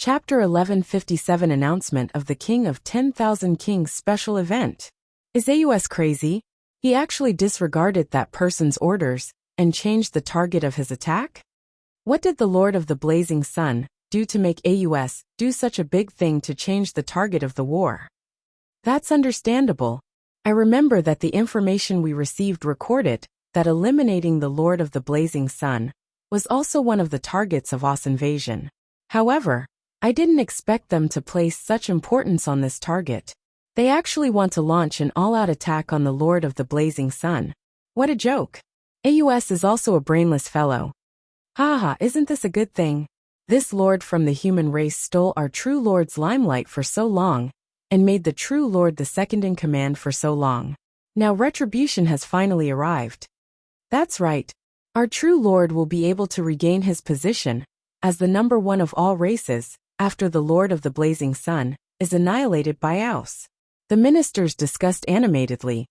Chapter 1157 Announcement of the King of 10,000 Kings Special Event. Is AUS crazy? He actually disregarded that person's orders and changed the target of his attack? What did the Lord of the Blazing Sun do to make AUS do such a big thing to change the target of the war? That's understandable. I remember that the information we received recorded that eliminating the Lord of the Blazing Sun was also one of the targets of AUS invasion. However, I didn't expect them to place such importance on this target. They actually want to launch an all-out attack on the Lord of the Blazing Sun. What a joke. AUS is also a brainless fellow. Haha, isn't this a good thing? This Lord from the human race stole our true Lord's limelight for so long, and made the true Lord the second in command for so long. Now retribution has finally arrived. That's right. Our true Lord will be able to regain his position as the number one of all races, after the Lord of the Blazing Sun is annihilated by AUS. The ministers discussed animatedly,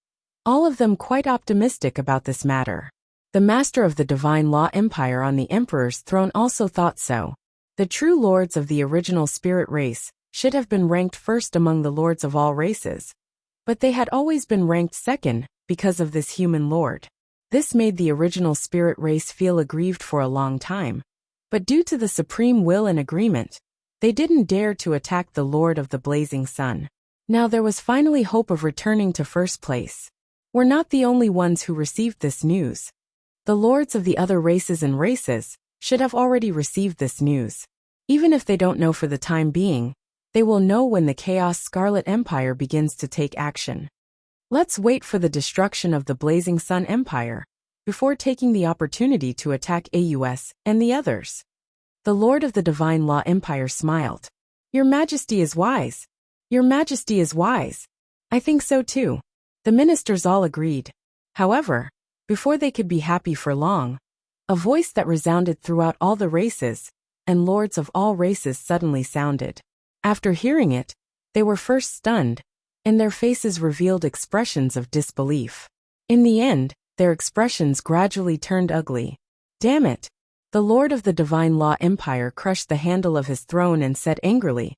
all of them quite optimistic about this matter. The master of the Divine Law Empire on the Emperor's throne also thought so. The true lords of the original spirit race should have been ranked first among the lords of all races, but they had always been ranked second because of this human lord. This made the original spirit race feel aggrieved for a long time, but due to the supreme will and agreement, they didn't dare to attack the Lord of the Blazing Sun. Now there was finally hope of returning to first place. We're not the only ones who received this news. The lords of the other races and races should have already received this news. Even if they don't know for the time being, they will know when the Chaos Scarlet Empire begins to take action. Let's wait for the destruction of the Blazing Sun Empire before taking the opportunity to attack AUS and the others. The Lord of the Divine Law Empire smiled. Your Majesty is wise. Your Majesty is wise. I think so too. The ministers all agreed. However, before they could be happy for long, a voice that resounded throughout all the races and lords of all races suddenly sounded. After hearing it, they were first stunned, and their faces revealed expressions of disbelief. In the end, their expressions gradually turned ugly. Damn it! The Lord of the Divine Law Empire crushed the handle of his throne and said angrily,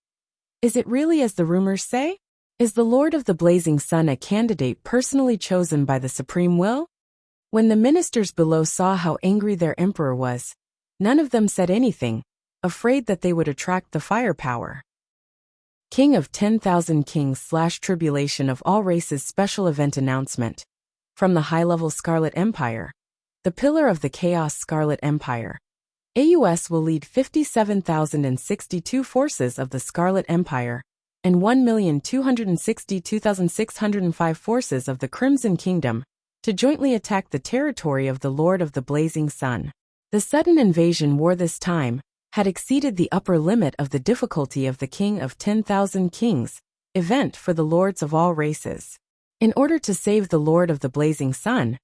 "Is it really as the rumors say? Is the Lord of the Blazing Sun a candidate personally chosen by the supreme will?" When the ministers below saw how angry their emperor was, none of them said anything, afraid that they would attract the firepower. King of 10,000 Kings / Tribulation of All Races Special Event Announcement. From the high-level Scarlet Empire, the pillar of the Chaos Scarlet Empire. AUS will lead 57,062 forces of the Scarlet Empire and 1,262,605 forces of the Crimson Kingdom to jointly attack the territory of the Lord of the Blazing Sun. The sudden invasion war this time had exceeded the upper limit of the difficulty of the King of 10,000 Kings event for the lords of all races. In order to save the Lord of the Blazing Sun,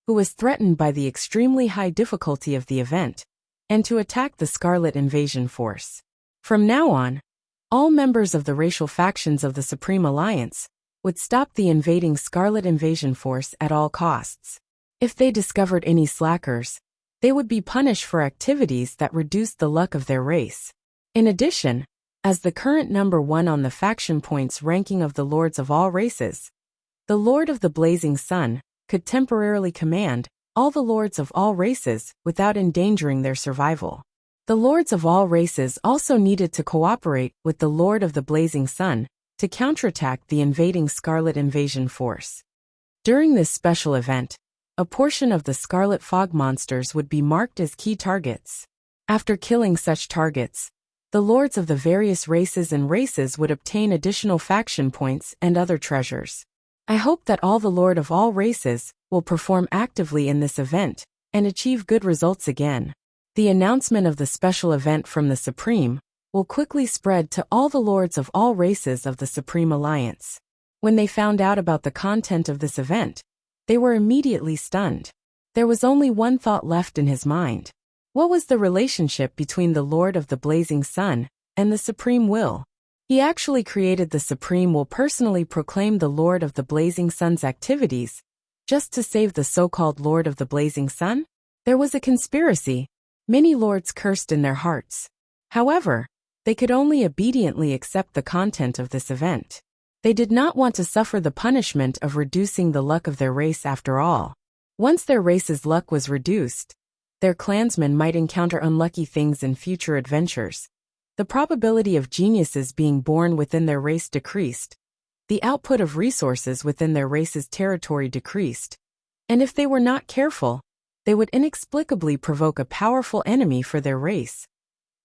who was threatened by the extremely high difficulty of the event, and to attack the Scarlet Invasion Force. From now on, all members of the racial factions of the Supreme Alliance would stop the invading Scarlet Invasion Force at all costs. If they discovered any slackers, they would be punished for activities that reduced the luck of their race. In addition, as the current number one on the faction points ranking of the lords of all races, the Lord of the Blazing Sun could temporarily command all the lords of all races without endangering their survival. The lords of all races also needed to cooperate with the Lord of the Blazing Sun to counterattack the invading Scarlet Invasion Force. During this special event, a portion of the Scarlet Fog monsters would be marked as key targets. After killing such targets, the lords of the various races and races would obtain additional faction points and other treasures. I hope that all the Lord of all races will perform actively in this event and achieve good results again. The announcement of the special event from the Supreme will quickly spread to all the lords of all races of the Supreme Alliance. When they found out about the content of this event, they were immediately stunned. There was only one thought left in his mind. What was the relationship between the Lord of the Blazing Sun and the Supreme Will? He actually created the Supreme Will personally proclaim the Lord of the Blazing Sun's activities, just to save the so-called Lord of the Blazing Sun? There was a conspiracy. Many lords cursed in their hearts. However, They could only obediently accept the content of this event. They did not want to suffer the punishment of reducing the luck of their race after all. Once their race's luck was reduced, their clansmen might encounter unlucky things in future adventures. The probability of geniuses being born within their race decreased. The output of resources within their race's territory decreased. And if they were not careful, they would inexplicably provoke a powerful enemy for their race.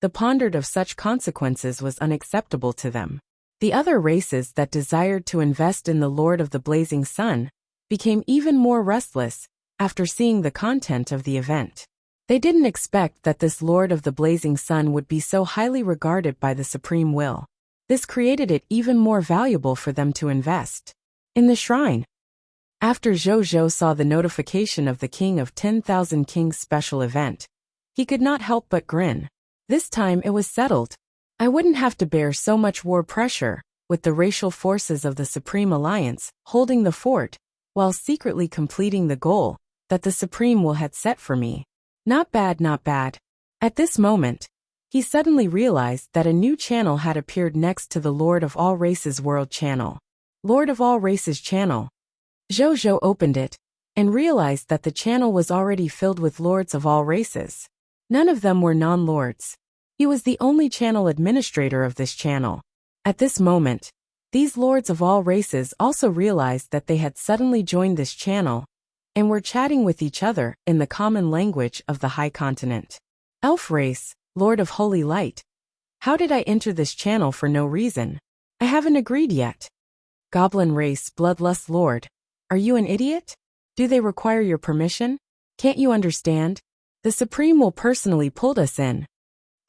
The pondered of such consequences was unacceptable to them. The other races that desired to invest in the Lord of the Blazing Sun became even more restless after seeing the content of the event. They didn't expect that this Lord of the Blazing Sun would be so highly regarded by the Supreme Will. This created it even more valuable for them to invest in the shrine. After Zhou saw the notification of the King of 10,000 Kings special event, he could not help but grin. This time it was settled. I wouldn't have to bear so much war pressure, with the racial forces of the Supreme Alliance holding the fort, while secretly completing the goal that the Supreme Will had set for me. Not bad, not bad. At this moment, he suddenly realized that a new channel had appeared next to the Lord of All Races World channel. Lord of All Races channel. Zhou opened it, and realized that the channel was already filled with lords of all races. None of them were non-lords. He was the only channel administrator of this channel. At this moment, these lords of all races also realized that they had suddenly joined this channel, and were chatting with each other in the common language of the High Continent. Elf race, Lord of Holy Light. How did I enter this channel for no reason? I haven't agreed yet. Goblin race, Bloodlust Lord. Are you an idiot? Do they require your permission? Can't you understand? The Supreme Will personally pulled us in.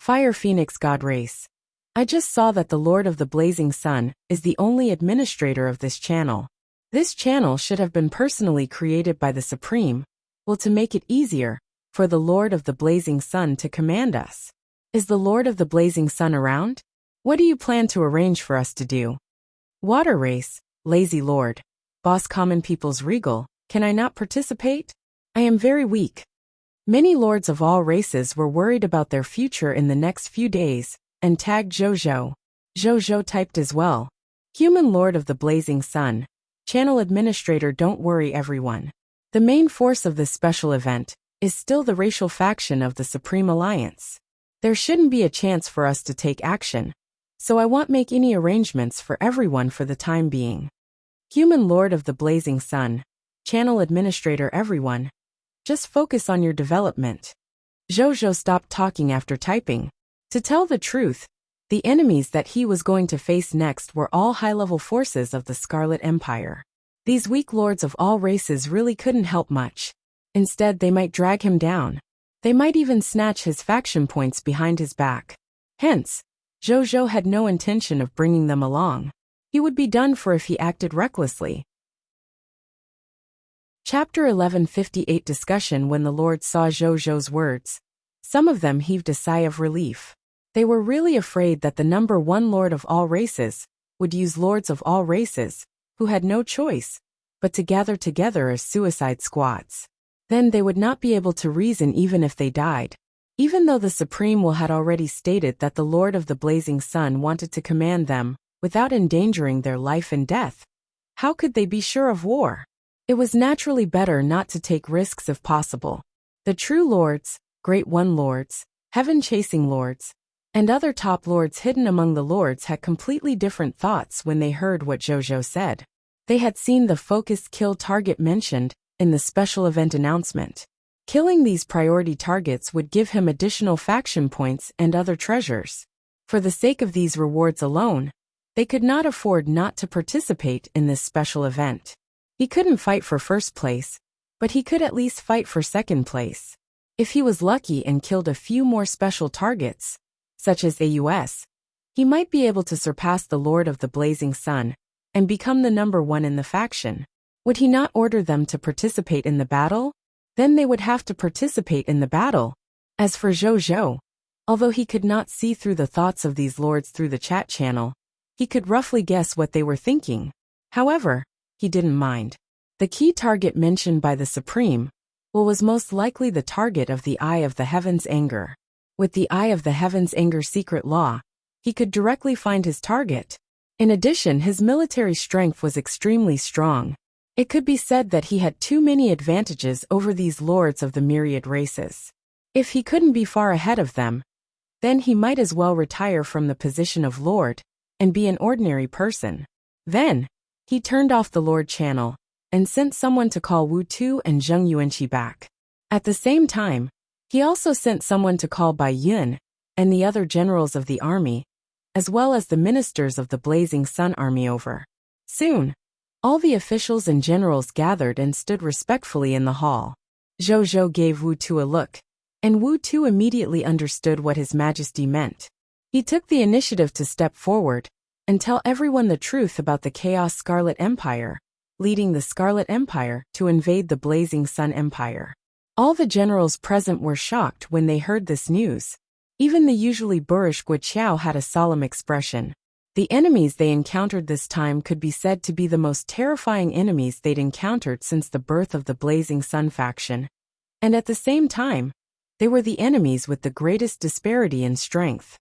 Fire Phoenix God race. I just saw that the Lord of the Blazing Sun is the only administrator of this channel. This channel should have been personally created by the Supreme Will to make it easier for the Lord of the Blazing Sun to command us. Is the Lord of the Blazing Sun around? What do you plan to arrange for us to do? Water race, Lazy Lord. Boss Common People's Regal, can I not participate? I am very weak. Many lords of all races were worried about their future in the next few days, and tagged Zhou. Zhou typed as well. Human Lord of the Blazing Sun. Channel Administrator, don't worry everyone. The main force of this special event is still the racial faction of the Supreme Alliance. There shouldn't be a chance for us to take action, so I won't make any arrangements for everyone for the time being. Human Lord of the Blazing Sun. Channel Administrator, everyone. Just focus on your development. Zhou stopped talking after typing. To tell the truth, the enemies that he was going to face next were all high-level forces of the Scarlet Empire. These weak lords of all races really couldn't help much. Instead, they might drag him down. They might even snatch his faction points behind his back. Hence, Zhou had no intention of bringing them along. He would be done for if he acted recklessly. Chapter 1158 Discussion. When the Lord saw Zhou's words, some of them heaved a sigh of relief. They were really afraid that the number one Lord of all races would use lords of all races, who had no choice but to gather together as suicide squads. Then they would not be able to reason even if they died. Even though the Supreme Will had already stated that the Lord of the Blazing Sun wanted to command them without endangering their life and death, how could they be sure of war? It was naturally better not to take risks if possible. The true lords, Great One lords, heaven-chasing lords, and other top lords hidden among the lords had completely different thoughts when they heard what Zhou said. They had seen the focused kill target mentioned in the special event announcement. Killing these priority targets would give him additional faction points and other treasures. For the sake of these rewards alone, they could not afford not to participate in this special event. He couldn't fight for first place, but he could at least fight for second place. If he was lucky and killed a few more special targets, such as AUS, he might be able to surpass the Lord of the Blazing Sun and become the number one in the faction. Would he not order them to participate in the battle? Then they would have to participate in the battle. As for Zhou, although he could not see through the thoughts of these lords through the chat channel, he could roughly guess what they were thinking. However, he didn't mind. The key target mentioned by the Supreme Will was most likely the target of the Eye of the Heaven's anger. With the Eye of the Heaven's anger secret law, he could directly find his target. In addition, his military strength was extremely strong. It could be said that he had too many advantages over these lords of the myriad races. If he couldn't be far ahead of them, then he might as well retire from the position of lord and be an ordinary person. Then, he turned off the lord channel and sent someone to call Wu Tu and Zheng Yuanqi back. At the same time, he also sent someone to call Bai Yun and the other generals of the army, as well as the ministers of the Blazing Sun Army over. Soon, all the officials and generals gathered and stood respectfully in the hall. Zhou gave Wu Tu a look, and Wu Tu immediately understood what His Majesty meant. He took the initiative to step forward and tell everyone the truth about the Chaos Scarlet Empire, leading the Scarlet Empire to invade the Blazing Sun Empire. All the generals present were shocked when they heard this news. Even the usually boorish Wuxia had a solemn expression. The enemies they encountered this time could be said to be the most terrifying enemies they'd encountered since the birth of the Blazing Sun faction. And at the same time, they were the enemies with the greatest disparity in strength.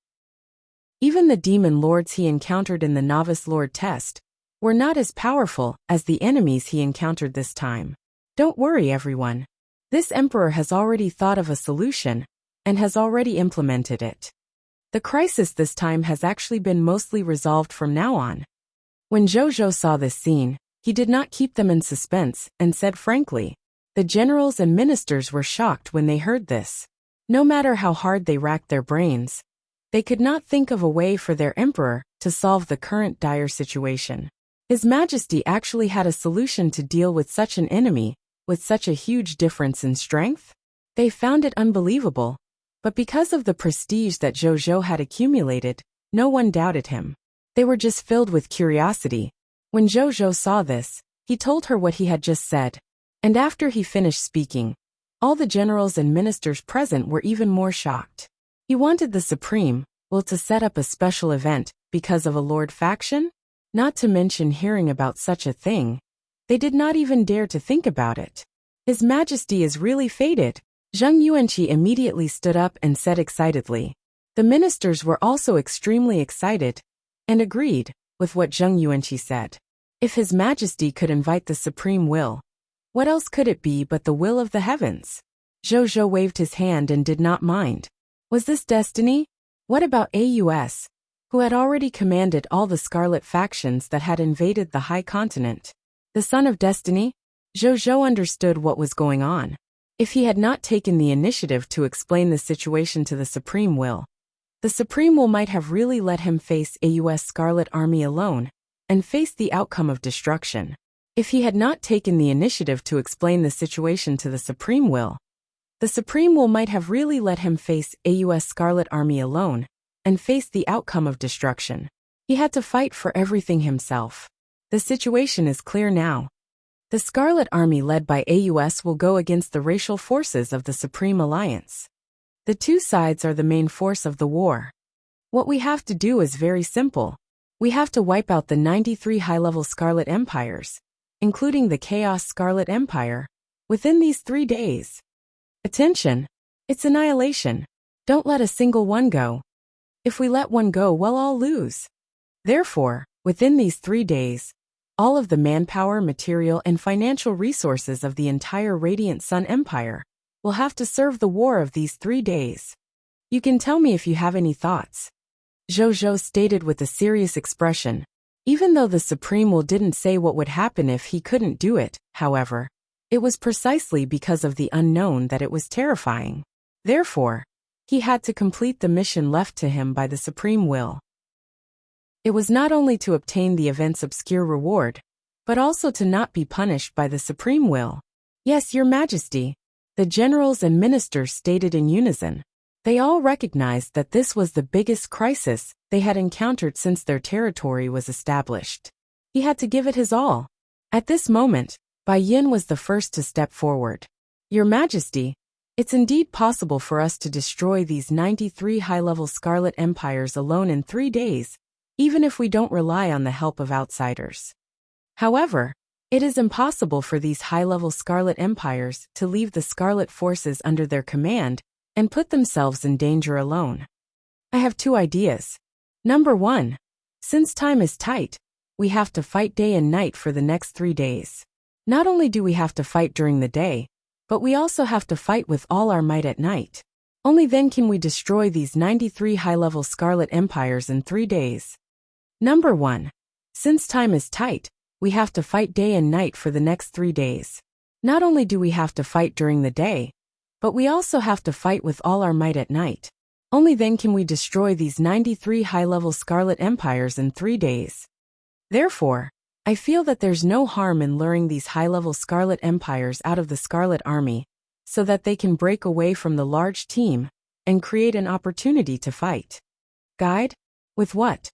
Even the demon lords he encountered in the novice lord test were not as powerful as the enemies he encountered this time. Don't worry, everyone. This emperor has already thought of a solution and has already implemented it. The crisis this time has actually been mostly resolved from now on. When Zhou saw this scene, he did not keep them in suspense and said frankly, the generals and ministers were shocked when they heard this. No matter how hard they racked their brains, they could not think of a way for their emperor to solve the current dire situation. His Majesty actually had a solution to deal with such an enemy, with such a huge difference in strength? They found it unbelievable, but because of the prestige that Zhou had accumulated, no one doubted him. They were just filled with curiosity. When Zhou saw this, he told her what he had just said. And after he finished speaking, all the generals and ministers present were even more shocked. He wanted the Supreme will to set up a special event because of a lord faction? Not to mention hearing about such a thing. They did not even dare to think about it. His Majesty is really fated. Zheng Yuanqi immediately stood up and said excitedly. The ministers were also extremely excited and agreed with what Zheng Yuanqi said. If His Majesty could invite the Supreme Will, what else could it be but the will of the heavens? Zhou waved his hand and did not mind. Was this destiny? What about AUS, who had already commanded all the Scarlet factions that had invaded the High Continent? The son of destiny? Zhou understood what was going on. If he had not taken the initiative to explain the situation to the Supreme Will, the Supreme Will might have really let him face AUS Scarlet Army alone and face the outcome of destruction. If he had not taken the initiative to explain the situation to the Supreme Will, the Supreme Will might have really let him face AUS Scarlet Army alone and face the outcome of destruction. He had to fight for everything himself. The situation is clear now. The Scarlet Army led by AUS will go against the racial forces of the Supreme Alliance. The two sides are the main force of the war. What we have to do is very simple. We have to wipe out the 93 high-level Scarlet Empires, including the Chaos Scarlet Empire, within these 3 days. Attention! It's annihilation. Don't let a single one go. If we let one go, we'll all lose. Therefore, within these 3 days, all of the manpower, material, and financial resources of the entire Radiant Sun Empire will have to serve the war of these 3 days. You can tell me if you have any thoughts. Zhou stated with a serious expression. Even though the Supreme Will didn't say what would happen if he couldn't do it, however, it was precisely because of the unknown that it was terrifying. Therefore, he had to complete the mission left to him by the Supreme Will. It was not only to obtain the event's obscure reward, but also to not be punished by the Supreme Will. Yes, Your Majesty, the generals and ministers stated in unison. They all recognized that this was the biggest crisis they had encountered since their territory was established. He had to give it his all. At this moment, Bai Yin was the first to step forward. Your Majesty, it's indeed possible for us to destroy these 93 high-level Scarlet Empires alone in 3 days, even if we don't rely on the help of outsiders. However, it is impossible for these high-level Scarlet Empires to leave the Scarlet forces under their command and put themselves in danger alone. I have 2 ideas. Number 1. Since time is tight, we have to fight day and night for the next 3 days. Not only do we have to fight during the day, but we also have to fight with all our might at night. Only then can we destroy these 93 high-level Scarlet Empires in 3 days. Number 1. Since time is tight, we have to fight day and night for the next 3 days. Not only do we have to fight during the day, but we also have to fight with all our might at night. Only then can we destroy these 93 high-level Scarlet Empires in 3 days. Therefore, I feel that there's no harm in luring these high-level Scarlet Empires out of the Scarlet Army, so that they can break away from the large team and create an opportunity to fight. Guide? With what?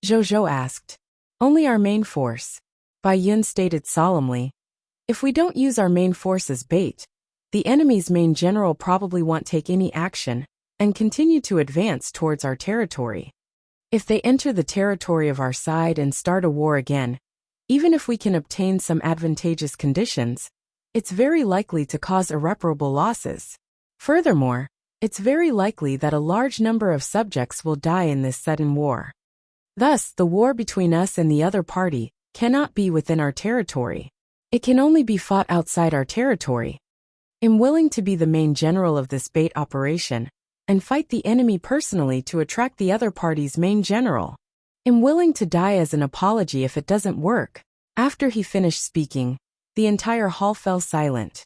Zhou asked. Only our main force. Bai Yun stated solemnly. If we don't use our main force as bait, the enemy's main general probably won't take any action and continue to advance towards our territory. If they enter the territory of our side and start a war again, even if we can obtain some advantageous conditions, it's very likely to cause irreparable losses. Furthermore, it's very likely that a large number of subjects will die in this sudden war. Thus, the war between us and the other party cannot be within our territory. It can only be fought outside our territory. I'm willing to be the main general of this bait operation and fight the enemy personally to attract the other party's main general. I'm willing to die as an apology if it doesn't work. After he finished speaking, the entire hall fell silent.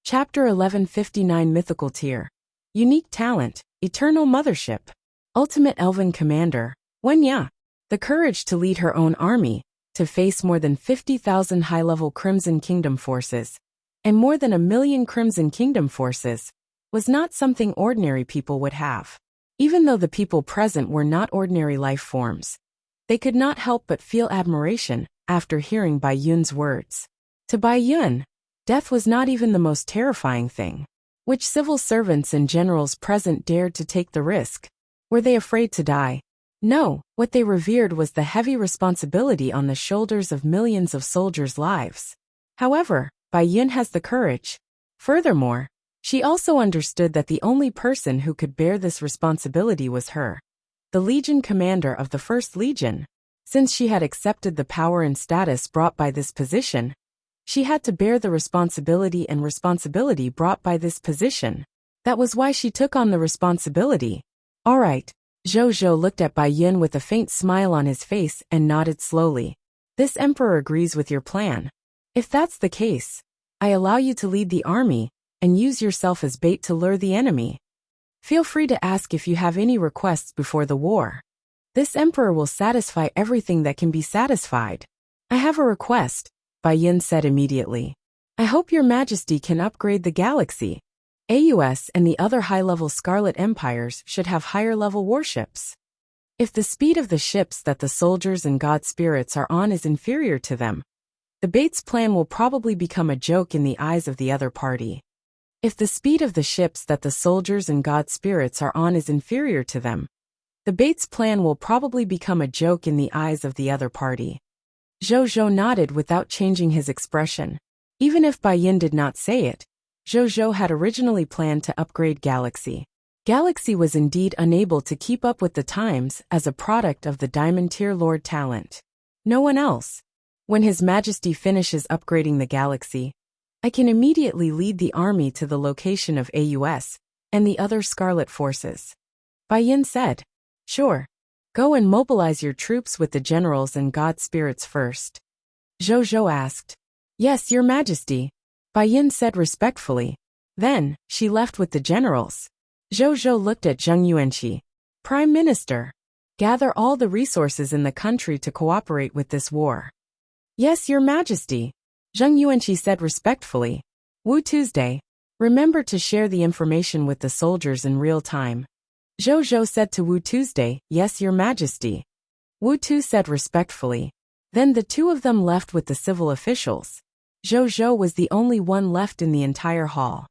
Chapter 1159 Mythical Tier. Unique Talent, Eternal Mothership. Ultimate Elven Commander, Wuxia. The courage to lead her own army, to face more than 50,000 high-level Crimson Kingdom forces, and more than 1 million Crimson Kingdom forces, was not something ordinary people would have. Even though the people present were not ordinary life forms, they could not help but feel admiration after hearing Bai Yun's words. To Bai Yun, death was not even the most terrifying thing. Which civil servants and generals present dared to take the risk? Were they afraid to die? No, what they revered was the heavy responsibility on the shoulders of millions of soldiers' lives. However, Bai Yun has the courage. Furthermore, she also understood that the only person who could bear this responsibility was her, the Legion commander of the First Legion. Since she had accepted the power and status brought by this position, she had to bear the responsibility brought by this position. That was why she took on the responsibility. All right. Zhou looked at Bai Yun with a faint smile on his face and nodded slowly. This emperor agrees with your plan. If that's the case, I allow you to lead the army and use yourself as bait to lure the enemy. Feel free to ask if you have any requests before the war. This emperor will satisfy everything that can be satisfied. I have a request, Bai Yun said immediately. I hope your majesty can upgrade the galaxy. AUS and the other high-level Scarlet Empires should have higher-level warships. If the speed of the ships that the soldiers and god spirits are on is inferior to them, the bait's plan will probably become a joke in the eyes of the other party. If the speed of the ships that the soldiers and god spirits are on is inferior to them, the bait's plan will probably become a joke in the eyes of the other party. Zhou nodded without changing his expression. Even if Bai Yun did not say it, Zhou had originally planned to upgrade Galaxy. Galaxy was indeed unable to keep up with the times as a product of the Diamond Tier Lord talent. No one else. When His Majesty finishes upgrading the Galaxy, I can immediately lead the army to the location of AUS and the other Scarlet forces. Bai Yun said. Sure. Go and mobilize your troops with the generals and god spirits first. Zhou asked. Yes, your majesty. Bai Yun said respectfully. Then, she left with the generals. Zhou looked at Zheng Yuanqi. Prime Minister. Gather all the resources in the country to cooperate with this war. Yes, your majesty. Zheng Yuanqi said respectfully. Wu Tuesday. Remember to share the information with the soldiers in real time. Zhou said to Wu Tuesday, yes, your majesty. Wu Tu said respectfully. Then the two of them left with the civil officials. Zhou was the only one left in the entire hall.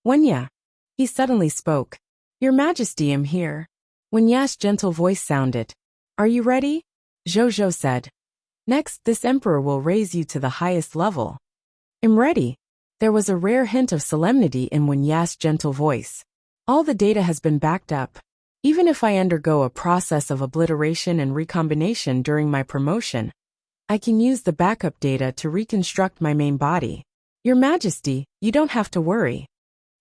Wuxia. He suddenly spoke. Your majesty, I'm here. Wuxia's gentle voice sounded. Are you ready? Zhou said. Next, this emperor will raise you to the highest level. I'm ready. There was a rare hint of solemnity in Wuxia's gentle voice. All the data has been backed up. Even if I undergo a process of obliteration and recombination during my promotion, I can use the backup data to reconstruct my main body. Your Majesty, you don't have to worry.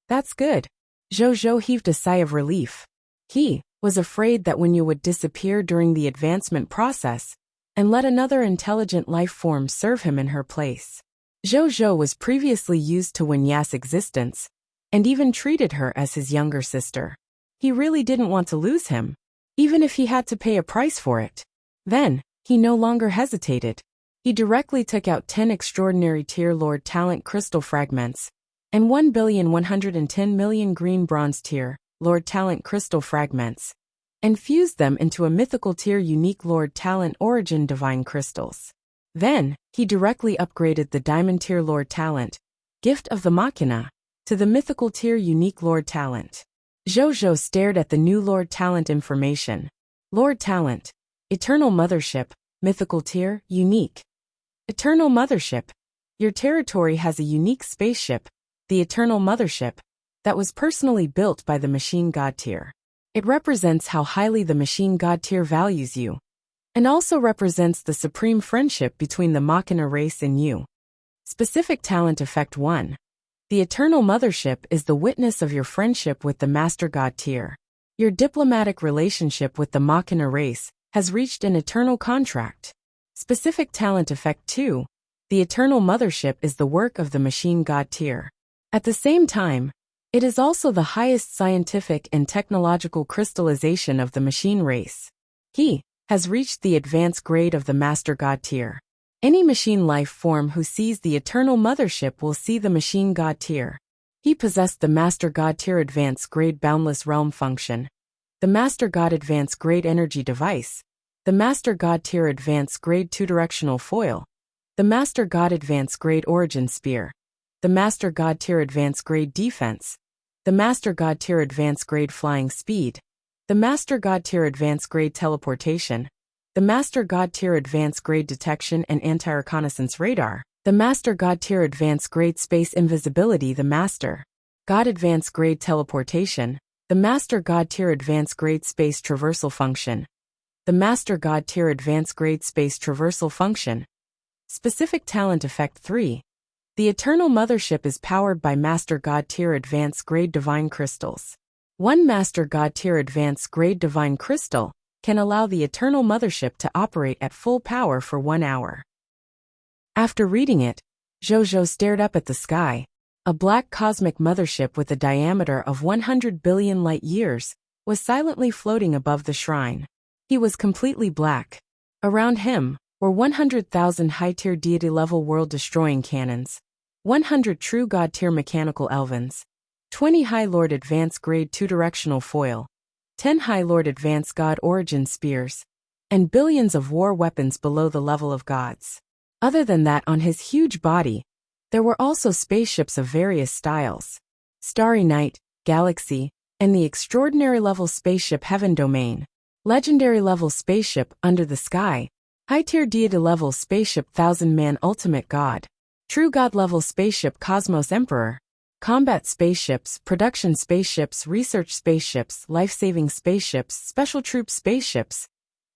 That's good. Zhou heaved a sigh of relief. He was afraid that when you would disappear during the advancement process and let another intelligent life form serve him in her place. Zhou was previously used to Wenya's existence and even treated her as his younger sister. He really didn't want to lose him, even if he had to pay a price for it. Then, he no longer hesitated. He directly took out 10 extraordinary tier Lord Talent crystal fragments and 1,110,000,000 green bronze tier Lord Talent crystal fragments and fused them into a mythical tier unique Lord Talent origin divine crystals. Then, he directly upgraded the diamond tier Lord Talent, gift of the Machina, to the mythical tier unique Lord Talent. Zhou stared at the new Lord Talent information. Lord Talent, Eternal Mothership, mythical tier, unique. Eternal Mothership. Your territory has a unique spaceship, the Eternal Mothership, that was personally built by the Machine God tier. It represents how highly the Machine God tier values you, and also represents the supreme friendship between the Machina race and you. Specific Talent Effect 1. The Eternal Mothership is the witness of your friendship with the Master God tier. Your diplomatic relationship with the Machina race has reached an eternal contract. Specific Talent Effect 2. The Eternal Mothership is the work of the Machine God tier. At the same time, it is also the highest scientific and technological crystallization of the machine race. He has reached the advanced grade of the Master God tier. Any machine life form who sees the Eternal Mothership will see the Machine God tier. He possessed the Master God tier Advanced Grade Boundless Realm function, the Master God Advanced Grade Energy Device, the Master God tier Advanced Grade Two-Directional Foil, the Master God Advanced Grade Origin Spear, the Master God tier Advanced Grade Defense, the Master God tier Advanced Grade Flying Speed, the Master God tier Advanced Grade Teleportation, the Master God tier Advanced Grade Detection and Anti-Reconnaissance Radar, the Master God tier Advanced Grade Space Invisibility, the Master God Advanced Grade Teleportation, the Master God tier Advanced Grade Space Traversal Function, the Master God tier Advanced Grade Space Traversal Function. Specific Talent Effect 3. The Eternal Mothership is powered by Master God tier Advanced Grade Divine Crystals. One Master God tier Advanced Grade Divine Crystal can allow the Eternal Mothership to operate at full power for 1 hour. After reading it, Zhou stared up at the sky. A black cosmic mothership with a diameter of 100 billion light-years was silently floating above the shrine. He was completely black. Around him were 100,000 high-tier deity-level world-destroying cannons, 100 true God-tier mechanical elvens, 20 High Lord Advanced Grade Two-Directional Foil, 10 High Lord Advanced God Origin Spears, and billions of war weapons below the level of gods. Other than that, on his huge body, there were also spaceships of various styles. Starry Night, Galaxy, and the extraordinary level spaceship Heaven Domain, legendary level spaceship Under the Sky, high-tier deity level spaceship Thousand-Man Ultimate God, true God level spaceship Cosmos Emperor, combat spaceships, production spaceships, research spaceships, life-saving spaceships, special troop spaceships.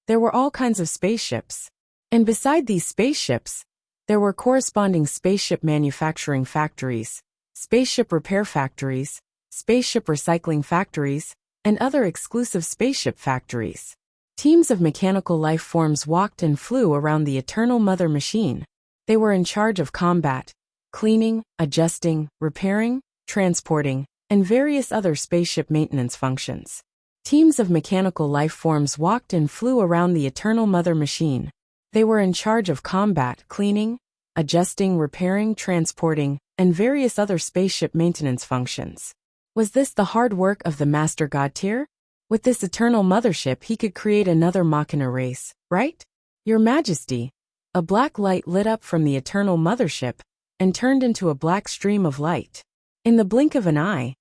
There were all kinds of spaceships. And beside these spaceships, there were corresponding spaceship manufacturing factories, spaceship repair factories, spaceship recycling factories, and other exclusive spaceship factories. Teams of mechanical life forms walked and flew around the Eternal Mother Machine. They were in charge of combat, cleaning, adjusting, repairing, transporting, and various other spaceship maintenance functions. Teams of mechanical life forms walked and flew around the Eternal Mother Machine. They were in charge of combat, cleaning, adjusting, repairing, transporting, and various other spaceship maintenance functions. Was this the hard work of the Master God tier? With this Eternal Mothership he could create another Machina race, right? Your Majesty. A black light lit up from the Eternal Mothership and turned into a black stream of light. In the blink of an eye,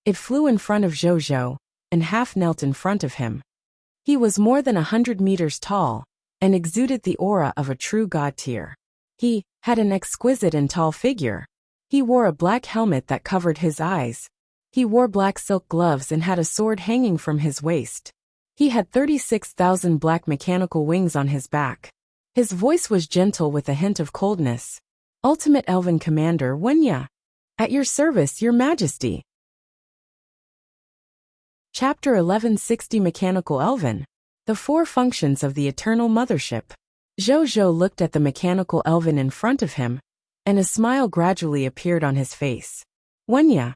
it flew in front of Zhou and half knelt in front of him. He was more than 100 meters tall and exuded the aura of a true God tier. He had an exquisite and tall figure. He wore a black helmet that covered his eyes. He wore black silk gloves and had a sword hanging from his waist. He had 36,000 black mechanical wings on his back. His voice was gentle with a hint of coldness. Ultimate Elven Commander Wuxia. At your service, Your Majesty. Chapter 1160 Mechanical Elven. The Four Functions of the Eternal Mothership. Zhou looked at the mechanical elven in front of him, and a smile gradually appeared on his face. Wuxia,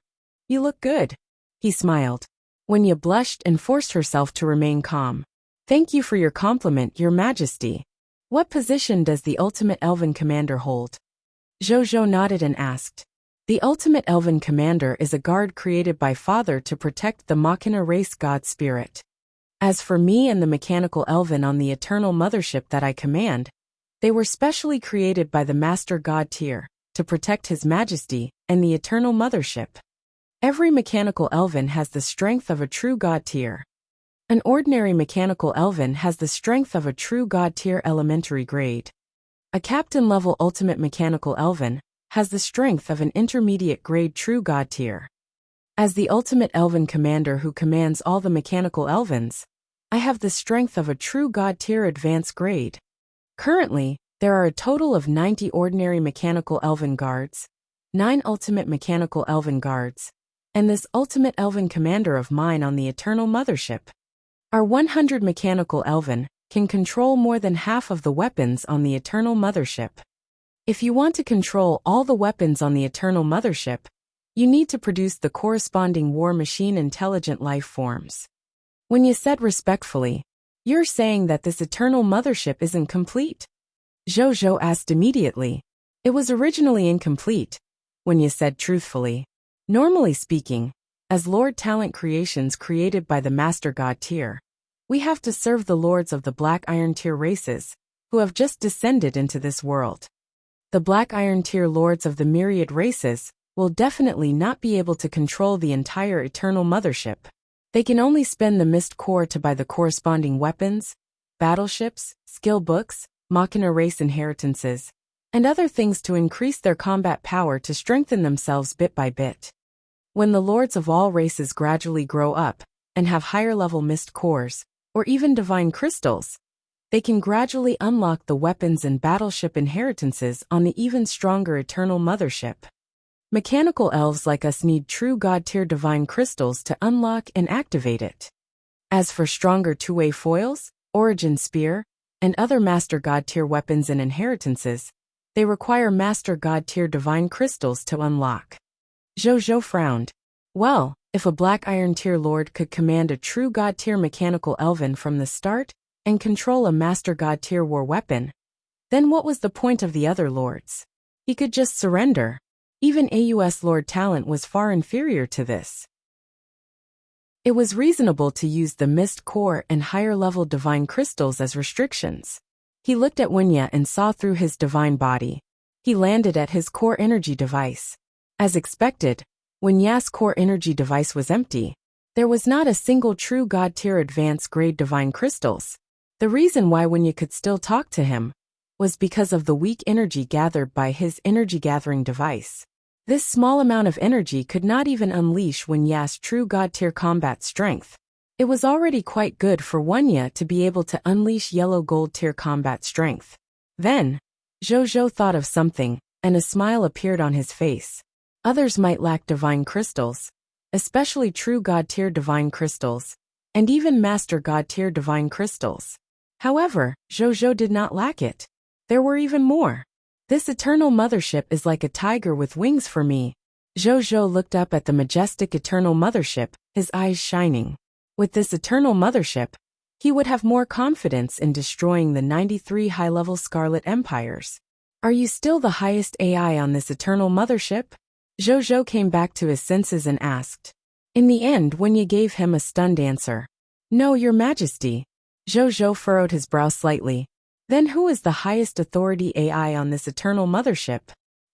you look good. He smiled. Wuxia blushed and forced herself to remain calm. Thank you for your compliment, Your Majesty. What position does the Ultimate Elven Commander hold? Zhou nodded and asked. The Ultimate Elven Commander is a guard created by Father to protect the Machina race god spirit. As for me and the mechanical elven on the Eternal Mothership that I command, they were specially created by the Master God Tier, to protect His Majesty and the Eternal Mothership. Every mechanical elven has the strength of a true God Tier. An ordinary mechanical elven has the strength of a true God Tier elementary grade. A captain-level ultimate mechanical elven has the strength of an intermediate grade true God Tier. As the ultimate elven commander who commands all the mechanical elvens, I have the strength of a true God Tier advanced grade. Currently, there are a total of 90 ordinary mechanical elven guards, 9 ultimate mechanical elven guards, and this ultimate elven commander of mine on the Eternal Mothership. Our 100 mechanical elven can control more than half of the weapons on the Eternal Mothership. If you want to control all the weapons on the Eternal Mothership, you need to produce the corresponding war machine intelligent life forms. When you said respectfully, you're saying that this Eternal Mothership isn't complete? Zhou asked immediately. It was originally incomplete. When you said truthfully. Normally speaking, as Lord Talent creations created by the Master God Tier, we have to serve the lords of the Black Iron Tier races, who have just descended into this world. The Black Iron Tier lords of the myriad races will definitely not be able to control the entire Eternal Mothership. They can only spend the Mist Core to buy the corresponding weapons, battleships, skill books, Machina race inheritances, and other things to increase their combat power to strengthen themselves bit by bit. When the lords of all races gradually grow up and have higher-level Mist Cores, or even divine crystals, they can gradually unlock the weapons and battleship inheritances on the even stronger Eternal Mothership. Mechanical elves like us need true God Tier divine crystals to unlock and activate it. As for stronger two-way foils, Origin Spear, and other Master God Tier weapons and inheritances, they require Master God Tier divine crystals to unlock. Zhou frowned. Well, if a Black Iron Tier lord could command a true God Tier mechanical elven from the start and control a Master God Tier war weapon, then what was the point of the other lords? He could just surrender. Even AUS Lord Talent was far inferior to this. It was reasonable to use the Mist Core and higher-level divine crystals as restrictions. He looked at Wuxia and saw through his divine body. He landed at his core energy device. As expected, Wuxia's core energy device was empty. There was not a single true God Tier advanced grade divine crystals. The reason why Wuxia could still talk to him was because of the weak energy gathered by his energy gathering device. This small amount of energy could not even unleash Wuxia's true God Tier combat strength. It was already quite good for Wuxia to be able to unleash yellow gold tier combat strength. Then, Zhou thought of something, and a smile appeared on his face. Others might lack divine crystals, especially true God Tier divine crystals, and even Master God Tier divine crystals. However, Zhou did not lack it. There were even more. This Eternal Mothership is like a tiger with wings for me. Zhou looked up at the majestic Eternal Mothership, his eyes shining. With this Eternal Mothership, he would have more confidence in destroying the 93 high-level Scarlet Empires. Are you still the highest AI on this Eternal Mothership? Zhou came back to his senses and asked. In the end, Wuxia gave him a stunned answer. No, Your Majesty. Zhou furrowed his brow slightly. Then who is the highest authority AI on this Eternal Mothership?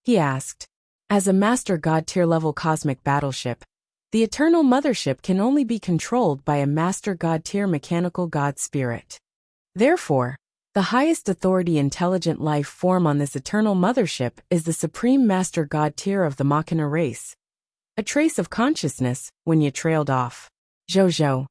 He asked. As a Master God Tier level cosmic battleship, the Eternal Mothership can only be controlled by a Master God Tier mechanical God Spirit. Therefore, the highest authority intelligent life form on this Eternal Mothership is the Supreme Master God Tier of the Machina race. a trace of consciousness, Wunya trailed off. Zhou,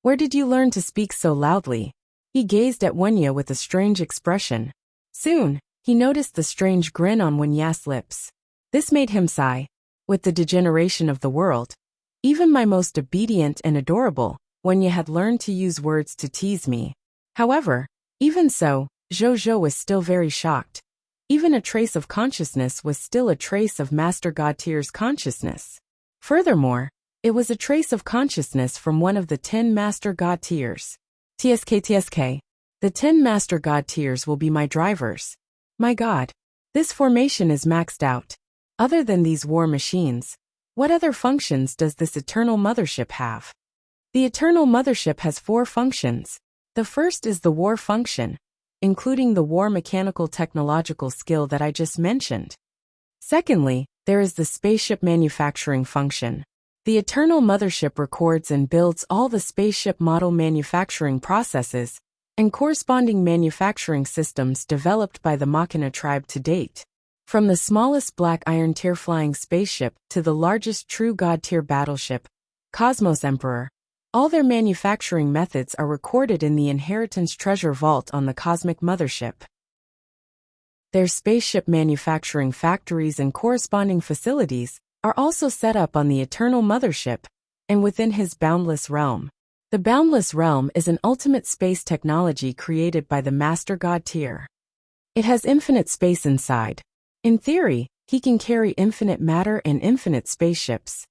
where did you learn to speak so loudly? He gazed at Wunya with a strange expression. Soon, he noticed the strange grin on Wunya's lips. This made him sigh. With the degeneration of the world, even my most obedient and adorable, Wunya had learned to use words to tease me. However, even so, Zhou was still very shocked. Even a trace of consciousness was still a trace of Master God Tier's consciousness. Furthermore, it was a trace of consciousness from one of the 10 Master God Tiers. TSK. The 10 Master God Tiers will be my drivers. My God. This formation is maxed out. Other than these war machines, what other functions does this Eternal Mothership have? The Eternal Mothership has 4 functions. The first is the war function, including the war mechanical technological skill that I just mentioned. Secondly, there is the spaceship manufacturing function. The Eternal Mothership records and builds all the spaceship model manufacturing processes and corresponding manufacturing systems developed by the Machina tribe to date. From the smallest Black Iron tier flying spaceship to the largest True God tier battleship, Cosmos Emperor, all their manufacturing methods are recorded in the Inheritance Treasure Vault on the Cosmic Mothership. Their spaceship manufacturing factories and corresponding facilities are also set up on the Eternal Mothership and within his Boundless Realm. The Boundless Realm is an ultimate space technology created by the Master God Tier. It has infinite space inside. In theory, he can carry infinite matter and infinite spaceships.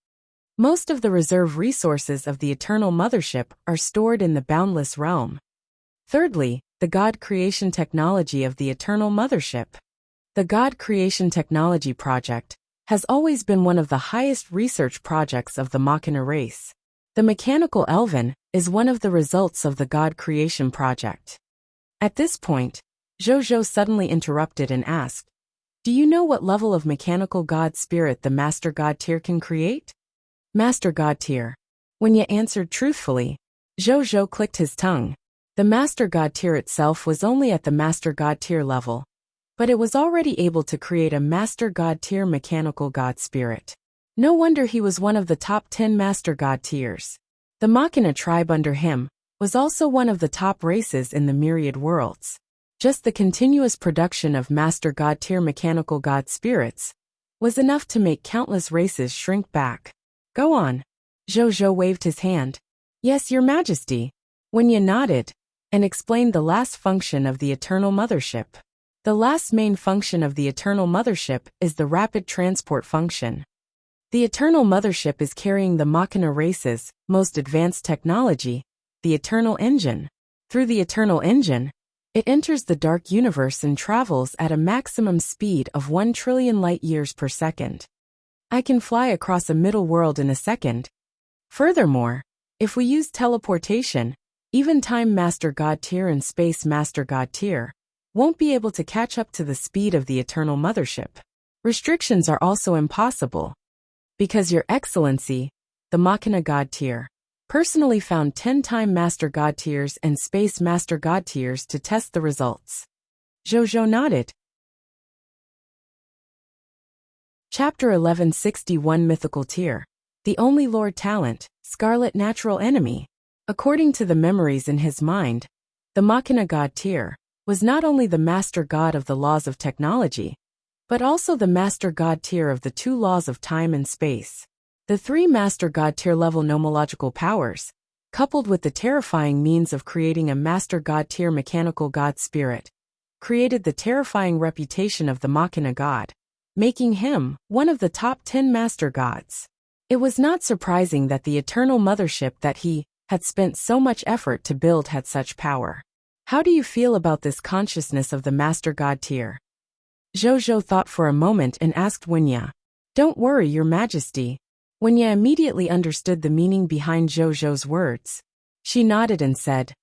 Most of the reserve resources of the Eternal Mothership are stored in the Boundless Realm. Thirdly, the God Creation Technology of the Eternal Mothership. The God Creation Technology Project has always been one of the highest research projects of the Machina race. The Mechanical Elven is one of the results of the God Creation Project. At this point, Zhou suddenly interrupted and asked, "Do you know what level of mechanical God spirit the Master God Tier can create?" Master God Tier. Wunya answered truthfully. Zhou clicked his tongue. The Master God Tier itself was only at the Master God Tier level, but it was already able to create a Master God Tier mechanical God spirit. No wonder he was one of the top 10 Master God Tiers. The Machina tribe under him was also one of the top races in the myriad worlds. Just the continuous production of Master God Tier mechanical God spirits was enough to make countless races shrink back. Go on. Zhou waved his hand. Yes, Your Majesty. Wunya nodded and explained the last function of the Eternal Mothership. The last main function of the Eternal Mothership is the rapid transport function. The Eternal Mothership is carrying the Machina race's most advanced technology, the Eternal Engine. Through the Eternal Engine, it enters the dark universe and travels at a maximum speed of 1 trillion light-years per second. I can fly across a middle world in a second. Furthermore, if we use teleportation, even Time Master God Tier and Space Master God Tier won't be able to catch up to the speed of the Eternal Mothership. Restrictions are also impossible. Because Your Excellency, the Machina God Tier, personally found 10 Time Master God Tiers and Space Master God Tiers to test the results. Zhou nodded. Chapter 1161 Mythical Tier. The only Lord Talent, Scarlet Natural Enemy. According to the memories in his mind, the Machina God Tier was not only the Master God of the laws of technology, but also the Master God Tier of the 2 laws of time and space. The 3 Master God Tier level nomological powers, coupled with the terrifying means of creating a Master God Tier mechanical God spirit, created the terrifying reputation of the Machina God, making him one of the top 10 Master Gods. It was not surprising that the Eternal Mothership that he had spent so much effort to build had such power. How do you feel about this consciousness of the Master God Tier? Zhou thought for a moment and asked Wunya. Don't worry, Your Majesty. Wunya immediately understood the meaning behind Zhou's words. She nodded and said,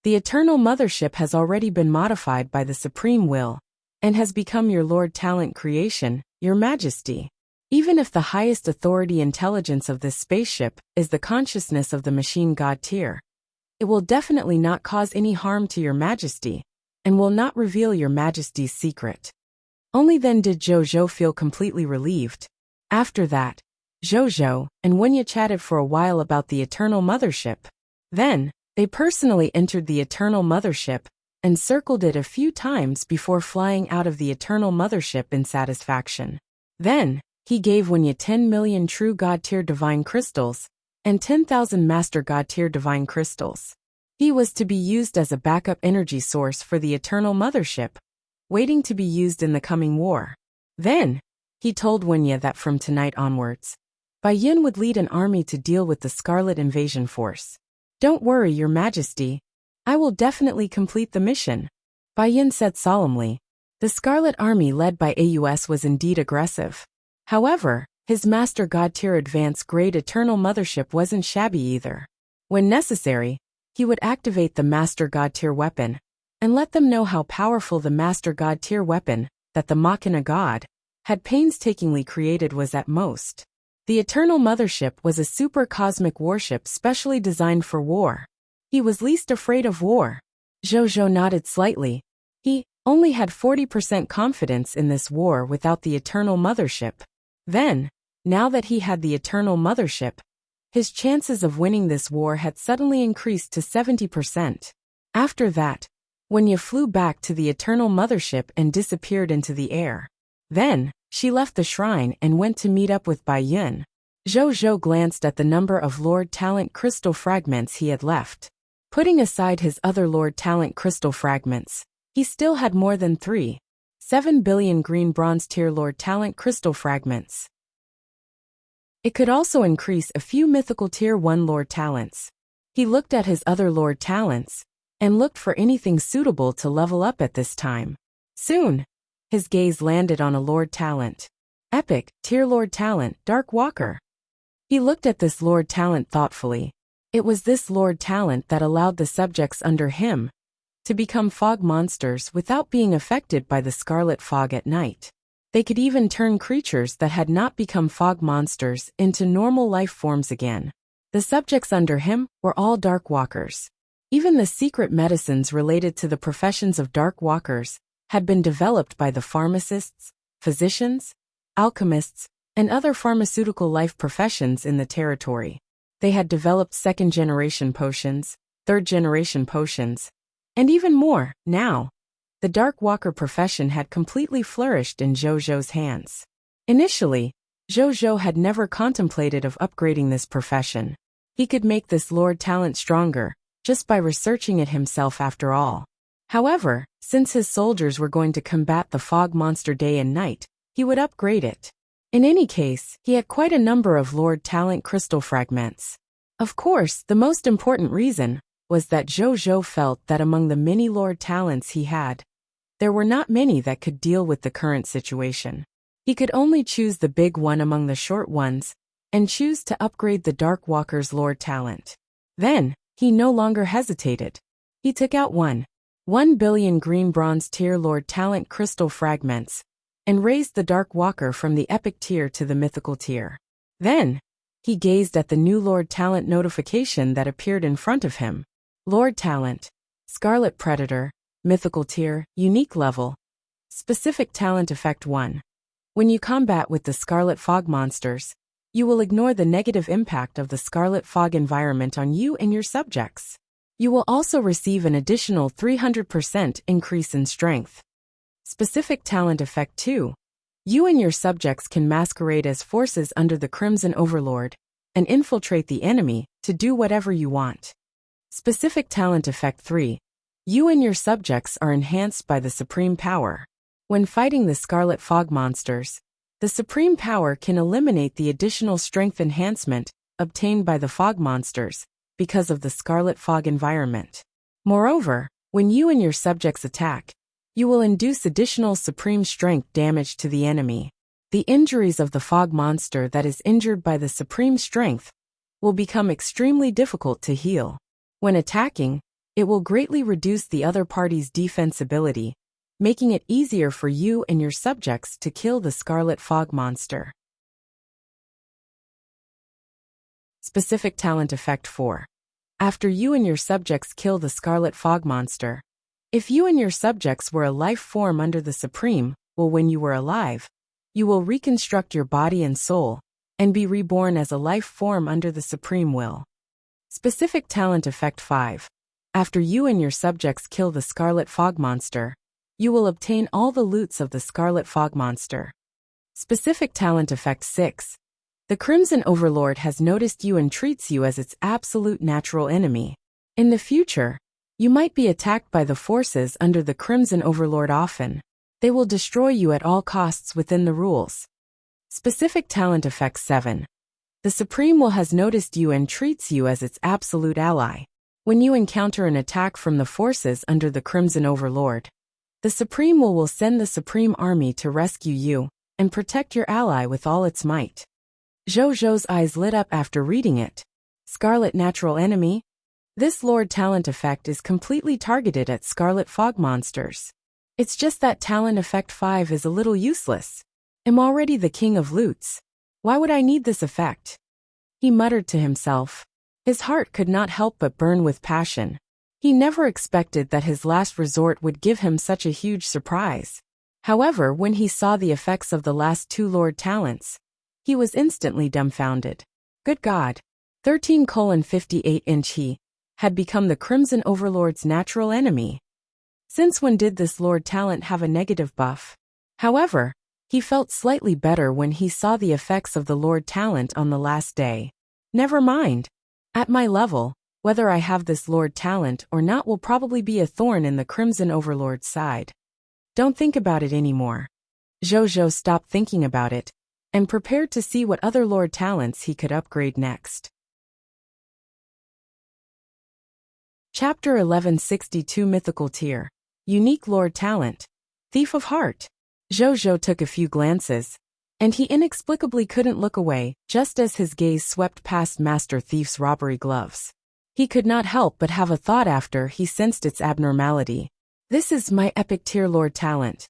The Eternal Mothership has already been modified by the Supreme Will, and has become your Lord Talent creation, Your Majesty. Even if the highest authority intelligence of this spaceship is the consciousness of the Machine God Tier, it will definitely not cause any harm to Your Majesty, and will not reveal Your Majesty's secret. Only then did Zhou feel completely relieved. After that, Zhou and Wunya chatted for a while about the Eternal Mothership. Then, they personally entered the Eternal Mothership and circled it a few times before flying out of the Eternal Mothership in satisfaction. Then, he gave Wunya 10 million true God-tier divine crystals and 10,000 master God-tier divine crystals. He was to be used as a backup energy source for the Eternal Mothership, waiting to be used in the coming war. Then, he told Wunya that from tonight onwards, Bai Yin would lead an army to deal with the Scarlet Invasion Force. "Don't worry, Your Majesty. I will definitely complete the mission," Bai Yin said solemnly. The Scarlet Army led by AUS was indeed aggressive. However, his Master God-tier advanced grade Eternal Mothership wasn't shabby either. When necessary, he would activate the Master God-tier weapon and let them know how powerful the Master God-tier weapon that the Machina God had painstakingly created was at most. The Eternal Mothership was a super cosmic warship specially designed for war. He was least afraid of war. Zhou nodded slightly. He only had 40% confidence in this war without the Eternal Mothership. Then, now that he had the Eternal Mothership, his chances of winning this war had suddenly increased to 70%. After that, Wunya flew back to the Eternal Mothership and disappeared into the air. Then, she left the shrine and went to meet up with Bai Yin. Zhou glanced at the number of Lord Talent crystal fragments he had left. Putting aside his other Lord Talent crystal fragments, he still had more than 7 billion green bronze tier Lord Talent crystal fragments. It could also increase a few mythical tier 1 Lord Talents. He looked at his other Lord Talents and looked for anything suitable to level up at this time. Soon, his gaze landed on a Lord Talent. Epic, tier Lord Talent, Dark Walker. He looked at this Lord Talent thoughtfully. It was this Lord Talent that allowed the subjects under him to become fog monsters without being affected by the scarlet fog at night. They could even turn creatures that had not become fog monsters into normal life forms again. The subjects under him were all Dark Walkers. Even the secret medicines related to the professions of Dark Walkers had been developed by the pharmacists, physicians, alchemists, and other pharmaceutical life professions in the territory. They had developed second-generation potions, third-generation potions, and even more. Now, the Dark Walker profession had completely flourished in Zhou's hands. Initially, Zhou had never contemplated of upgrading this profession. He could make this Lord Talent stronger just by researching it himself after all. However, since his soldiers were going to combat the fog monster day and night, he would upgrade it. In any case, he had quite a number of Lord Talent crystal fragments. Of course, the most important reason was that Zhou felt that among the many Lord Talents he had, there were not many that could deal with the current situation. He could only choose the big one among the short ones, and choose to upgrade the Dark Walker's Lord Talent. Then, he no longer hesitated. He took out 1 billion green bronze tier Lord Talent crystal fragments, and raised the Dark Walker from the epic tier to the mythical tier. Then, he gazed at the new Lord Talent notification that appeared in front of him. Lord Talent, Scarlet Predator, mythical tier, unique level. Specific talent effect 1. When you combat with the Scarlet Fog monsters, you will ignore the negative impact of the Scarlet Fog environment on you and your subjects. You will also receive an additional 300% increase in strength. Specific talent effect 2. You and your subjects can masquerade as forces under the Crimson Overlord and infiltrate the enemy to do whatever you want. Specific talent effect 3. You and your subjects are enhanced by the Supreme Power. When fighting the Scarlet Fog monsters, the Supreme Power can eliminate the additional strength enhancement obtained by the fog monsters because of the Scarlet Fog environment. Moreover, when you and your subjects attack, you will induce additional supreme strength damage to the enemy. The injuries of the fog monster that is injured by the supreme strength will become extremely difficult to heal. When attacking, it will greatly reduce the other party's defensibility, making it easier for you and your subjects to kill the Scarlet Fog monster. Specific talent effect 4. After you and your subjects kill the Scarlet Fog monster, if you and your subjects were a life form under the Supreme, when you were alive, you will reconstruct your body and soul and be reborn as a life form under the supreme will. Specific Talent Effect 5. After you and your subjects kill the Scarlet Fog Monster, you will obtain all the loots of the Scarlet Fog Monster. Specific Talent Effect 6. The Crimson Overlord has noticed you and treats you as its absolute natural enemy. In the future, you might be attacked by the forces under the Crimson Overlord often. They will destroy you at all costs within the rules. Specific Talent Effect 7. The Supreme Will has noticed you and treats you as its absolute ally. When you encounter an attack from the forces under the Crimson Overlord, the Supreme Will send the Supreme Army to rescue you and protect your ally with all its might. Zhou's eyes lit up after reading it. Scarlet Natural Enemy? This Lord Talent Effect is completely targeted at Scarlet Fog Monsters. It's just that Talent Effect 5 is a little useless. I'm already the King of Loots. Why would I need this effect? He muttered to himself. His heart could not help but burn with passion. He never expected that his last resort would give him such a huge surprise. However, when he saw the effects of the last two Lord Talents, he was instantly dumbfounded. Good God! 13:58" he had become the Crimson Overlord's natural enemy. Since when did this Lord Talent have a negative buff? However, he felt slightly better when he saw the effects of the Lord Talent on the last day. Never mind. At my level, whether I have this Lord Talent or not will probably be a thorn in the Crimson Overlord's side. Don't think about it anymore. Zhou stopped thinking about it and prepared to see what other Lord Talents he could upgrade next. Chapter 1162 Mythical Tier. Unique Lord Talent. Thief of Heart. Zhou took a few glances, and he inexplicably couldn't look away, just as his gaze swept past Master Thief's robbery gloves. He could not help but have a thought after he sensed its abnormality. This is my epic tier Lord Talent.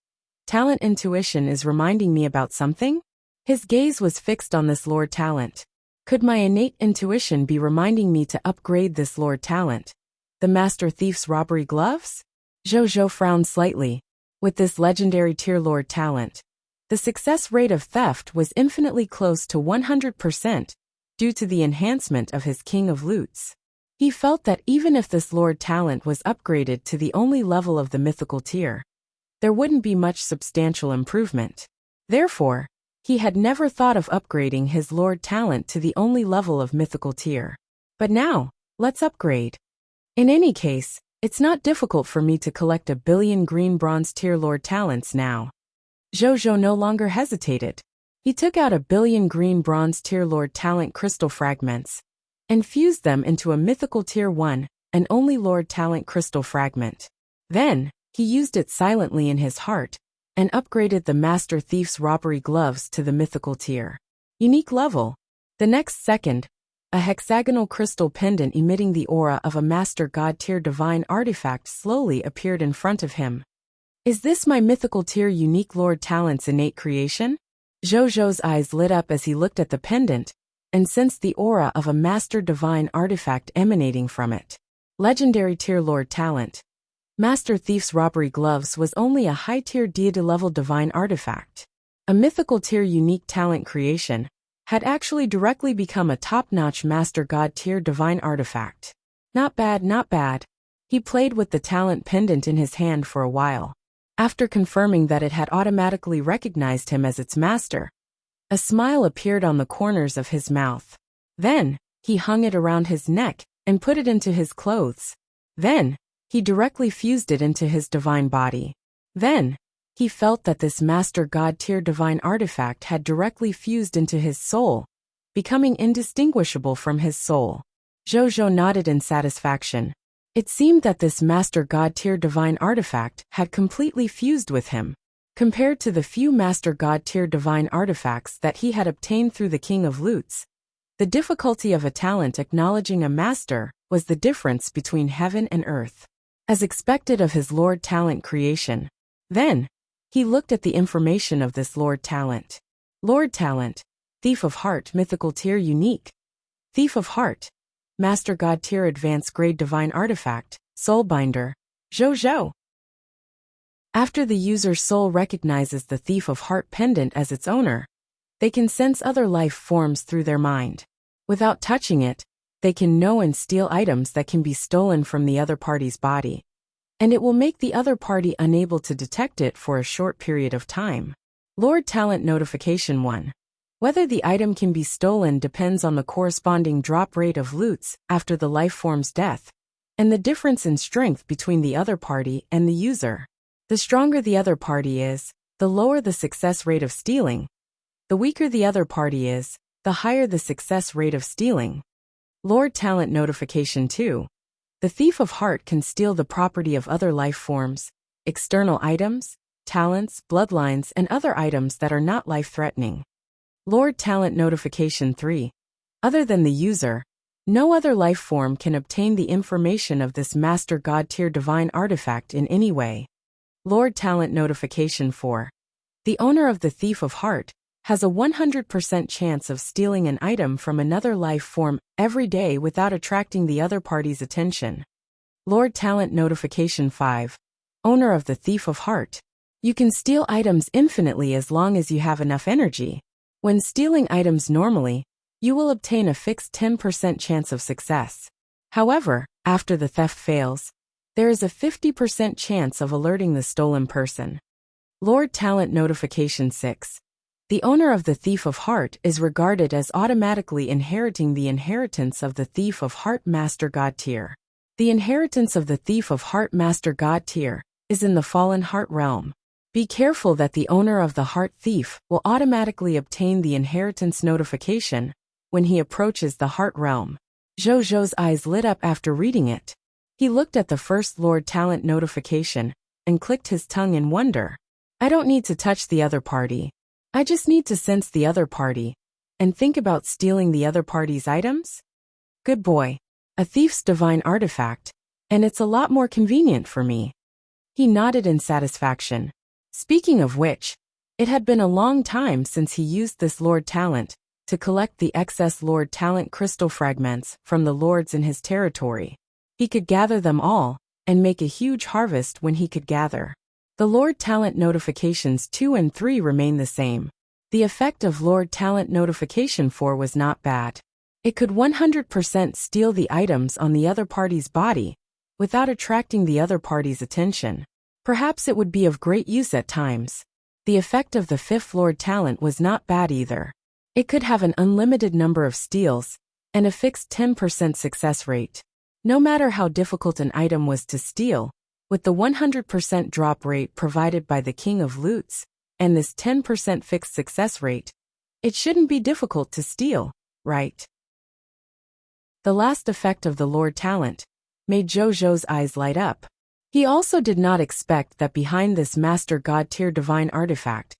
Talent Intuition is reminding me about something? His gaze was fixed on this Lord Talent. Could my innate intuition be reminding me to upgrade this Lord Talent? The Master Thief's robbery gloves? Zhou frowned slightly. With this legendary tier Lord Talent, the success rate of theft was infinitely close to 100% due to the enhancement of his King of Loots. He felt that even if this Lord Talent was upgraded to the only level of the mythical tier, there wouldn't be much substantial improvement. Therefore, he had never thought of upgrading his Lord Talent to the only level of mythical tier. But now, let's upgrade. In any case, it's not difficult for me to collect 1 billion green bronze tier Lord Talents now. Zhou no longer hesitated. He took out 1 billion green bronze tier Lord Talent crystal fragments and fused them into a mythical tier 1 and only Lord Talent crystal fragment. Then, he used it silently in his heart and upgraded the Master Thief's robbery gloves to the mythical tier. Unique level. The next second, a hexagonal crystal pendant emitting the aura of a Master God tier divine artifact slowly appeared in front of him. Is this my mythical tier unique Lord Talent's innate creation? Zhou's eyes lit up as he looked at the pendant and sensed the aura of a Master Divine artifact emanating from it. Legendary tier Lord Talent. Master Thief's robbery gloves was only a high-tier deity-level divine artifact. A mythical tier unique talent creation had actually directly become a top-notch Master God tier divine artifact. Not bad, not bad. He played with the talent pendant in his hand for a while. After confirming that it had automatically recognized him as its master, a smile appeared on the corners of his mouth. Then, he hung it around his neck and put it into his clothes. Then, he directly fused it into his divine body. Then, he felt that this Master God tier divine artifact had directly fused into his soul, becoming indistinguishable from his soul. Zhou nodded in satisfaction. It seemed that this Master God tier divine artifact had completely fused with him. Compared to the few Master God tier divine artifacts that he had obtained through the King of Loots, the difficulty of a talent acknowledging a master was the difference between heaven and earth. As expected of his Lord Talent creation. Then, he looked at the information of this Lord Talent. Lord Talent, Thief of Heart mythical tier unique. Thief of Heart, Master God tier advanced grade divine artifact, Soulbinder, Zhou. After the user's soul recognizes the Thief of Heart pendant as its owner, They can sense other life forms through their mind. Without touching it, they can know and steal items that can be stolen from the other party's body. And it will make the other party unable to detect it for a short period of time. Lord Talent Notification 1. Whether the item can be stolen depends on the corresponding drop rate of loots after the life form's death, and the difference in strength between the other party and the user. The stronger the other party is, the lower the success rate of stealing. The weaker the other party is, the higher the success rate of stealing. Lord Talent Notification 2. The Thief of Heart can steal the property of other life forms, external items, talents, bloodlines, and other items that are not life-threatening. Lord Talent Notification 3. Other than the user, no other life form can obtain the information of this Master God Tier Divine Artifact in any way. Lord Talent Notification 4. The owner of the Thief of Heart has a 100% chance of stealing an item from another life form every day without attracting the other party's attention. Lord Talent Notification 5. Owner of the Thief of Heart. You can steal items infinitely as long as you have enough energy. When stealing items normally, you will obtain a fixed 10% chance of success. However, after the theft fails, there is a 50% chance of alerting the stolen person. Lord Talent Notification 6. The owner of the Thief of Heart is regarded as automatically inheriting the inheritance of the Thief of Heart Master God Tier. The inheritance of the Thief of Heart Master God Tier is in the Fallen Heart realm. Be careful that the owner of the Heart Thief will automatically obtain the inheritance notification when he approaches the Heart realm. Zhou's eyes lit up after reading it. He looked at the first Lord Talent notification and clicked his tongue in wonder. I don't need to touch the other party. I just need to sense the other party and think about stealing the other party's items? Good boy. A thief's divine artifact, and it's a lot more convenient for me. He nodded in satisfaction. Speaking of which, it had been a long time since he used this Lord Talent to collect the excess Lord Talent crystal fragments from the lords in his territory. He could gather them all and make a huge harvest when he could gather. The Lord Talent notifications 2 and 3 remain the same. The effect of Lord Talent notification 4 was not bad. It could 100% steal the items on the other party's body without attracting the other party's attention. Perhaps it would be of great use at times. The effect of the 5th Lord Talent was not bad either. It could have an unlimited number of steals and a fixed 10% success rate. No matter how difficult an item was to steal, with the 100% drop rate provided by the King of Loots and this 10% fixed success rate, it shouldn't be difficult to steal, right? The last effect of the Lord Talent made Zhou's eyes light up. He also did not expect that behind this Master God Tier Divine Artifact,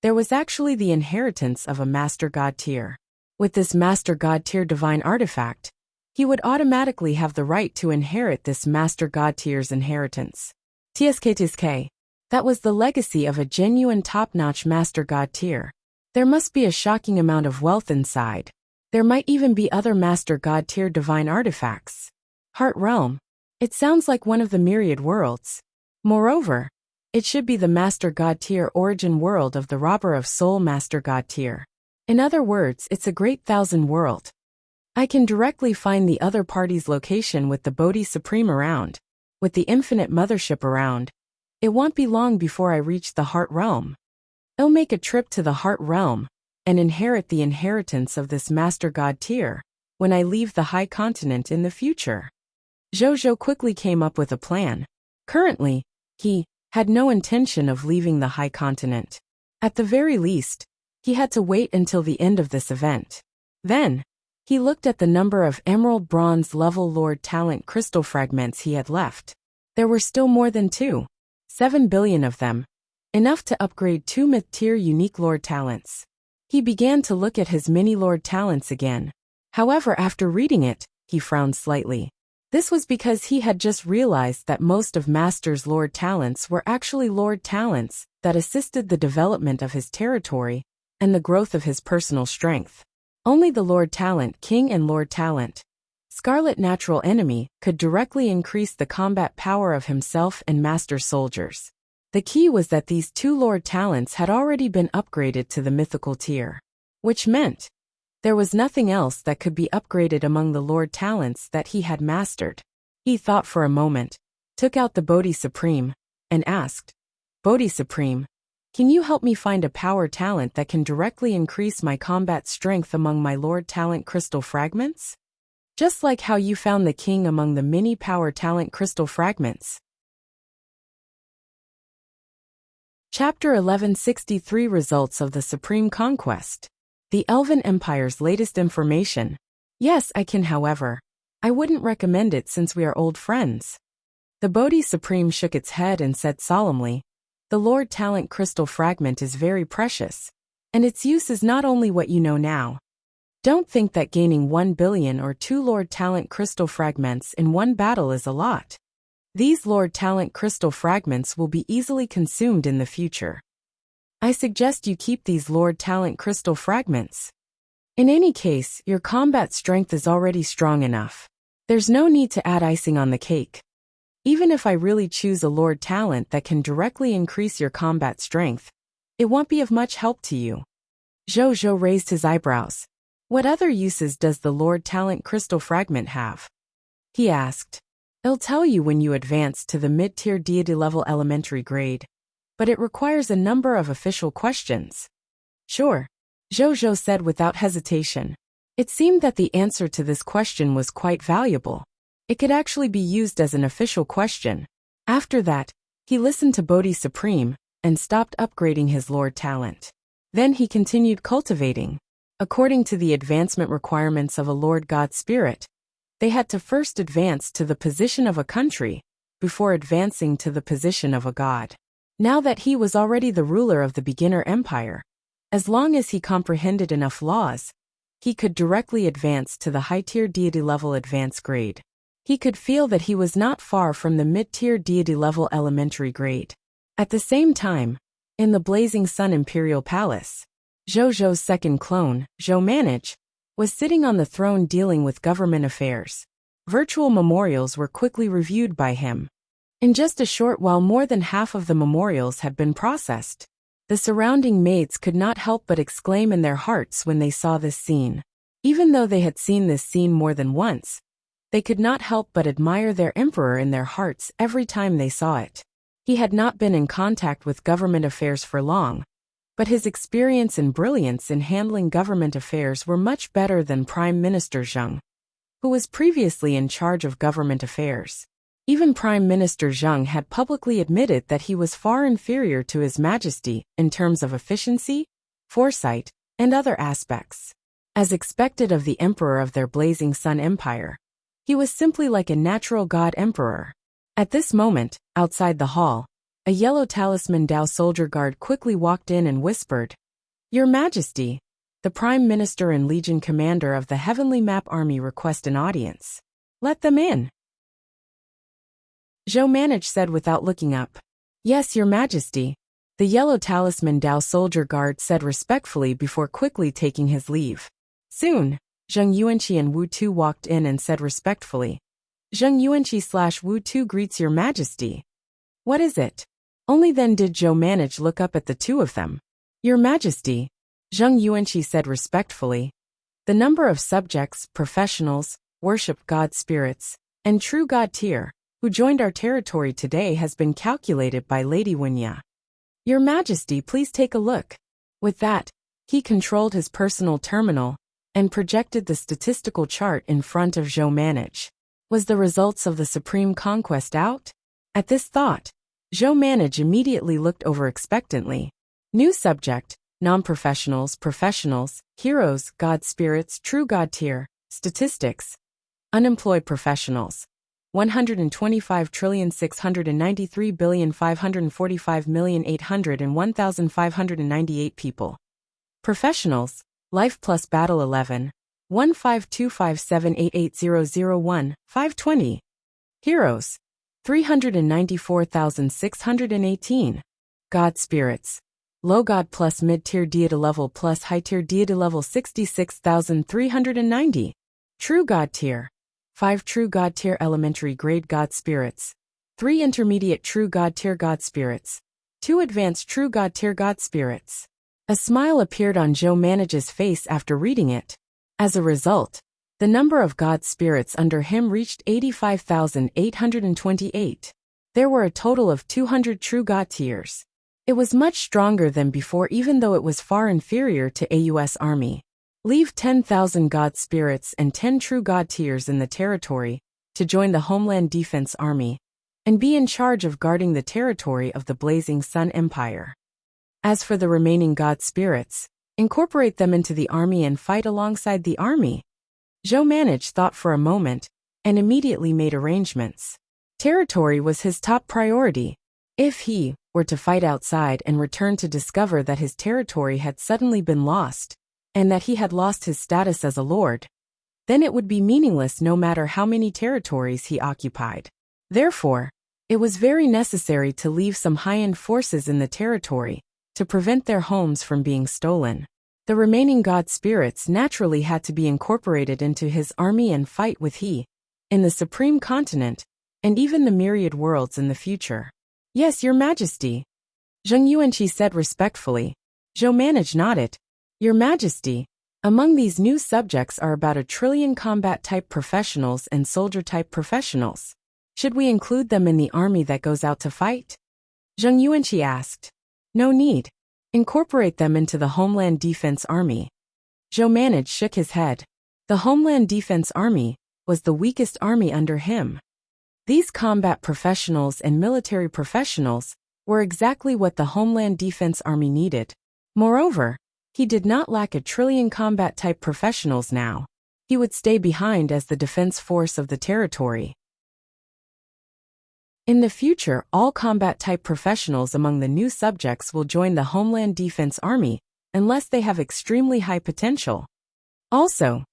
there was actually the inheritance of a Master God Tier. With this Master God Tier Divine Artifact, he would automatically have the right to inherit this Master God Tier's inheritance. TSK. That was the legacy of a genuine top-notch Master God Tier. There must be a shocking amount of wealth inside. There might even be other Master God Tier Divine Artifacts. Heart Realm. It sounds like one of the myriad worlds. Moreover, it should be the Master God Tier origin world of the Robber of Soul Master God Tier. In other words, it's a great thousand world. I can directly find the other party's location with the Bodhi Supreme around, with the Infinite Mothership around. It won't be long before I reach the Heart Realm. I'll make a trip to the Heart Realm and inherit the inheritance of this Master God Tier when I leave the High Continent in the future. Zhou quickly came up with a plan. Currently, he had no intention of leaving the High Continent. At the very least, he had to wait until the end of this event. Then, he looked at the number of Emerald Bronze level Lord Talent crystal fragments he had left. There were still more than 7 billion of them, enough to upgrade 2 mid-tier unique Lord Talents. He began to look at his mini Lord Talents again. However, after reading it, he frowned slightly. This was because he had just realized that most of Master's Lord Talents were actually Lord Talents that assisted the development of his territory and the growth of his personal strength. Only the Lord Talent King and Lord Talent Scarlet Natural Enemy could directly increase the combat power of himself and Master soldiers. The key was that these 2 Lord Talents had already been upgraded to the mythical tier. which meant there was nothing else that could be upgraded among the Lord talents that he had mastered. He thought for a moment, took out the Bodhi Supreme, and asked, Bodhi Supreme, can you help me find a power talent that can directly increase my combat strength among my Lord talent crystal fragments? Just like how you found the king among the mini power talent crystal fragments. Chapter 1163 Results of the Supreme Conquest. The Elven Empire's latest information. Yes, I can, however. I wouldn't recommend it since we are old friends. The Bodhi Supreme shook its head and said solemnly, the Lord Talent Crystal Fragment is very precious, and its use is not only what you know now. Don't think that gaining 1 billion or 2 Lord Talent Crystal Fragments in one battle is a lot. These Lord Talent Crystal Fragments will be easily consumed in the future. I suggest you keep these Lord Talent Crystal Fragments. In any case, your combat strength is already strong enough. There's no need to add icing on the cake. Even if I really choose a Lord Talent that can directly increase your combat strength, it won't be of much help to you. Zhou raised his eyebrows. What other uses does the Lord Talent Crystal Fragment have? He asked. It'll tell you when you advance to the mid-tier deity level elementary grade, but it requires a number of official questions. Sure, Zhou said without hesitation. It seemed that the answer to this question was quite valuable. It could actually be used as an official question. After that, he listened to Bodhi Supreme and stopped upgrading his Lord Talent. Then he continued cultivating. According to the advancement requirements of a Lord God Spirit, they had to first advance to the position of a country before advancing to the position of a god. Now that he was already the ruler of the beginner empire, as long as he comprehended enough laws, he could directly advance to the high-tier deity level advanced grade. He could feel that he was not far from the mid-tier deity level elementary grade. At the same time, in the Blazing Sun Imperial Palace, Zhou's second clone, Zhou Manage, was sitting on the throne dealing with government affairs. Virtual memorials were quickly reviewed by him. In just a short while, more than half of the memorials had been processed. The surrounding maids could not help but exclaim in their hearts when they saw this scene. Even though they had seen this scene more than once, they could not help but admire their emperor in their hearts every time they saw it. He had not been in contact with government affairs for long, but his experience and brilliance in handling government affairs were much better than Prime Minister Zheng, who was previously in charge of government affairs. Even Prime Minister Zheng had publicly admitted that he was far inferior to His Majesty in terms of efficiency, foresight, and other aspects. As expected of the Emperor of their Blazing Sun Empire, he was simply like a natural god emperor. At this moment, outside the hall, a yellow talisman Dao soldier guard quickly walked in and whispered, Your Majesty, the Prime Minister and Legion Commander of the Heavenly Map Army request an audience. Let them in. Zhou Manage said without looking up. Yes, Your Majesty, the yellow talisman Dao soldier guard said respectfully before quickly taking his leave. Soon, Zheng Yuanqi and Wu Tu walked in and said respectfully, Zheng Yuanqi/Wu Tu greets Your Majesty. What is it? Only then did Zhou Manage look up at the two of them. Your Majesty, Zheng Yuanqi said respectfully, the number of subjects, professionals, worship god spirits, and true god tier, who joined our territory today has been calculated by Lady Wunya. Your Majesty, please take a look. With that, he controlled his personal terminal and projected the statistical chart in front of Zhou Manage. Was the results of the Supreme Conquest out? At this thought, Zhou Manage immediately looked over expectantly. New subject, non-professionals, professionals, heroes, god spirits, true god tier, statistics. Unemployed professionals. 125,693,545,801,598 people. Professionals, life plus battle 11. 15257880001, 520. Heroes, 394,618. God spirits. Low god plus mid-tier deity level plus high-tier deity level 66,390. True god tier. 5 true god tier elementary grade god spirits. 3 intermediate true god tier god spirits. 2 advanced true god tier god spirits. A smile appeared on Zhou Manage's face after reading it. As a result, the number of god spirits under him reached 85,828. There were a total of 200 true god tiers. It was much stronger than before, even though it was far inferior to AUS army. Leave 10,000 god spirits and 10 true god tiers in the territory to join the Homeland Defense Army and be in charge of guarding the territory of the Blazing Sun Empire. As for the remaining god spirits, incorporate them into the army and fight alongside the army. Zhou Manage thought for a moment and immediately made arrangements. Territory was his top priority. If he were to fight outside and return to discover that his territory had suddenly been lost, and that he had lost his status as a lord, then it would be meaningless no matter how many territories he occupied. Therefore, it was very necessary to leave some high-end forces in the territory to prevent their homes from being stolen. The remaining god spirits naturally had to be incorporated into his army and fight with he in the Supreme Continent and even the myriad worlds in the future. Yes, Your Majesty, Zheng Yuanqi said respectfully. Zhou Manage nodded. Your Majesty, among these new subjects are about 1 trillion combat-type professionals and soldier-type professionals. Should we include them in the army that goes out to fight? Zheng Yuanqi asked. No need. Incorporate them into the Homeland Defense Army. Zhou Manage shook his head. The Homeland Defense Army was the weakest army under him. These combat professionals and military professionals were exactly what the Homeland Defense Army needed. Moreover, he did not lack 1 trillion combat-type professionals now. He would stay behind as the defense force of the territory. In the future, all combat-type professionals among the new subjects will join the Homeland Defense Army, unless they have extremely high potential. Also,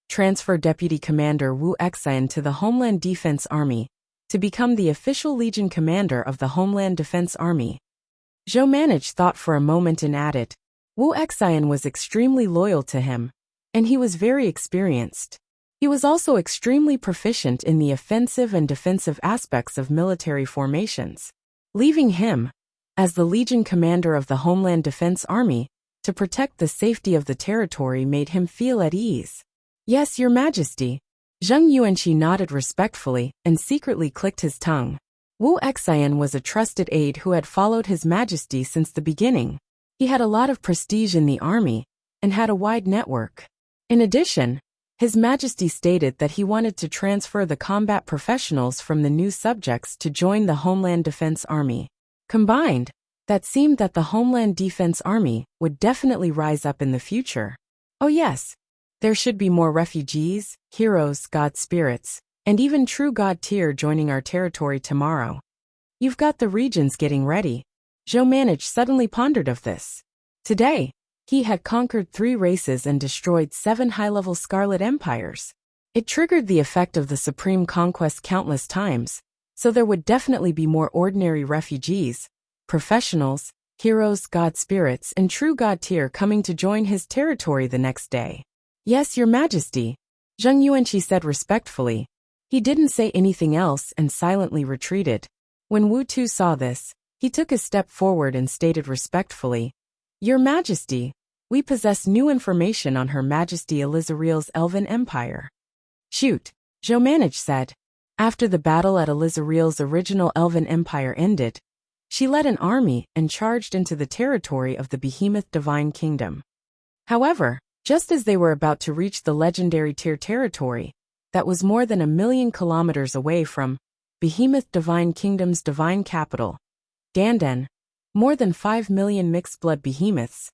transfer Deputy Commander Wuxia to the Homeland Defense Army to become the official Legion Commander of the Homeland Defense Army. Zhou Manage thought for a moment and added, Wuxia was extremely loyal to him, and he was very experienced. He was also extremely proficient in the offensive and defensive aspects of military formations. Leaving him, as the Legion Commander of the Homeland Defense Army, to protect the safety of the territory made him feel at ease. Yes, Your Majesty. Zheng Yuanqi nodded respectfully and secretly clicked his tongue. Wuxia was a trusted aide who had followed His Majesty since the beginning. He had a lot of prestige in the army and had a wide network. In addition, His Majesty stated that he wanted to transfer the combat professionals from the new subjects to join the Homeland Defense Army. Combined, that seemed that the Homeland Defense Army would definitely rise up in the future. Oh yes, there should be more refugees, heroes, god spirits, and even true god tier joining our territory tomorrow. You've got the regions getting ready. Zhou Manage suddenly pondered of this. Today, he had conquered 3 races and destroyed 7 high-level Scarlet Empires. It triggered the effect of the Supreme Conquest countless times, so there would definitely be more ordinary refugees, professionals, heroes, god spirits, and true god tier coming to join his territory the next day. Yes, Your Majesty, Zheng Yuanqi said respectfully. He didn't say anything else and silently retreated. When Wu Tu saw this, he took a step forward and stated respectfully, Your Majesty, we possess new information on Her Majesty Elizariel's Elven Empire. Shoot, Zhou Manage said. After the battle at Elizariel's original Elven Empire ended, she led an army and charged into the territory of the Behemoth Divine Kingdom. However, just as they were about to reach the legendary tier territory, that was more than 1 million kilometers away from Behemoth Divine Kingdom's divine capital, Dandan, more than 5 million mixed-blood behemoths,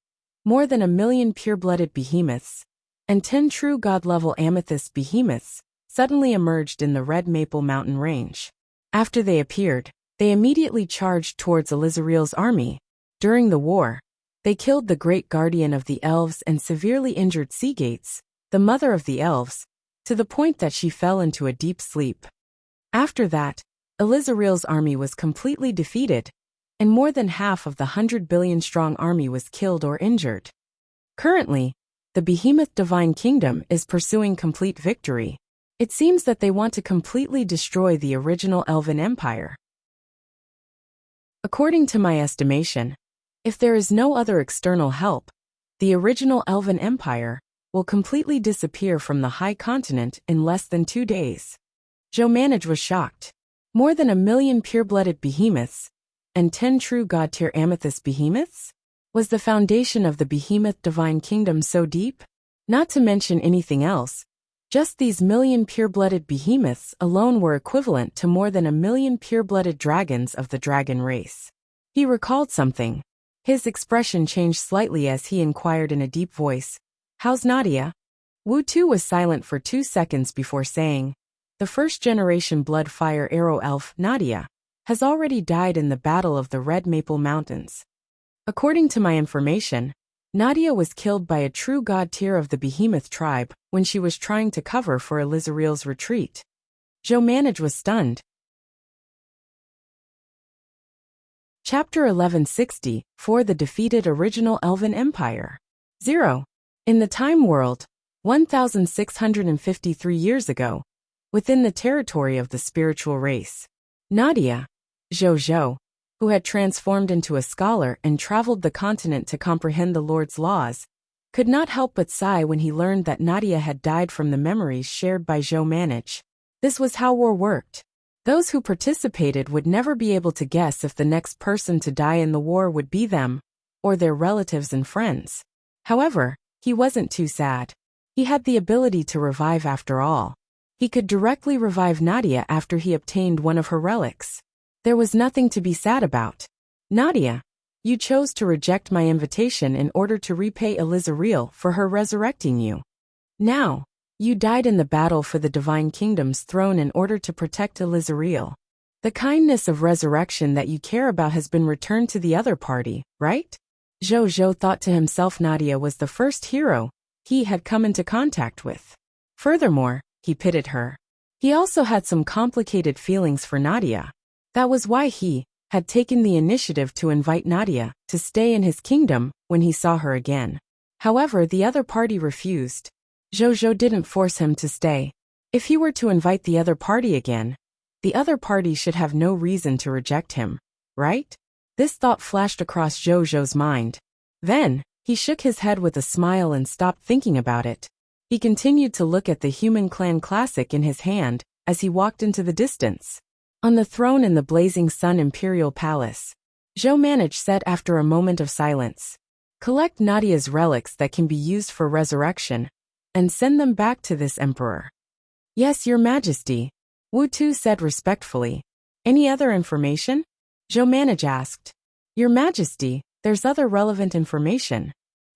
more than 1 million pure-blooded behemoths, and 10 true god-level amethyst behemoths suddenly emerged in the Red Maple Mountain Range. After they appeared, they immediately charged towards Elizariel's army. During the war, they killed the great guardian of the elves and severely injured Seagates, the mother of the elves, to the point that she fell into a deep sleep. After that, Elizariel's army was completely defeated, and more than half of the 100 billion-strong army was killed or injured. Currently, the Behemoth Divine Kingdom is pursuing complete victory. It seems that they want to completely destroy the original Elven Empire. According to my estimation, if there is no other external help, the original Elven Empire, will completely disappear from the High Continent in less than 2 days. Zhou Manage was shocked. More than 1,000,000 pure-blooded behemoths, and 10 true god-tier amethyst behemoths? Was the foundation of the behemoth divine kingdom so deep? Not to mention anything else, just these 1,000,000 pure-blooded behemoths alone were equivalent to more than 1,000,000 pure-blooded dragons of the dragon race. He recalled something. His expression changed slightly as he inquired in a deep voice, "How's Nadia?" Wu Tu was silent for 2 seconds before saying, "The first-generation blood fire arrow elf, Nadia, has already died in the Battle of the Red Maple Mountains. According to my information, Nadia was killed by a true god tier of the Behemoth tribe when she was trying to cover for Elizariel's retreat." Zhou Manage was stunned. Chapter 1160, For the Defeated Original Elven Empire. 0. In the Time World, 1,653 years ago, within the territory of the spiritual race, Nadia, Zhou, who had transformed into a scholar and traveled the continent to comprehend the Lord's laws, could not help but sigh when he learned that Nadia had died from the memories shared by Zhou Manage. This was how war worked. Those who participated would never be able to guess if the next person to die in the war would be them, or their relatives and friends. However, he wasn't too sad. He had the ability to revive after all. He could directly revive Nadia after he obtained one of her relics. There was nothing to be sad about. "Nadia, you chose to reject my invitation in order to repay Elizariel for her resurrecting you. Now, you died in the battle for the Divine Kingdom's throne in order to protect Elizariel. The kindness of resurrection that you care about has been returned to the other party, right?" Zhou thought to himself Nadia was the first hero he had come into contact with. Furthermore, he pitied her. He also had some complicated feelings for Nadia. That was why he had taken the initiative to invite Nadia to stay in his kingdom when he saw her again. However, the other party refused. Zhou didn't force him to stay. If he were to invite the other party again, the other party should have no reason to reject him, right? This thought flashed across Zhou's mind. Then, he shook his head with a smile and stopped thinking about it. He continued to look at the Human Clan Classic in his hand as he walked into the distance. On the throne in the Blazing Sun Imperial Palace, Zhou Manage said after a moment of silence, "Collect Nadia's relics that can be used for resurrection, and send them back to this emperor." "Yes, Your Majesty," Wu Tu said respectfully. "Any other information?" Zhou Manage asked. "Your Majesty, there's other relevant information.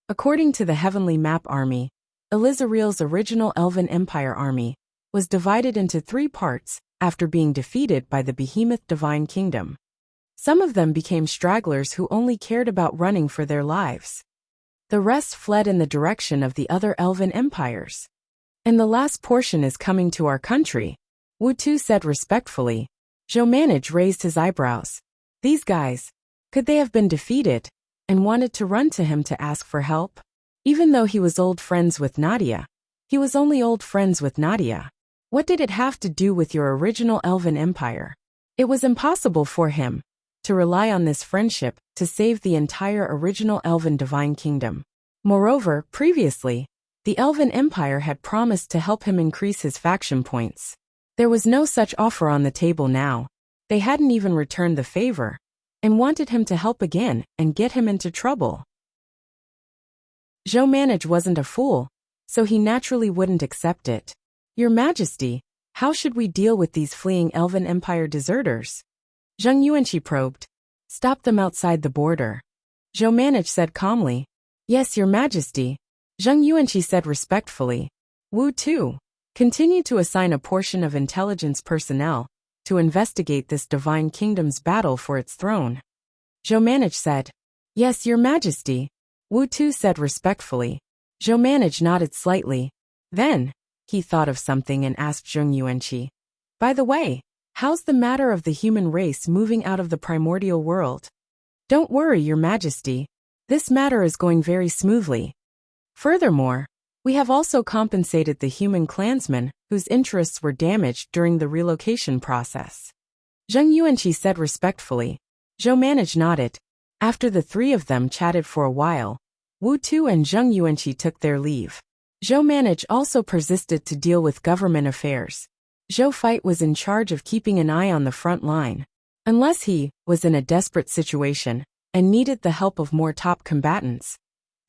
According to the Heavenly Map Army, Elizariel's original Elven Empire army was divided into 3 parts after being defeated by the Behemoth Divine Kingdom. Some of them became stragglers who only cared about running for their lives. The rest fled in the direction of the other Elven empires. And the last portion is coming to our country," Wu Tu said respectfully. Zhou Manage raised his eyebrows. These guys, could they have been defeated and wanted to run to him to ask for help? Even though he was old friends with Nadia, he was only old friends with Nadia. What did it have to do with your original Elven Empire? It was impossible for him to rely on this friendship to save the entire original Elven Divine Kingdom. Moreover, previously, the Elven Empire had promised to help him increase his faction points. There was no such offer on the table now. They hadn't even returned the favor, and wanted him to help again and get him into trouble. Zhou Manage wasn't a fool, so he naturally wouldn't accept it. "Your Majesty, how should we deal with these fleeing Elven Empire deserters?" Zheng Yuanqi probed. "Stop them outside the border," Zhou Manage said calmly. "Yes, Your Majesty," Zheng Yuanqi said respectfully. Wu Tu, continue to assign a portion of intelligence personnel to investigate this Divine Kingdom's battle for its throne. Zhou Manage said. "Yes, Your Majesty," Wu Tu said respectfully. Zhou Manage nodded slightly. Then, he thought of something and asked Zheng Yuanqi, "By the way, how's the matter of the human race moving out of the primordial world?" "Don't worry, Your Majesty. This matter is going very smoothly. Furthermore, we have also compensated the human clansmen whose interests were damaged during the relocation process." Zheng Yuanqi said respectfully. Zhou Manage nodded. After the 3 of them chatted for a while, Wu Tu and Zheng Yuanqi took their leave. Zhou Manage also persisted to deal with government affairs. Zhou Fight was in charge of keeping an eye on the front line. Unless he was in a desperate situation and needed the help of more top combatants,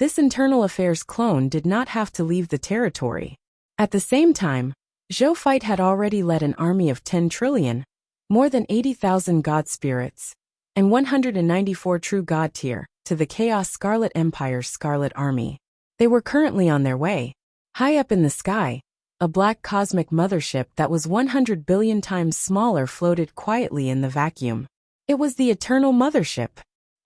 this internal affairs clone did not have to leave the territory. At the same time, Zhou Fight had already led an army of 10 trillion, more than 80,000 god spirits, and 194 true god tier, to the Chaos Scarlet Empire's Scarlet Army. They were currently on their way. High up in the sky, a black cosmic mothership that was 100 billion times smaller floated quietly in the vacuum. It was the Eternal Mothership.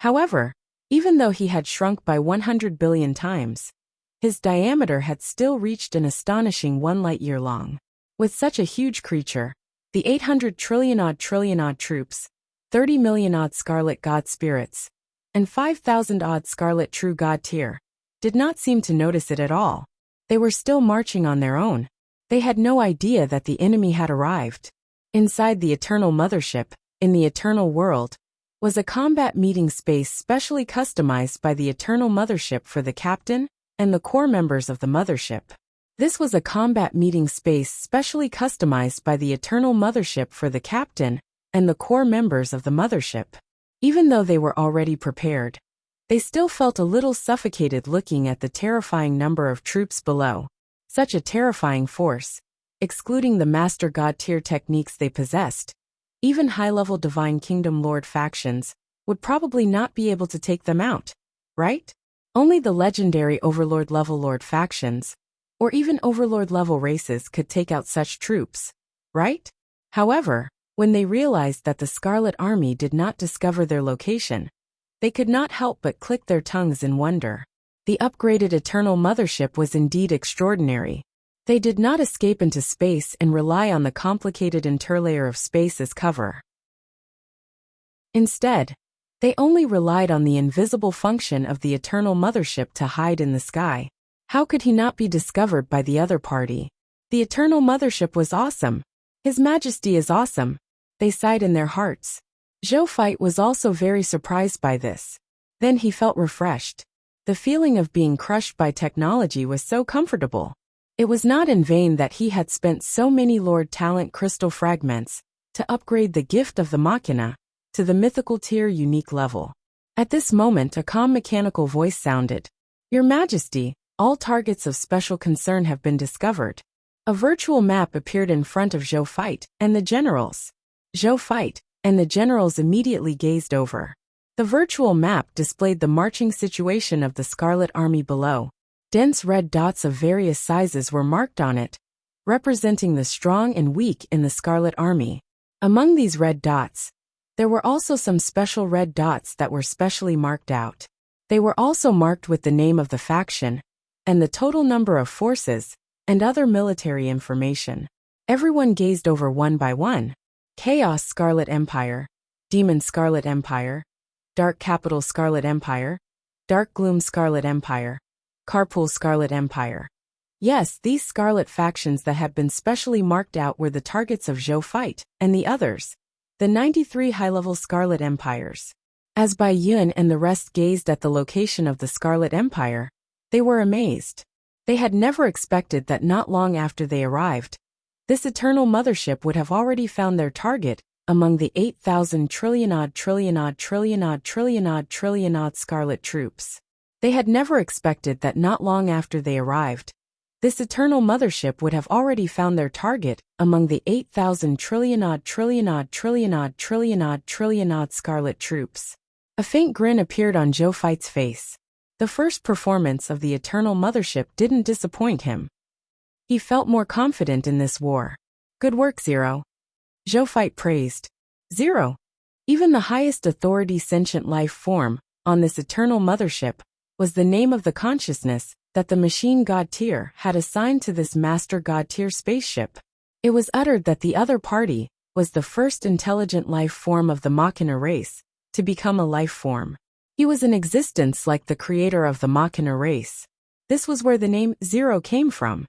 However, even though he had shrunk by 100 billion times, his diameter had still reached an astonishing 1 light-year long. With such a huge creature, the 800 trillion-odd troops, 30 million-odd Scarlet God Spirits, and 5,000-odd Scarlet True God Tier, did not seem to notice it at all. They were still marching on their own. They had no idea that the enemy had arrived. Inside the Eternal Mothership, in the Eternal World, was a combat meeting space specially customized by the Eternal Mothership for the captain and the core members of the Mothership. This was a combat meeting space specially customized by the Eternal Mothership for the captain and the core members of the Mothership. Even though they were already prepared, they still felt a little suffocated looking at the terrifying number of troops below. Such a terrifying force, excluding the Master God tier techniques they possessed, even high-level Divine Kingdom Lord factions would probably not be able to take them out, right? Only the legendary Overlord-level Lord factions, or even Overlord-level races could take out such troops, right? However, when they realized that the Scarlet Army did not discover their location, they could not help but click their tongues in wonder. The upgraded Eternal Mothership was indeed extraordinary. They did not escape into space and rely on the complicated interlayer of space as cover. Instead, they only relied on the invisible function of the Eternal Mothership to hide in the sky. How could he not be discovered by the other party? The Eternal Mothership was awesome. His Majesty is awesome. They sighed in their hearts. Zhou Fight was also very surprised by this. Then he felt refreshed. The feeling of being crushed by technology was so comfortable. It was not in vain that he had spent so many Lord Talent Crystal Fragments to upgrade the gift of the Machina to the mythical tier unique level. At this moment a calm mechanical voice sounded. Your Majesty, all targets of special concern have been discovered. A virtual map appeared in front of Zhou Fight and the generals. Zhou Fight and the generals immediately gazed over. The virtual map displayed the marching situation of the Scarlet Army below. Dense red dots of various sizes were marked on it, representing the strong and weak in the Scarlet Army. Among these red dots, there were also some special red dots that were specially marked out. They were also marked with the name of the faction, and the total number of forces, and other military information. Everyone gazed over one by one. Chaos Scarlet Empire, Demon Scarlet Empire, Dark Capital Scarlet Empire, Dark Gloom Scarlet Empire, Carpool Scarlet Empire. Yes, these Scarlet factions that had been specially marked out were the targets of Zhou Fight, and the others, the 93 high-level Scarlet Empires. As Bai Yun and the rest gazed at the location of the Scarlet Empire, they were amazed. They had never expected that not long after they arrived, this Eternal Mothership would have already found their target among the 8,000 trillion-odd Scarlet troops. They had never expected that not long after they arrived, this Eternal Mothership would have already found their target among the 8,000 trillion-odd Scarlet troops. A faint grin appeared on Zhou Fight's face. The first performance of the Eternal Mothership didn't disappoint him. He felt more confident in this war. Good work, Zero. Zhou Fight praised. Zero. Even the highest authority sentient life form on this Eternal Mothership was the name of the consciousness that the Machine God tier had assigned to this Master God tier spaceship. It was uttered that the other party was the first intelligent life form of the Machina race to become a life form. He was in existence like the creator of the Machina race. This was where the name Zero came from.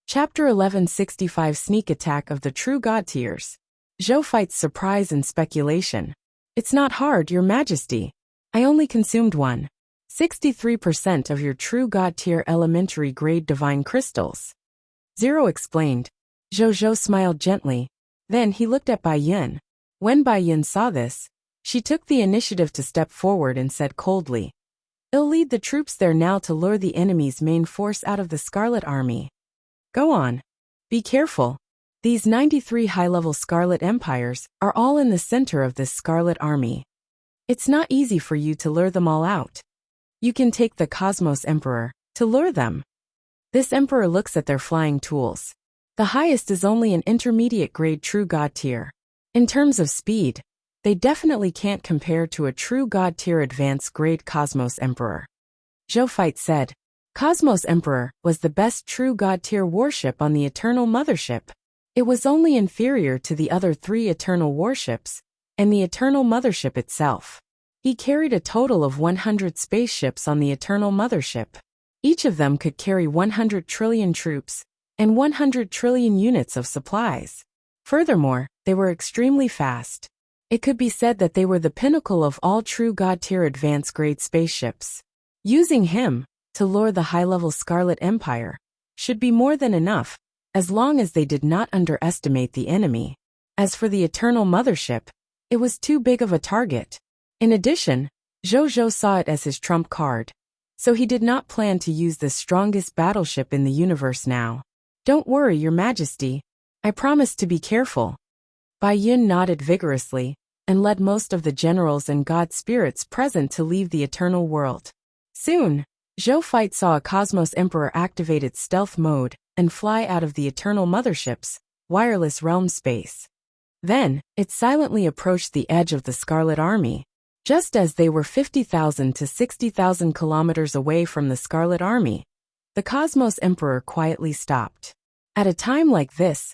Chapter 1165 Sneak Attack of the True God Tiers. Zhou Fight's surprise and speculation. It's not hard, Your Majesty. I only consumed 63% of your true God tier elementary grade divine crystals. Zero explained. Zhou smiled gently. Then he looked at Bai Yun. When Bai Yun saw this, she took the initiative to step forward and said coldly, "I'll lead the troops there now to lure the enemy's main force out of the Scarlet Army. Go on. Be careful. These 93 high-level Scarlet Empires are all in the center of this Scarlet Army. It's not easy for you to lure them all out. You can take the Cosmos Emperor to lure them." This emperor looks at their flying tools. The highest is only an intermediate grade true God tier. In terms of speed, they definitely can't compare to a true God tier advanced grade Cosmos Emperor. Zhou Fight said, Cosmos Emperor was the best true God tier warship on the Eternal Mothership. It was only inferior to the other 3 Eternal warships and the Eternal Mothership itself. He carried a total of 100 spaceships on the Eternal Mothership. Each of them could carry 100 trillion troops and 100 trillion units of supplies. Furthermore, they were extremely fast. It could be said that they were the pinnacle of all true God tier advanced grade spaceships. Using him to lure the high-level Scarlet Empire should be more than enough, as long as they did not underestimate the enemy. As for the Eternal Mothership, it was too big of a target. In addition, Zhou saw it as his trump card, so he did not plan to use the strongest battleship in the universe now. Don't worry, Your Majesty. I promise to be careful. Bai Yun nodded vigorously and led most of the generals and god spirits present to leave the Eternal World. Soon, Zhou Fight saw a Cosmos Emperor activate its stealth mode and fly out of the Eternal Mothership's wireless realm space. Then, it silently approached the edge of the Scarlet Army. Just as they were 50,000 to 60,000 kilometers away from the Scarlet Army, the Cosmos Emperor quietly stopped. At a time like this,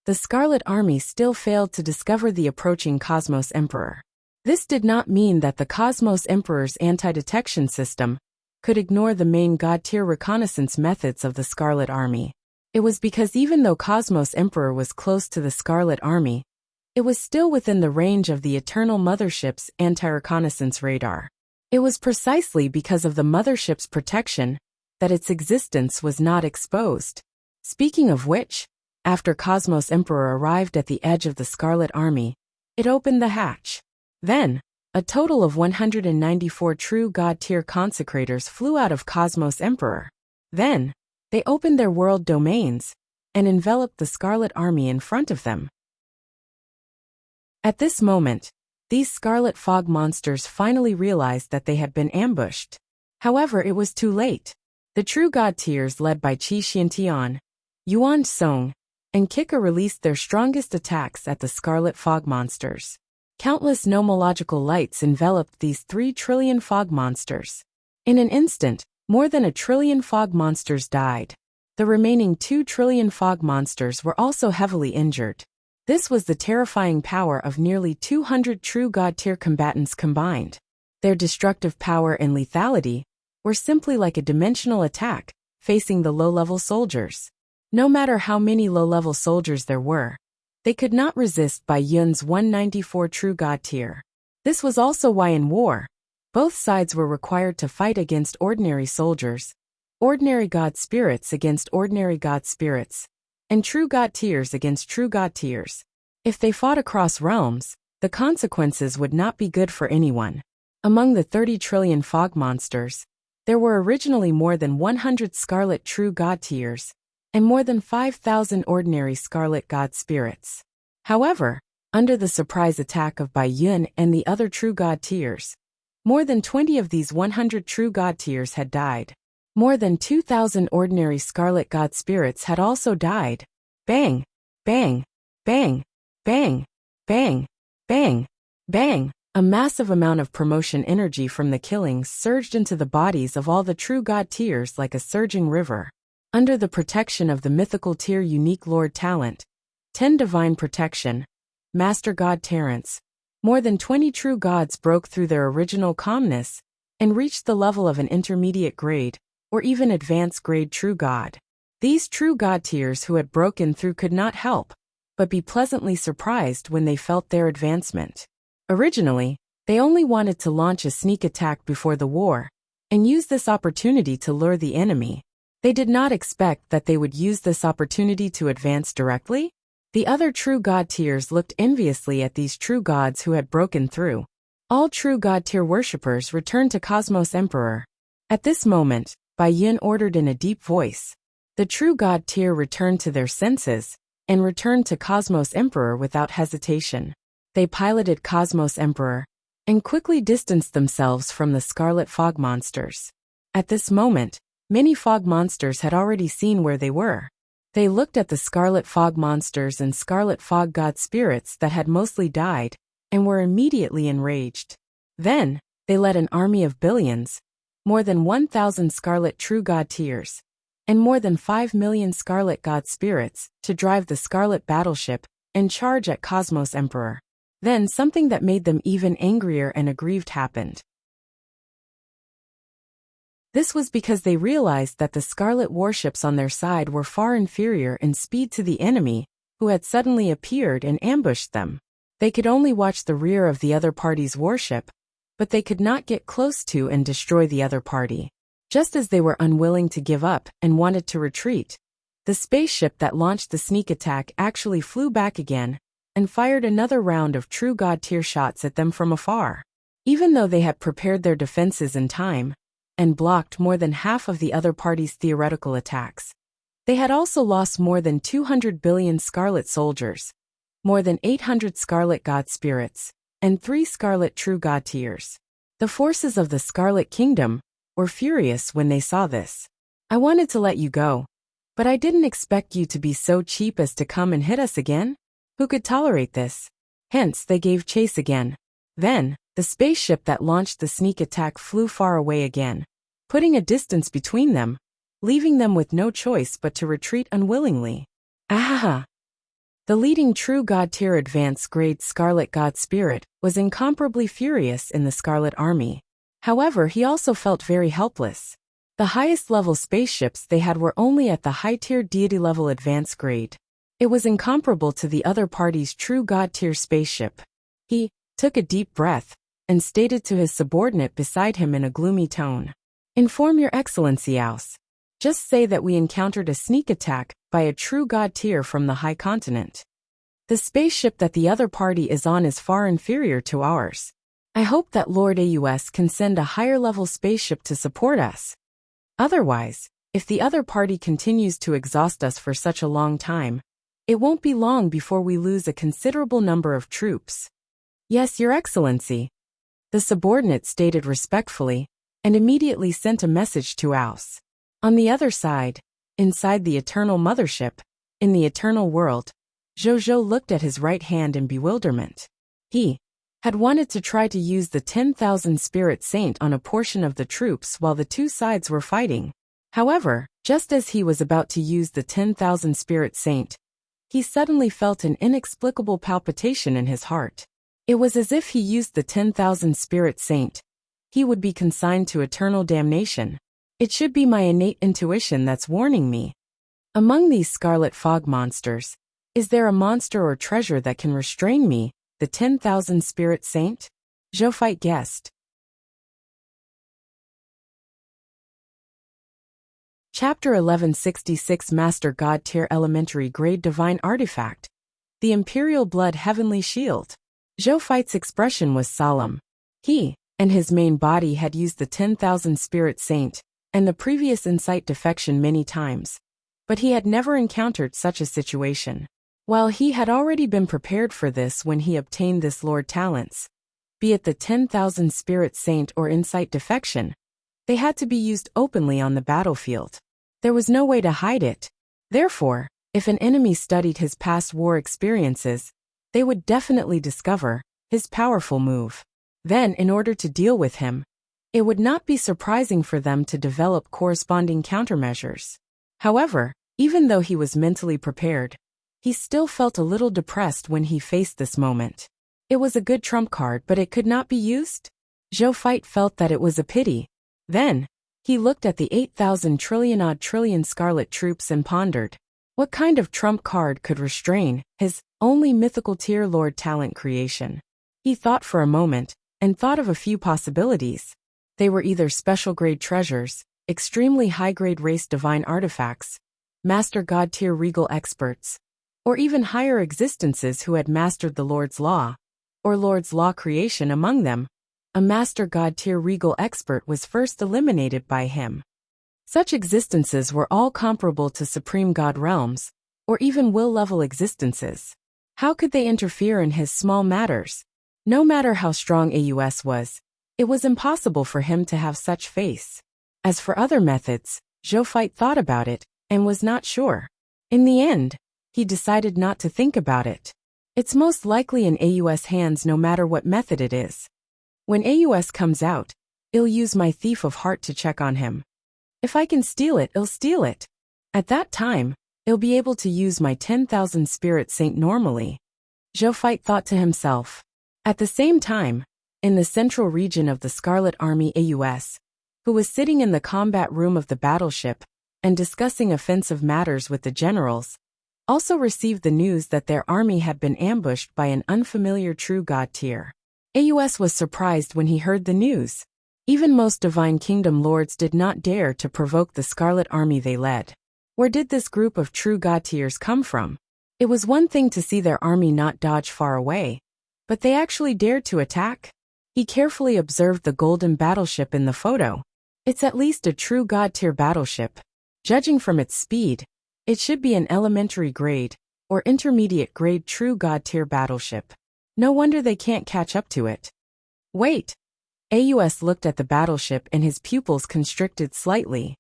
the Scarlet Army still failed to discover the approaching Cosmos Emperor. This did not mean that the Cosmos Emperor's anti-detection system could ignore the main God-tier reconnaissance methods of the Scarlet Army. It was because even though Cosmos Emperor was close to the Scarlet Army, it was still within the range of the Eternal Mothership's anti-reconnaissance radar. It was precisely because of the Mothership's protection that its existence was not exposed. Speaking of which, after Cosmos Emperor arrived at the edge of the Scarlet Army, it opened the hatch. Then, a total of 194 true God-tier consecrators flew out of Cosmos Emperor. Then, they opened their world domains and enveloped the Scarlet Army in front of them. At this moment, these Scarlet Fog monsters finally realized that they had been ambushed. However, it was too late. The true God tiers led by Qi Xiantian, Yuan Song, and Kika released their strongest attacks at the Scarlet Fog monsters. Countless nomological lights enveloped these 3 trillion fog monsters. In an instant, more than 1 trillion fog monsters died. The remaining 2 trillion fog monsters were also heavily injured. This was the terrifying power of nearly 200 true God-tier combatants combined. Their destructive power and lethality were simply like a dimensional attack facing the low-level soldiers. No matter how many low-level soldiers there were, they could not resist Bai Yun's 194 true God tier. This was also why in war, both sides were required to fight against ordinary soldiers, ordinary God spirits against ordinary God spirits, and true God tiers against true God tiers. If they fought across realms, the consequences would not be good for anyone. Among the 30 trillion fog monsters, there were originally more than 100 Scarlet True God tiers, and more than 5,000 ordinary Scarlet God spirits. However, under the surprise attack of Bai Yun and the other True God tiers, more than 20 of these 100 True God tiers had died. More than 2,000 ordinary Scarlet God spirits had also died. Bang! Bang! Bang! Bang! Bang! Bang! Bang! A massive amount of promotion energy from the killings surged into the bodies of all the True God tiers like a surging river. Under the protection of the mythical tier unique Lord Talent, 10 Divine Protection, Master God Terrence, more than 20 true gods broke through their original calmness and reached the level of an intermediate grade, or even advanced grade true god. These true god tiers who had broken through could not help but be pleasantly surprised when they felt their advancement. Originally, They only wanted to launch a sneak attack before the war, and use this opportunity to lure the enemy. They did not expect that they would use this opportunity to advance directly. The other true god tiers looked enviously at these true gods who had broken through. All true god tier worshippers returned to Cosmos Emperor. At this moment, Bai Yin ordered in a deep voice. The true god tier returned to their senses, and returned to Cosmos Emperor without hesitation. They piloted Cosmos Emperor, and quickly distanced themselves from the Scarlet Fog monsters. At this moment, many fog monsters had already seen where they were. They looked at the Scarlet Fog monsters and Scarlet Fog god spirits that had mostly died, and were immediately enraged. Then, they led an army of billions, more than 1,000 Scarlet True God tiers, and more than 5 million Scarlet God spirits, to drive the Scarlet battleship and charge at Cosmos Emperor. Then something that made them even angrier and aggrieved happened. This was because they realized that the Scarlet warships on their side were far inferior in speed to the enemy, who had suddenly appeared and ambushed them. They could only watch the rear of the other party's warship, but they could not get close to and destroy the other party. Just as they were unwilling to give up and wanted to retreat, the spaceship that launched the sneak attack actually flew back again and fired another round of true god tier shots at them from afar. Even though they had prepared their defenses in time and blocked more than half of the other party's theoretical attacks, they had also lost more than 200 billion Scarlet soldiers, more than 800 Scarlet God spirits, and 3 Scarlet True God tiers. The forces of the Scarlet Kingdom were furious when they saw this. I wanted to let you go, but I didn't expect you to be so cheap as to come and hit us again. Who could tolerate this? Hence, they gave chase again. Then, the spaceship that launched the sneak attack flew far away again, putting a distance between them, leaving them with no choice but to retreat unwillingly. Ahaha! The leading True God tier advanced grade Scarlet God Spirit was incomparably furious in the Scarlet Army. However, he also felt very helpless. The highest level spaceships they had were only at the high tier deity level advanced grade. It was incomparable to the other party's True God tier spaceship. He took a deep breath and stated to his subordinate beside him in a gloomy tone. Inform your excellency Aus. Just say that we encountered a sneak attack by a true god tier from the high continent. The spaceship that the other party is on is far inferior to ours. I hope that Lord Aus can send a higher level spaceship to support us. Otherwise, if the other party continues to exhaust us for such a long time, it won't be long before we lose a considerable number of troops. Yes, Your Excellency. The subordinate stated respectfully, and immediately sent a message to Aus. On the other side, inside the Eternal Mothership, in the Eternal World, Zhou looked at his right hand in bewilderment. He had wanted to try to use the 10,000 Spirit Saint on a portion of the troops while the two sides were fighting. However, just as he was about to use the 10,000 Spirit Saint, he suddenly felt an inexplicable palpitation in his heart. It was as if he used the 10,000 Spirit Saint. He would be consigned to eternal damnation. It should be my innate intuition that's warning me. Among these Scarlet Fog monsters, is there a monster or treasure that can restrain me, the 10,000 Spirit Saint? Zhou guessed. Chapter 1166 Master God Tier Elementary Grade Divine Artifact. The Imperial Blood Heavenly Shield. Zhou expression was solemn. He and his main body had used the 10,000 Spirit Saint and the previous insight defection many times, but he had never encountered such a situation. While he had already been prepared for this when he obtained this Lord talents, be it the 10,000 Spirit Saint or insight defection, they had to be used openly on the battlefield. There was no way to hide it. Therefore, if an enemy studied his past war experiences, they would definitely discover his powerful move. Then, in order to deal with him, it would not be surprising for them to develop corresponding countermeasures. However, even though he was mentally prepared, he still felt a little depressed when he faced this moment. It was a good trump card, but it could not be used? Zhou felt that it was a pity. Then, he looked at the 8,000 trillion-odd trillion Scarlet troops and pondered. What kind of trump card could restrain his only mythical tier Lord talent creation? He thought for a moment, and thought of a few possibilities. They were either special-grade treasures, extremely high-grade race divine artifacts, master god-tier regal experts, or even higher existences who had mastered the Lord's Law, or Lord's Law creation among them. A master god-tier regal expert was first eliminated by him. Such existences were all comparable to supreme god realms, or even will-level existences. How could they interfere in his small matters? No matter how strong AUS was, it was impossible for him to have such faith. As for other methods, Zoophyte thought about it, and was not sure. In the end, he decided not to think about it. It's most likely in AUS hands no matter what method it is. When AUS comes out, I'll use my thief of heart to check on him. If I can steal it, I'll steal it. At that time, I'll be able to use my 10,000 spirit saint normally. Zoophyte thought to himself. At the same time, in the central region of the Scarlet Army AUS, who was sitting in the combat room of the battleship and discussing offensive matters with the generals, also received the news that their army had been ambushed by an unfamiliar true god tier. AUS was surprised when he heard the news. Even most divine kingdom lords did not dare to provoke the Scarlet Army they led. Where did this group of true god tiers come from? It was one thing to see their army not dodge far away, but they actually dared to attack? He carefully observed the golden battleship in the photo. It's at least a true god tier battleship. Judging from its speed, it should be an elementary grade or intermediate grade true god tier battleship. No wonder they can't catch up to it. Wait! AUS looked at the battleship and his pupils constricted slightly.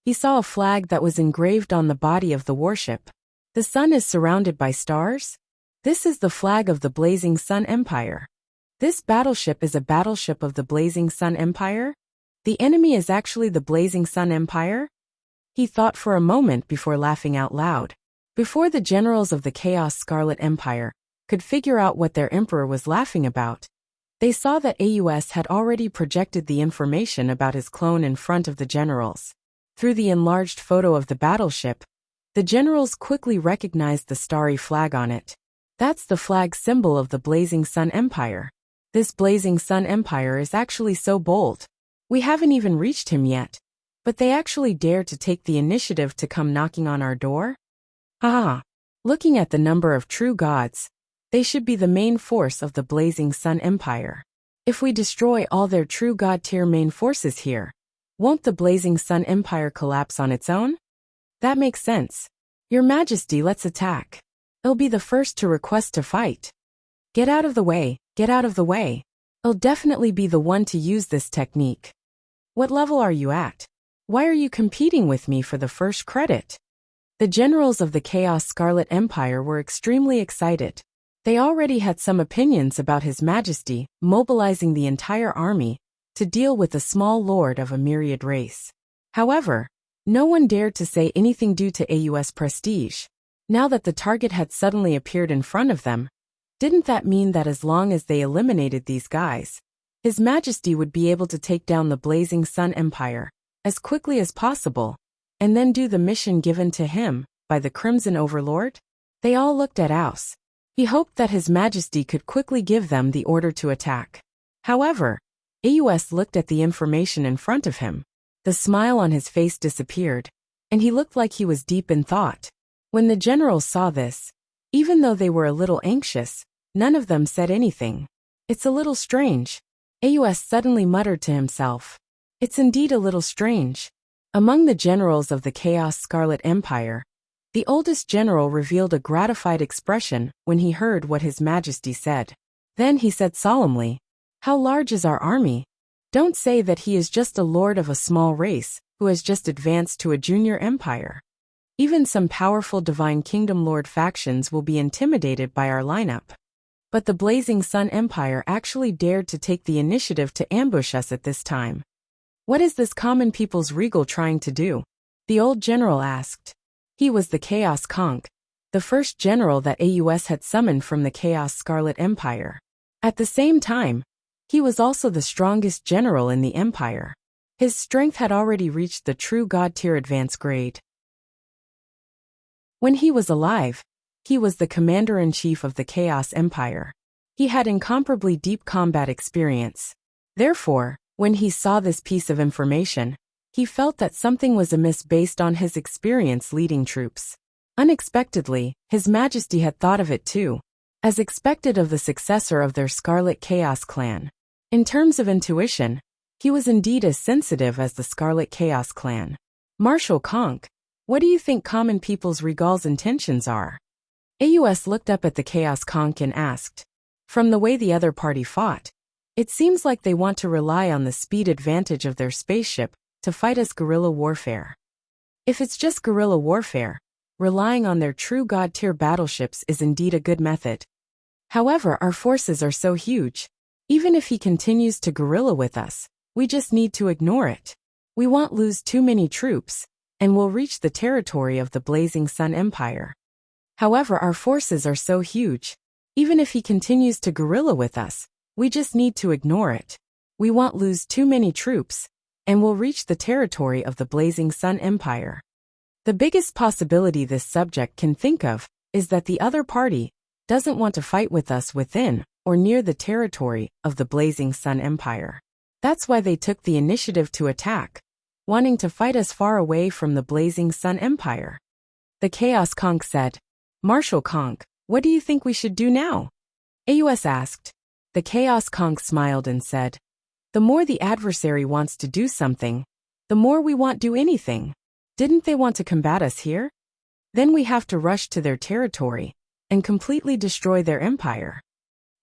He saw a flag that was engraved on the body of the warship. The sun is surrounded by stars? This is the flag of the Blazing Sun Empire. This battleship is a battleship of the Blazing Sun Empire? The enemy is actually the Blazing Sun Empire? He thought for a moment before laughing out loud. Before the generals of the Chaos Scarlet Empire could figure out what their emperor was laughing about, they saw that AUS had already projected the information about his clone in front of the generals. Through the enlarged photo of the battleship, the generals quickly recognized the starry flag on it. That's the flag symbol of the Blazing Sun Empire. This Blazing Sun Empire is actually so bold. We haven't even reached him yet, but they actually dare to take the initiative to come knocking on our door? Ah! Looking at the number of true gods, they should be the main force of the Blazing Sun Empire. If we destroy all their true god tier main forces here, won't the Blazing Sun Empire collapse on its own? That makes sense. Your Majesty, let's attack. I'll be the first to request to fight. Get out of the way, get out of the way. I'll definitely be the one to use this technique. What level are you at? Why are you competing with me for the first credit? The generals of the Chaos Scarlet Empire were extremely excited. They already had some opinions about His Majesty mobilizing the entire army to deal with the small lord of a myriad race. However, no one dared to say anything due to AUS prestige. Now that the target had suddenly appeared in front of them, didn't that mean that as long as they eliminated these guys, His Majesty would be able to take down the Blazing Sun Empire as quickly as possible, and then do the mission given to him by the Crimson Overlord? They all looked at Aus. He hoped that His Majesty could quickly give them the order to attack. However, AUS looked at the information in front of him. The smile on his face disappeared, and he looked like he was deep in thought. When the generals saw this, even though they were a little anxious, none of them said anything. It's a little strange. AUS suddenly muttered to himself. It's indeed a little strange. Among the generals of the Chaos Scarlet Empire, the oldest general revealed a gratified expression when he heard what His Majesty said. Then he said solemnly, "How large is our army? Don't say that he is just a lord of a small race who has just advanced to a junior empire. Even some powerful Divine Kingdom Lord factions will be intimidated by our lineup. But the Blazing Sun Empire actually dared to take the initiative to ambush us at this time. What is this common people's regal trying to do?" the old general asked. He was the Chaos Conch, the first general that AUS had summoned from the Chaos Scarlet Empire. At the same time, he was also the strongest general in the empire. His strength had already reached the true god tier advance grade. When he was alive, he was the commander-in-chief of the Chaos Empire. He had incomparably deep combat experience. Therefore, when he saw this piece of information, he felt that something was amiss based on his experience leading troops. Unexpectedly, His Majesty had thought of it too, as expected of the successor of their Scarlet Chaos clan. In terms of intuition, he was indeed as sensitive as the Scarlet Chaos clan. Marshal Conk, what do you think common people's Regal's intentions are? AUS looked up at the Chaos Conk and asked. From the way the other party fought, it seems like they want to rely on the speed advantage of their spaceship to fight us guerrilla warfare. If it's just guerrilla warfare, relying on their true god-tier battleships is indeed a good method. However, our forces are so huge. Even if he continues to guerrilla with us, we just need to ignore it. We won't lose too many troops, and we'll reach the territory of the Blazing Sun Empire. However, our forces are so huge. Even if he continues to guerrilla with us, we just need to ignore it. We won't lose too many troops, and we'll reach the territory of the Blazing Sun Empire. The biggest possibility this subject can think of is that the other party doesn't want to fight with us within or near the territory of the Blazing Sun Empire. That's why they took the initiative to attack, wanting to fight us far away from the Blazing Sun Empire. The Chaos Conk said, Marshal Conk, what do you think we should do now? AUS asked. The Chaos Conk smiled and said, the more the adversary wants to do something, the more we won't do anything. Didn't they want to combat us here? Then we have to rush to their territory and completely destroy their empire.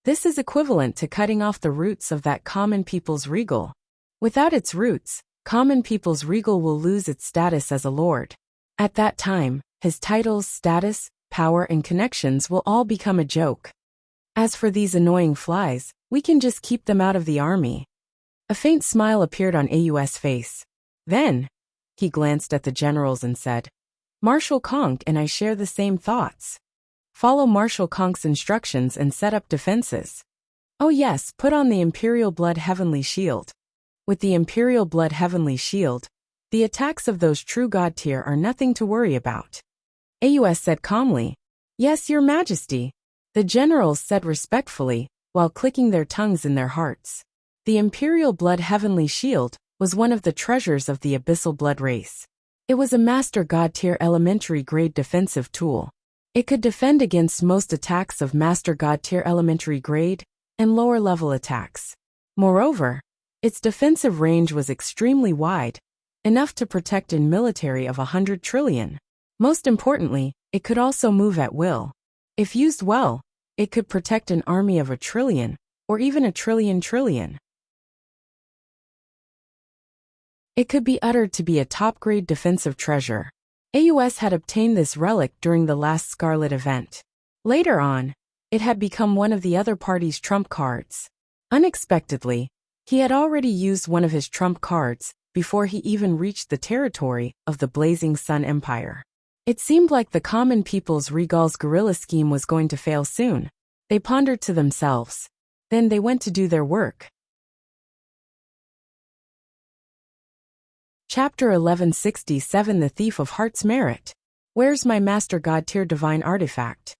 This is equivalent to cutting off the roots of that common people's regal. Without its roots, common people's regal will lose its status as a lord. At that time, his titles, status, power, and connections will all become a joke. As for these annoying flies, we can just keep them out of the army. A faint smile appeared on AUS' face. Then, he glanced at the generals and said, Marshal Conk and I share the same thoughts. Follow Marshal Conk's instructions and set up defenses. Oh yes, put on the Imperial Blood Heavenly Shield. With the Imperial Blood Heavenly Shield, the attacks of those true god tier are nothing to worry about. AUS said calmly, Yes, Your Majesty. The generals said respectfully, while clicking their tongues in their hearts. The Imperial Blood Heavenly Shield was one of the treasures of the Abyssal Blood race. It was a Master God tier elementary grade defensive tool. It could defend against most attacks of Master God tier elementary grade and lower level attacks. Moreover, its defensive range was extremely wide, enough to protect a military of 100 trillion. Most importantly, it could also move at will. If used well, it could protect an army of 1 trillion, or even 1 trillion. It could be uttered to be a top-grade defensive treasure. AUS had obtained this relic during the last Scarlet event. Later on, it had become one of the other party's trump cards. Unexpectedly, he had already used one of his trump cards before he even reached the territory of the Blazing Sun Empire. It seemed like the common people's Regal's guerrilla scheme was going to fail soon. They pondered to themselves. Then they went to do their work. Chapter 1167 The Thief of Heart's Merit. Where's my Master God tier divine artifact?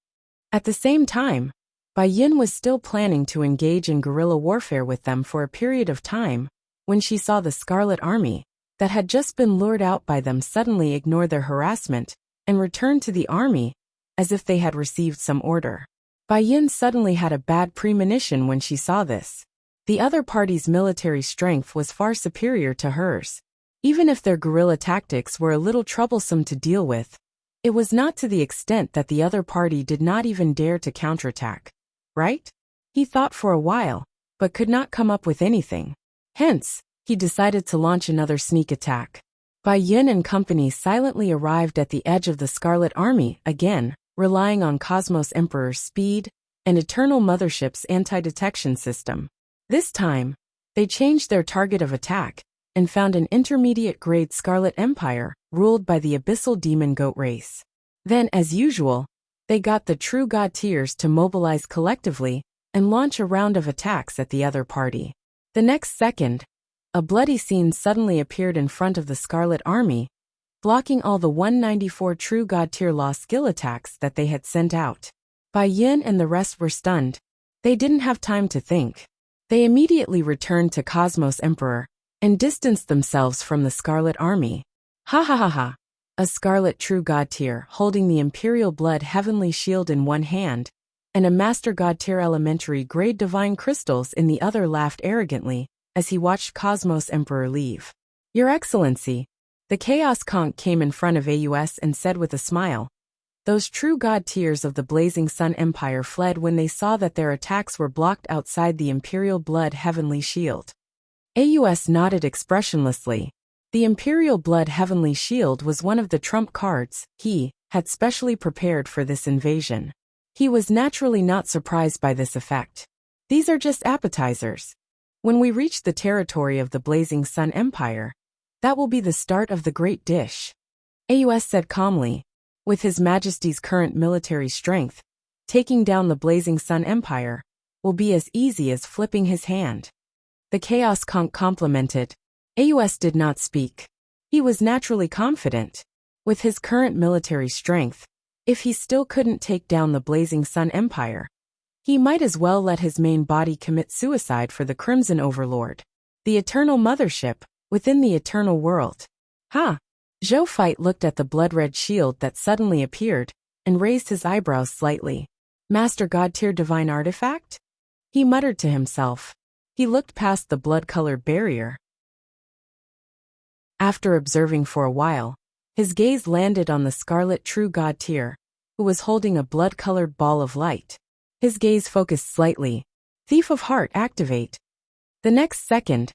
At the same time, Bai Yin was still planning to engage in guerrilla warfare with them for a period of time, when she saw the Scarlet Army, that had just been lured out by them suddenly ignore their harassment, and return to the army, as if they had received some order. Bai Yin suddenly had a bad premonition when she saw this. The other party's military strength was far superior to hers. Even if their guerrilla tactics were a little troublesome to deal with, it was not to the extent that the other party did not even dare to counterattack. Right? He thought for a while, but could not come up with anything. Hence, he decided to launch another sneak attack. Bai Yin and company silently arrived at the edge of the Scarlet Army, again, relying on Cosmos Emperor's speed and Eternal Mothership's anti-detection system. This time, they changed their target of attack and found an intermediate-grade Scarlet Empire ruled by the Abyssal Demon Goat race. Then, as usual, they got the true god tiers to mobilize collectively and launch a round of attacks at the other party. The next second, a bloody scene suddenly appeared in front of the Scarlet Army, blocking all the 194 true god tier law skill attacks that they had sent out. Bai Yin and the rest were stunned. They didn't have time to think. They immediately returned to Cosmos Emperor and distanced themselves from the Scarlet Army. Ha ha ha ha. A Scarlet True God Tier holding the Imperial Blood Heavenly Shield in one hand and a Master God Tier Elementary Grade Divine Crystals in the other laughed arrogantly as he watched Cosmos Emperor leave. Your Excellency, the Chaos Conch came in front of AUS and said with a smile, those true God Tiers of the Blazing Sun Empire fled when they saw that their attacks were blocked outside the Imperial Blood Heavenly Shield. AUS nodded expressionlessly. The Imperial Blood Heavenly Shield was one of the trump cards he had specially prepared for this invasion. He was naturally not surprised by this effect. These are just appetizers. When we reach the territory of the Blazing Sun Empire, that will be the start of the great dish. AUS said calmly, with His Majesty's current military strength, taking down the Blazing Sun Empire will be as easy as flipping his hand. The Chaos Conch complimented. AUS did not speak. He was naturally confident. With his current military strength, if he still couldn't take down the Blazing Sun Empire, he might as well let his main body commit suicide for the Crimson Overlord, the Eternal Mothership, within the Eternal World. Ha! Zhou Fight looked at the blood-red shield that suddenly appeared and raised his eyebrows slightly. Master God Tier Divine Artifact? He muttered to himself. He looked past the blood-colored barrier. After observing for a while, his gaze landed on the Scarlet True God Tier, who was holding a blood-colored ball of light. His gaze focused slightly. Thief of Heart activate. The next second,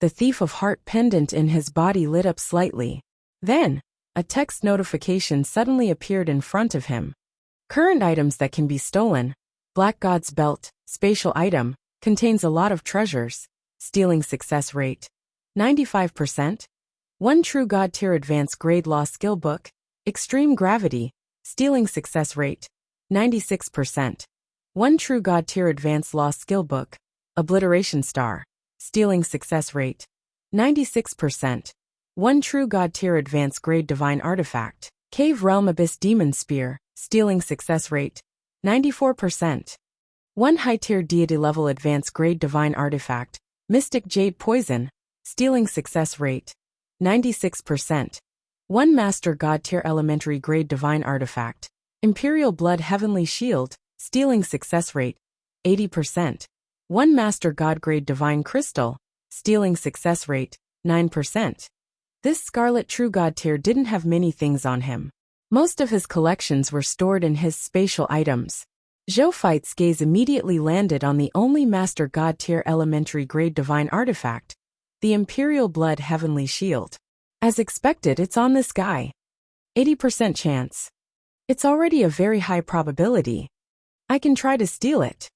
the Thief of Heart pendant in his body lit up slightly. Then, a text notification suddenly appeared in front of him. Current items that can be stolen. Black God's Belt, spatial item, contains a lot of treasures. Stealing success rate, 95%. One True God Tier Advanced Grade Law Skill Book, Extreme Gravity, stealing success rate, 96%. One True God Tier Advanced Law Skill Book, Obliteration Star, stealing success rate, 96%. One True God Tier Advanced Grade Divine Artifact, Cave Realm Abyss Demon Spear, stealing success rate, 94%. One High Tier Deity Level Advanced Grade Divine Artifact, Mystic Jade Poison, stealing success rate, 96%. One Master God Tier Elementary Grade Divine Artifact, Imperial Blood Heavenly Shield, stealing success rate, 80%. One Master God Grade Divine Crystal, stealing success rate, 9%. This Scarlet True God Tier didn't have many things on him. Most of his collections were stored in his spatial items. Zhou Fight's gaze immediately landed on the only Master God Tier Elementary Grade Divine Artifact, the Imperial Blood Heavenly Shield. As expected, it's on this guy. 80% chance. It's already a very high probability. I can try to steal it.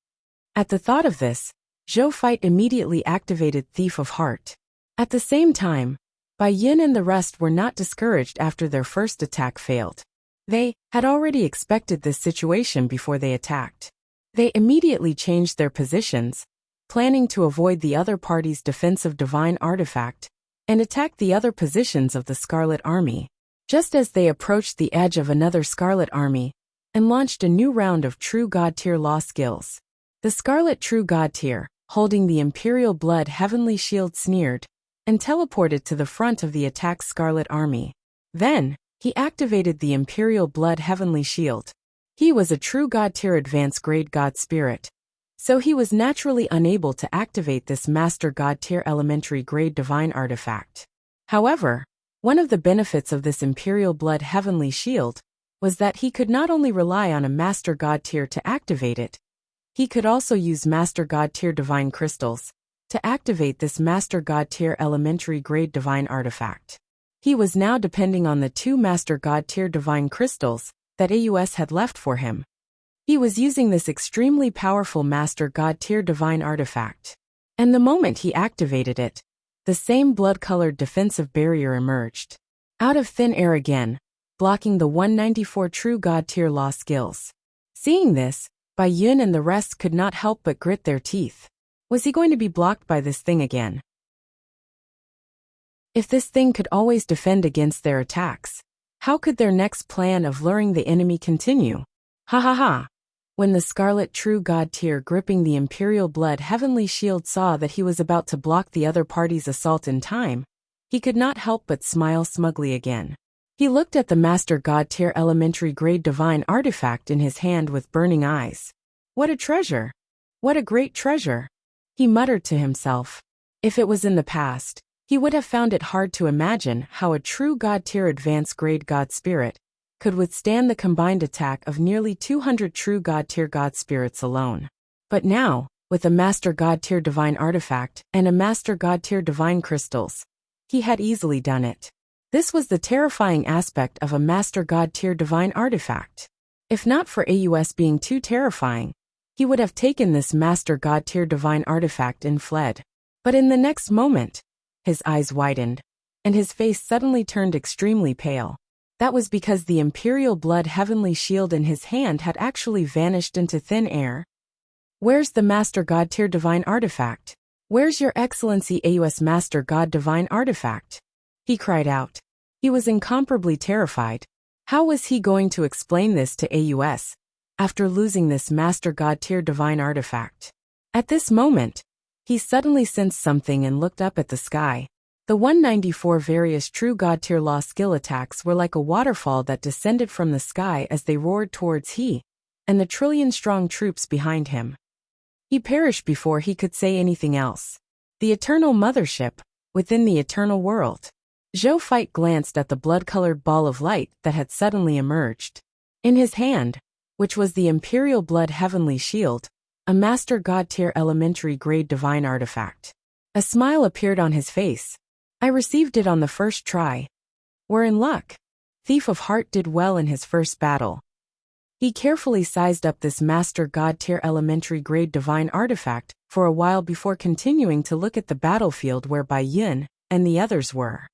At the thought of this, Zhou Fight immediately activated Thief of Heart. At the same time, Bai Yin and the rest were not discouraged after their first attack failed. They had already expected this situation before they attacked. They immediately changed their positions, planning to avoid the other party's defensive divine artifact and attack the other positions of the Scarlet Army. Just as they approached the edge of another Scarlet Army and launched a new round of True God Tier law skills, the Scarlet True God Tier, holding the Imperial Blood Heavenly Shield, sneered and teleported to the front of the attacked Scarlet Army. Then, he activated the Imperial Blood Heavenly Shield. He was a True God Tier Advanced Grade God Spirit, so he was naturally unable to activate this Master God Tier Elementary Grade Divine Artifact. However, one of the benefits of this Imperial Blood Heavenly Shield was that he could not only rely on a Master God Tier to activate it, he could also use Master God Tier Divine Crystals to activate this Master God Tier Elementary Grade Divine Artifact. He was now depending on the two Master God Tier Divine Crystals that AUS had left for him. He was using this extremely powerful Master God Tier Divine Artifact. And the moment he activated it, the same blood-colored defensive barrier emerged out of thin air again, blocking the 194 True God Tier law skills. Seeing this, Bai Yun and the rest could not help but grit their teeth. Was he going to be blocked by this thing again? If this thing could always defend against their attacks, how could their next plan of luring the enemy continue? Ha ha ha! When the scarlet true god tier gripping the imperial blood heavenly shield saw that he was about to block the other party's assault in time, he could not help but smile smugly again. He looked at the master god tier elementary grade divine artifact in his hand with burning eyes. What a treasure! What a great treasure! He muttered to himself. If it was in the past, he would have found it hard to imagine how a true god tier advanced grade god spirit could withstand the combined attack of nearly 200 true god tier god spirits alone. But now, with a master god tier divine artifact and a master god tier divine crystals, he had easily done it. This was the terrifying aspect of a master god tier divine artifact. If not for AUS being too terrifying, he would have taken this master god tier divine artifact and fled. But in the next moment, his eyes widened, and his face suddenly turned extremely pale. That was because the imperial blood heavenly shield in his hand had actually vanished into thin air. Where's the master god tier divine artifact? Where's your excellency AUS master god divine artifact? He cried out. He was incomparably terrified. How was he going to explain this to AUS after losing this master god tier divine artifact? At this moment, he suddenly sensed something and looked up at the sky. The 194 various true god tier law skill attacks were like a waterfall that descended from the sky as they roared towards he and the trillion-strong troops behind him. He perished before he could say anything else. The eternal mothership, within the eternal world. Zhou Fight glanced at the blood-colored ball of light that had suddenly emerged. In his hand, which was the imperial blood heavenly shield, a master god tier elementary grade divine artifact. A smile appeared on his face. I received it on the first try. We're in luck. Thief of Heart did well in his first battle. He carefully sized up this master god tier elementary grade divine artifact for a while before continuing to look at the battlefield where Bai Yun and the others were.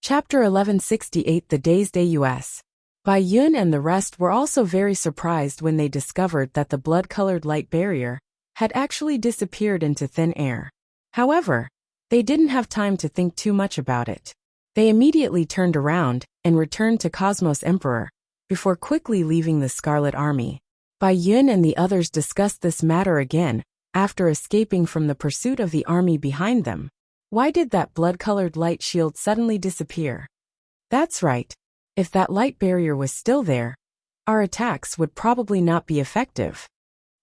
Chapter 1168 The Dazed AUS. Bai Yun and the rest were also very surprised when they discovered that the blood-colored light barrier had actually disappeared into thin air. However, they didn't have time to think too much about it. They immediately turned around and returned to Cosmos Emperor, before quickly leaving the Scarlet Army. Bai Yun and the others discussed this matter again, after escaping from the pursuit of the army behind them. Why did that blood-colored light shield suddenly disappear? That's right. If that light barrier was still there, our attacks would probably not be effective.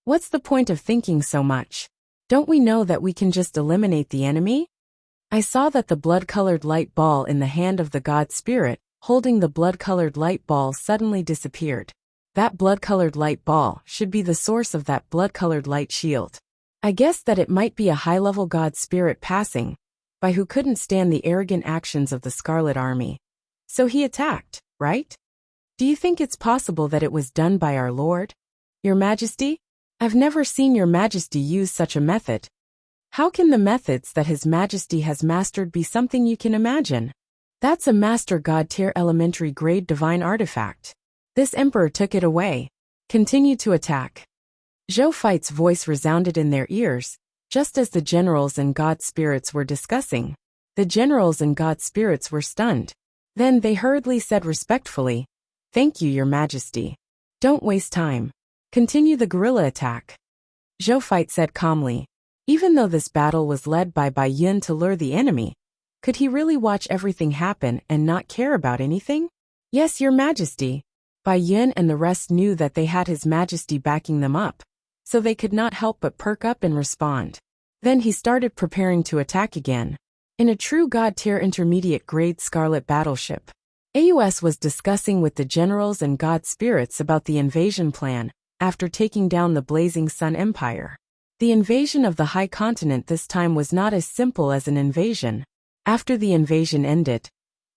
What's the point of thinking so much? Don't we know that we can just eliminate the enemy? I saw that the blood-colored light ball in the hand of the god spirit, holding the blood-colored light ball, suddenly disappeared. That blood-colored light ball should be the source of that blood-colored light shield. I guessed that it might be a high-level god spirit passing by who couldn't stand the arrogant actions of the Scarlet Army. So he attacked, right? Do you think it's possible that it was done by our Lord? Your Majesty? I've never seen Your Majesty use such a method. How can the methods that His Majesty has mastered be something you can imagine? That's a master god tier elementary grade divine artifact. This emperor took it away. Continue to attack. Zhou Fight's voice resounded in their ears, just as the generals and god spirits were discussing. The generals and god spirits were stunned. Then they hurriedly said respectfully, "Thank you, Your Majesty. Don't waste time. Continue the guerrilla attack." Zhou Fight said calmly. Even though this battle was led by Bai Yun to lure the enemy, could he really watch everything happen and not care about anything? Yes, Your Majesty. Bai Yun and the rest knew that they had His Majesty backing them up, so they could not help but perk up and respond. Then he started preparing to attack again. In a true god tier intermediate grade Scarlet battleship, AUS was discussing with the generals and god spirits about the invasion plan after taking down the Blazing Sun Empire. The invasion of the High Continent this time was not as simple as an invasion. After the invasion ended,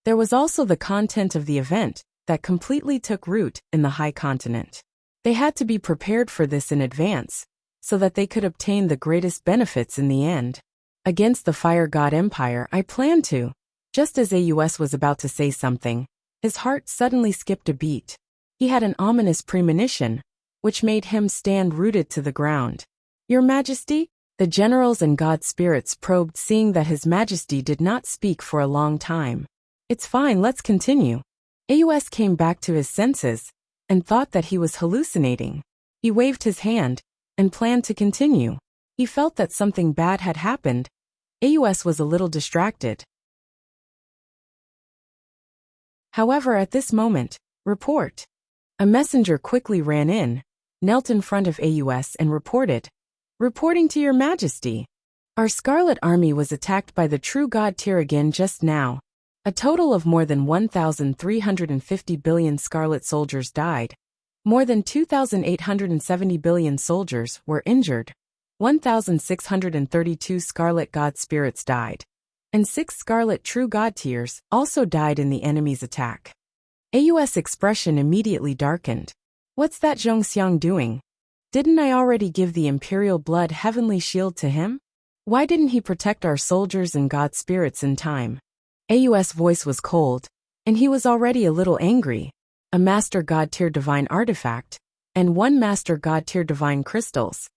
there was also the content of the event that completely took root in the High Continent. They had to be prepared for this in advance, so that they could obtain the greatest benefits in the end. Against the Fire God Empire, I plan to. Just as AUS was about to say something, his heart suddenly skipped a beat. He had an ominous premonition, which made him stand rooted to the ground. Your Majesty? The generals and god spirits probed, seeing that His Majesty did not speak for a long time. It's fine, let's continue. AUS came back to his senses and thought that he was hallucinating. He waved his hand and planned to continue. He felt that something bad had happened. AUS was a little distracted. However, at this moment, report. A messenger quickly ran in, knelt in front of AUS and reported. Reporting to your majesty. Our Scarlet Army was attacked by the True God tier again just now. A total of more than 1,350 billion Scarlet soldiers died. More than 2,870 billion soldiers were injured. 1,632 Scarlet God spirits died. And 6 Scarlet True God tiers also died in the enemy's attack. AUS' expression immediately darkened. What's that Zhongxiang doing? Didn't I already give the Imperial Blood Heavenly Shield to him? Why didn't he protect our soldiers and God spirits in time? AUS' voice was cold, and he was already a little angry. A Master God tier Divine Artifact, and 1 Master God tier Divine Crystals.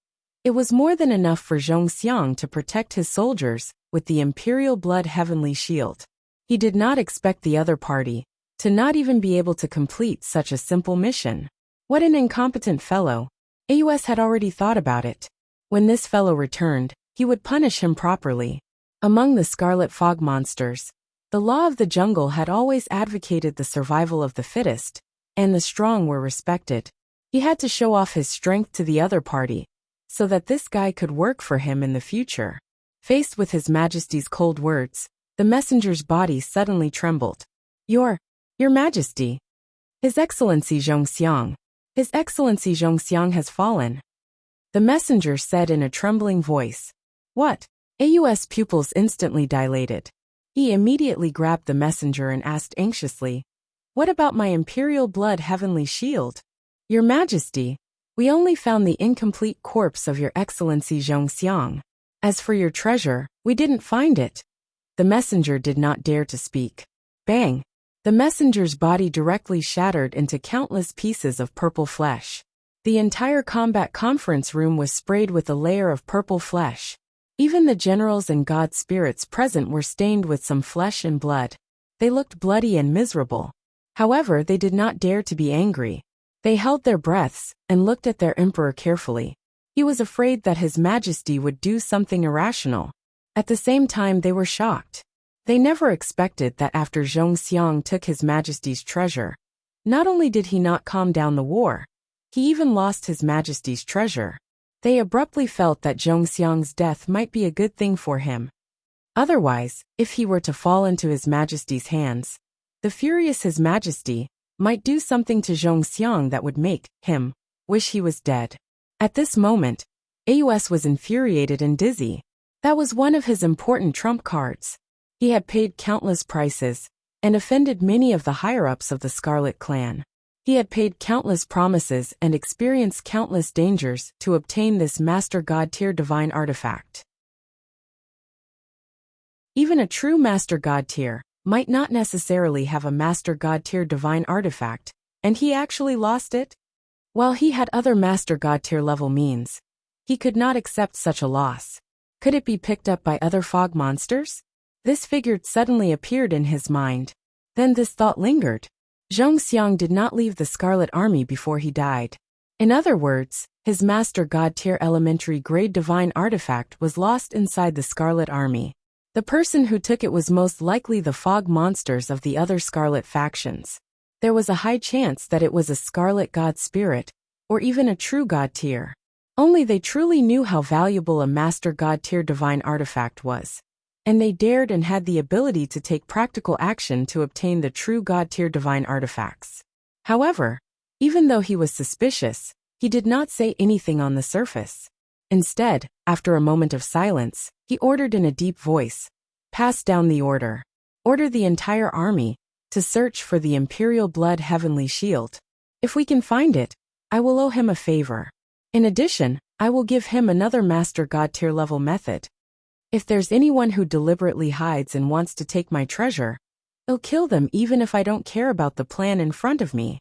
It was more than enough for Zhongxiang to protect his soldiers with the Imperial Blood Heavenly Shield. He did not expect the other party to not even be able to complete such a simple mission. What an incompetent fellow. AUS had already thought about it. When this fellow returned, he would punish him properly. Among the Scarlet Fog monsters, the law of the jungle had always advocated the survival of the fittest, and the strong were respected. He had to show off his strength to the other party, so that this guy could work for him in the future. Faced with His Majesty's cold words, the messenger's body suddenly trembled. Your Majesty. His Excellency Zhongxiang. His Excellency Zhongxiang has fallen. The messenger said in a trembling voice. What? AUS' pupils instantly dilated. He immediately grabbed the messenger and asked anxiously, What about my Imperial Blood Heavenly Shield? Your Majesty, we only found the incomplete corpse of Your Excellency Zhongxiang. As for your treasure, we didn't find it. The messenger did not dare to speak. Bang! The messenger's body directly shattered into countless pieces of purple flesh. The entire combat conference room was sprayed with a layer of purple flesh. Even the generals and god spirits present were stained with some flesh and blood. They looked bloody and miserable. However, they did not dare to be angry. They held their breaths and looked at their emperor carefully. He was afraid that His Majesty would do something irrational. At the same time, they were shocked. They never expected that after Zhongxiang took His Majesty's treasure, not only did he not calm down the war, he even lost His Majesty's treasure. They abruptly felt that Zhongxiang's death might be a good thing for him. Otherwise, if he were to fall into His Majesty's hands, the furious His Majesty might do something to Zhongxiang that would make him wish he was dead. At this moment, AUS was infuriated and dizzy. That was one of his important trump cards. He had paid countless prices and offended many of the higher-ups of the Scarlet Clan. He had paid countless promises and experienced countless dangers to obtain this Master God tier Divine Artifact. Even a true Master God tier might not necessarily have a Master God tier Divine Artifact, and he actually lost it? While he had other Master God tier level means, he could not accept such a loss. Could it be picked up by other fog monsters? This figure suddenly appeared in his mind. Then this thought lingered. Zhongxiang did not leave the Scarlet Army before he died. In other words, his Master God tier elementary grade Divine Artifact was lost inside the Scarlet Army. The person who took it was most likely the fog monsters of the other Scarlet factions. There was a high chance that it was a Scarlet God Spirit, or even a true God tier. Only they truly knew how valuable a Master God tier Divine Artifact was. And they dared and had the ability to take practical action to obtain the true God tier Divine Artifacts. However, even though he was suspicious, he did not say anything on the surface. Instead, after a moment of silence, he ordered in a deep voice, "Pass down the order. Order the entire army to search for the Imperial Blood Heavenly Shield. If we can find it, I will owe him a favor. In addition, I will give him another Master God tier level method. If there's anyone who deliberately hides and wants to take my treasure, I'll kill them even if I don't care about the plan in front of me."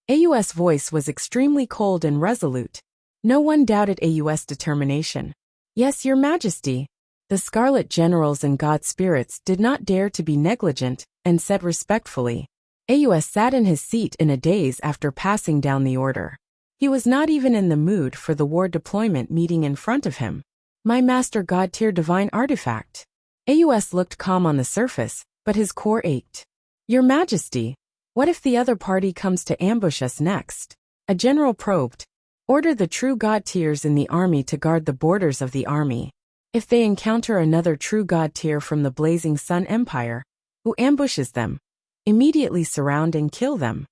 AUS' voice was extremely cold and resolute. No one doubted AUS' determination. "Yes, Your Majesty." The Scarlet Generals and God Spirits did not dare to be negligent and said respectfully, AUS sat in his seat in a daze after passing down the order. He was not even in the mood for the war deployment meeting in front of him. My master God-tier divine artifact. AUS looked calm on the surface, but his core ached. Your Majesty, what if the other party comes to ambush us next? A general probed. Order the true God-tiers in the army to guard the borders of the army. If they encounter another true God-tier from the Blazing Sun Empire, who ambushes them, immediately surround and kill them.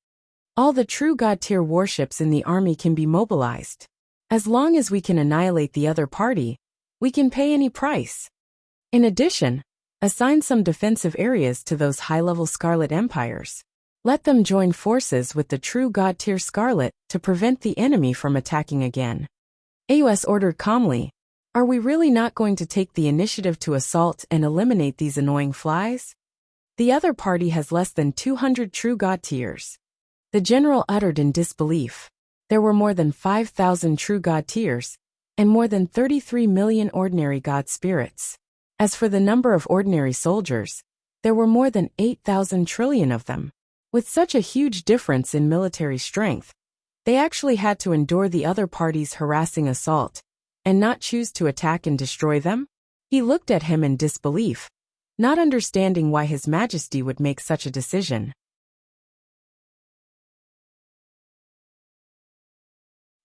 All the true God-tier warships in the army can be mobilized. As long as we can annihilate the other party, we can pay any price. In addition, assign some defensive areas to those high-level Scarlet Empires. Let them join forces with the true God-tier Scarlet to prevent the enemy from attacking again. AUS ordered calmly, are we really not going to take the initiative to assault and eliminate these annoying flies? The other party has less than 200 true God-tiers. The general uttered in disbelief. There were more than 5,000 true God-tiers, and more than 33 million ordinary God spirits. As for the number of ordinary soldiers, there were more than 8,000 trillion of them. With such a huge difference in military strength, they actually had to endure the other party's harassing assault, and not choose to attack and destroy them? He looked at him in disbelief, not understanding why His Majesty would make such a decision.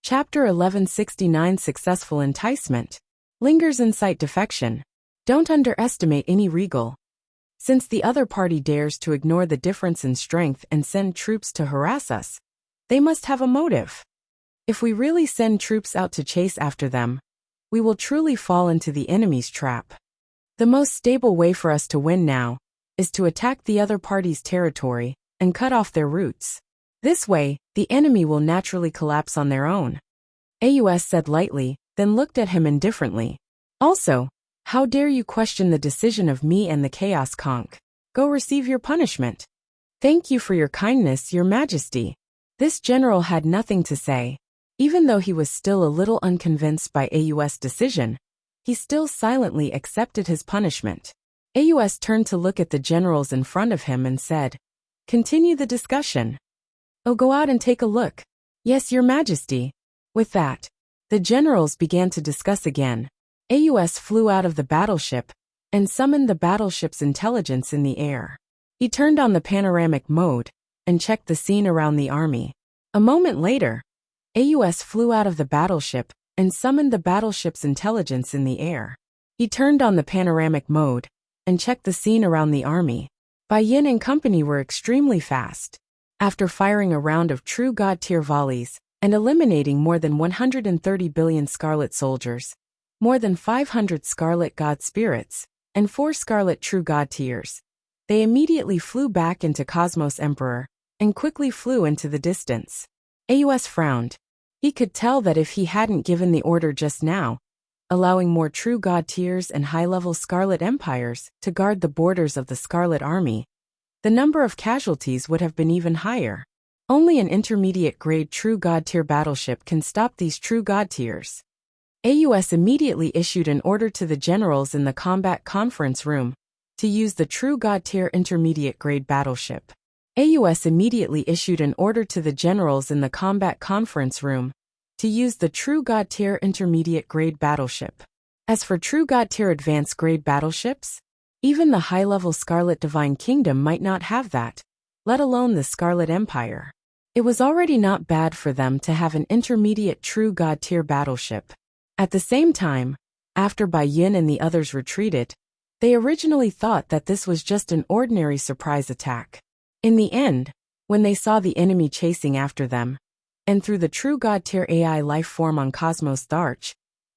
Chapter 1169 Successful Enticement. Lingers incite defection. Don't underestimate any regal. Since the other party dares to ignore the difference in strength and send troops to harass us, they must have a motive. If we really send troops out to chase after them, we will truly fall into the enemy's trap. The most stable way for us to win now is to attack the other party's territory and cut off their routes. This way, the enemy will naturally collapse on their own. AUS said lightly, then looked at him indifferently. Also, how dare you question the decision of me and the Chaos Conch? Go receive your punishment. Thank you for your kindness, Your Majesty. This general had nothing to say. Even though he was still a little unconvinced by AUS' decision, he still silently accepted his punishment. AUS turned to look at the generals in front of him and said, continue the discussion. Oh, go out and take a look. Yes, Your Majesty. With that, the generals began to discuss again. AUS flew out of the battleship and summoned the battleship's intelligence in the air. He turned on the panoramic mode and checked the scene around the army. A moment later, AUS flew out of the battleship and summoned the battleship's intelligence in the air. He turned on the panoramic mode and checked the scene around the army. Bai Yin and company were extremely fast. After firing a round of true God-tier volleys and eliminating more than 130 billion Scarlet soldiers, more than 500 Scarlet God spirits, and 4 Scarlet true God-tiers, they immediately flew back into Cosmos Emperor and quickly flew into the distance. AUS frowned. He could tell that if he hadn't given the order just now, allowing more true God-tiers and high-level Scarlet Empires to guard the borders of the Scarlet Army, the number of casualties would have been even higher. Only an intermediate-grade true God-tier battleship can stop these true God-tiers. AUS immediately issued an order to the generals in the combat conference room to use the true God-tier intermediate-grade battleship. AUS immediately issued an order to the generals in the combat conference room to use the true God-tier intermediate-grade battleship. As for true God-tier advanced-grade battleships, even the high-level Scarlet Divine Kingdom might not have that, let alone the Scarlet Empire. It was already not bad for them to have an intermediate true God-tier battleship. At the same time, after Bai Yin and the others retreated, they originally thought that this was just an ordinary surprise attack. In the end, when they saw the enemy chasing after them, and through the true God-tier AI life form on Cosmos Tharch,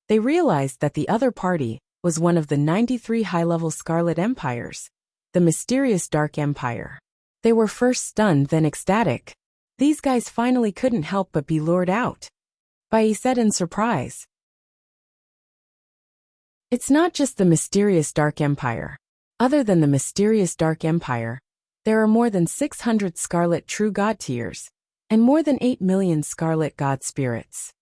they realized that the other party was one of the 93 high-level Scarlet Empires, the mysterious Dark Empire. They were first stunned, then ecstatic. These guys finally couldn't help but be lured out. Bai said in surprise. It's not just the mysterious Dark Empire. Other than the mysterious Dark Empire, there are more than 600 Scarlet True God tiers, and more than 8 million Scarlet God spirits.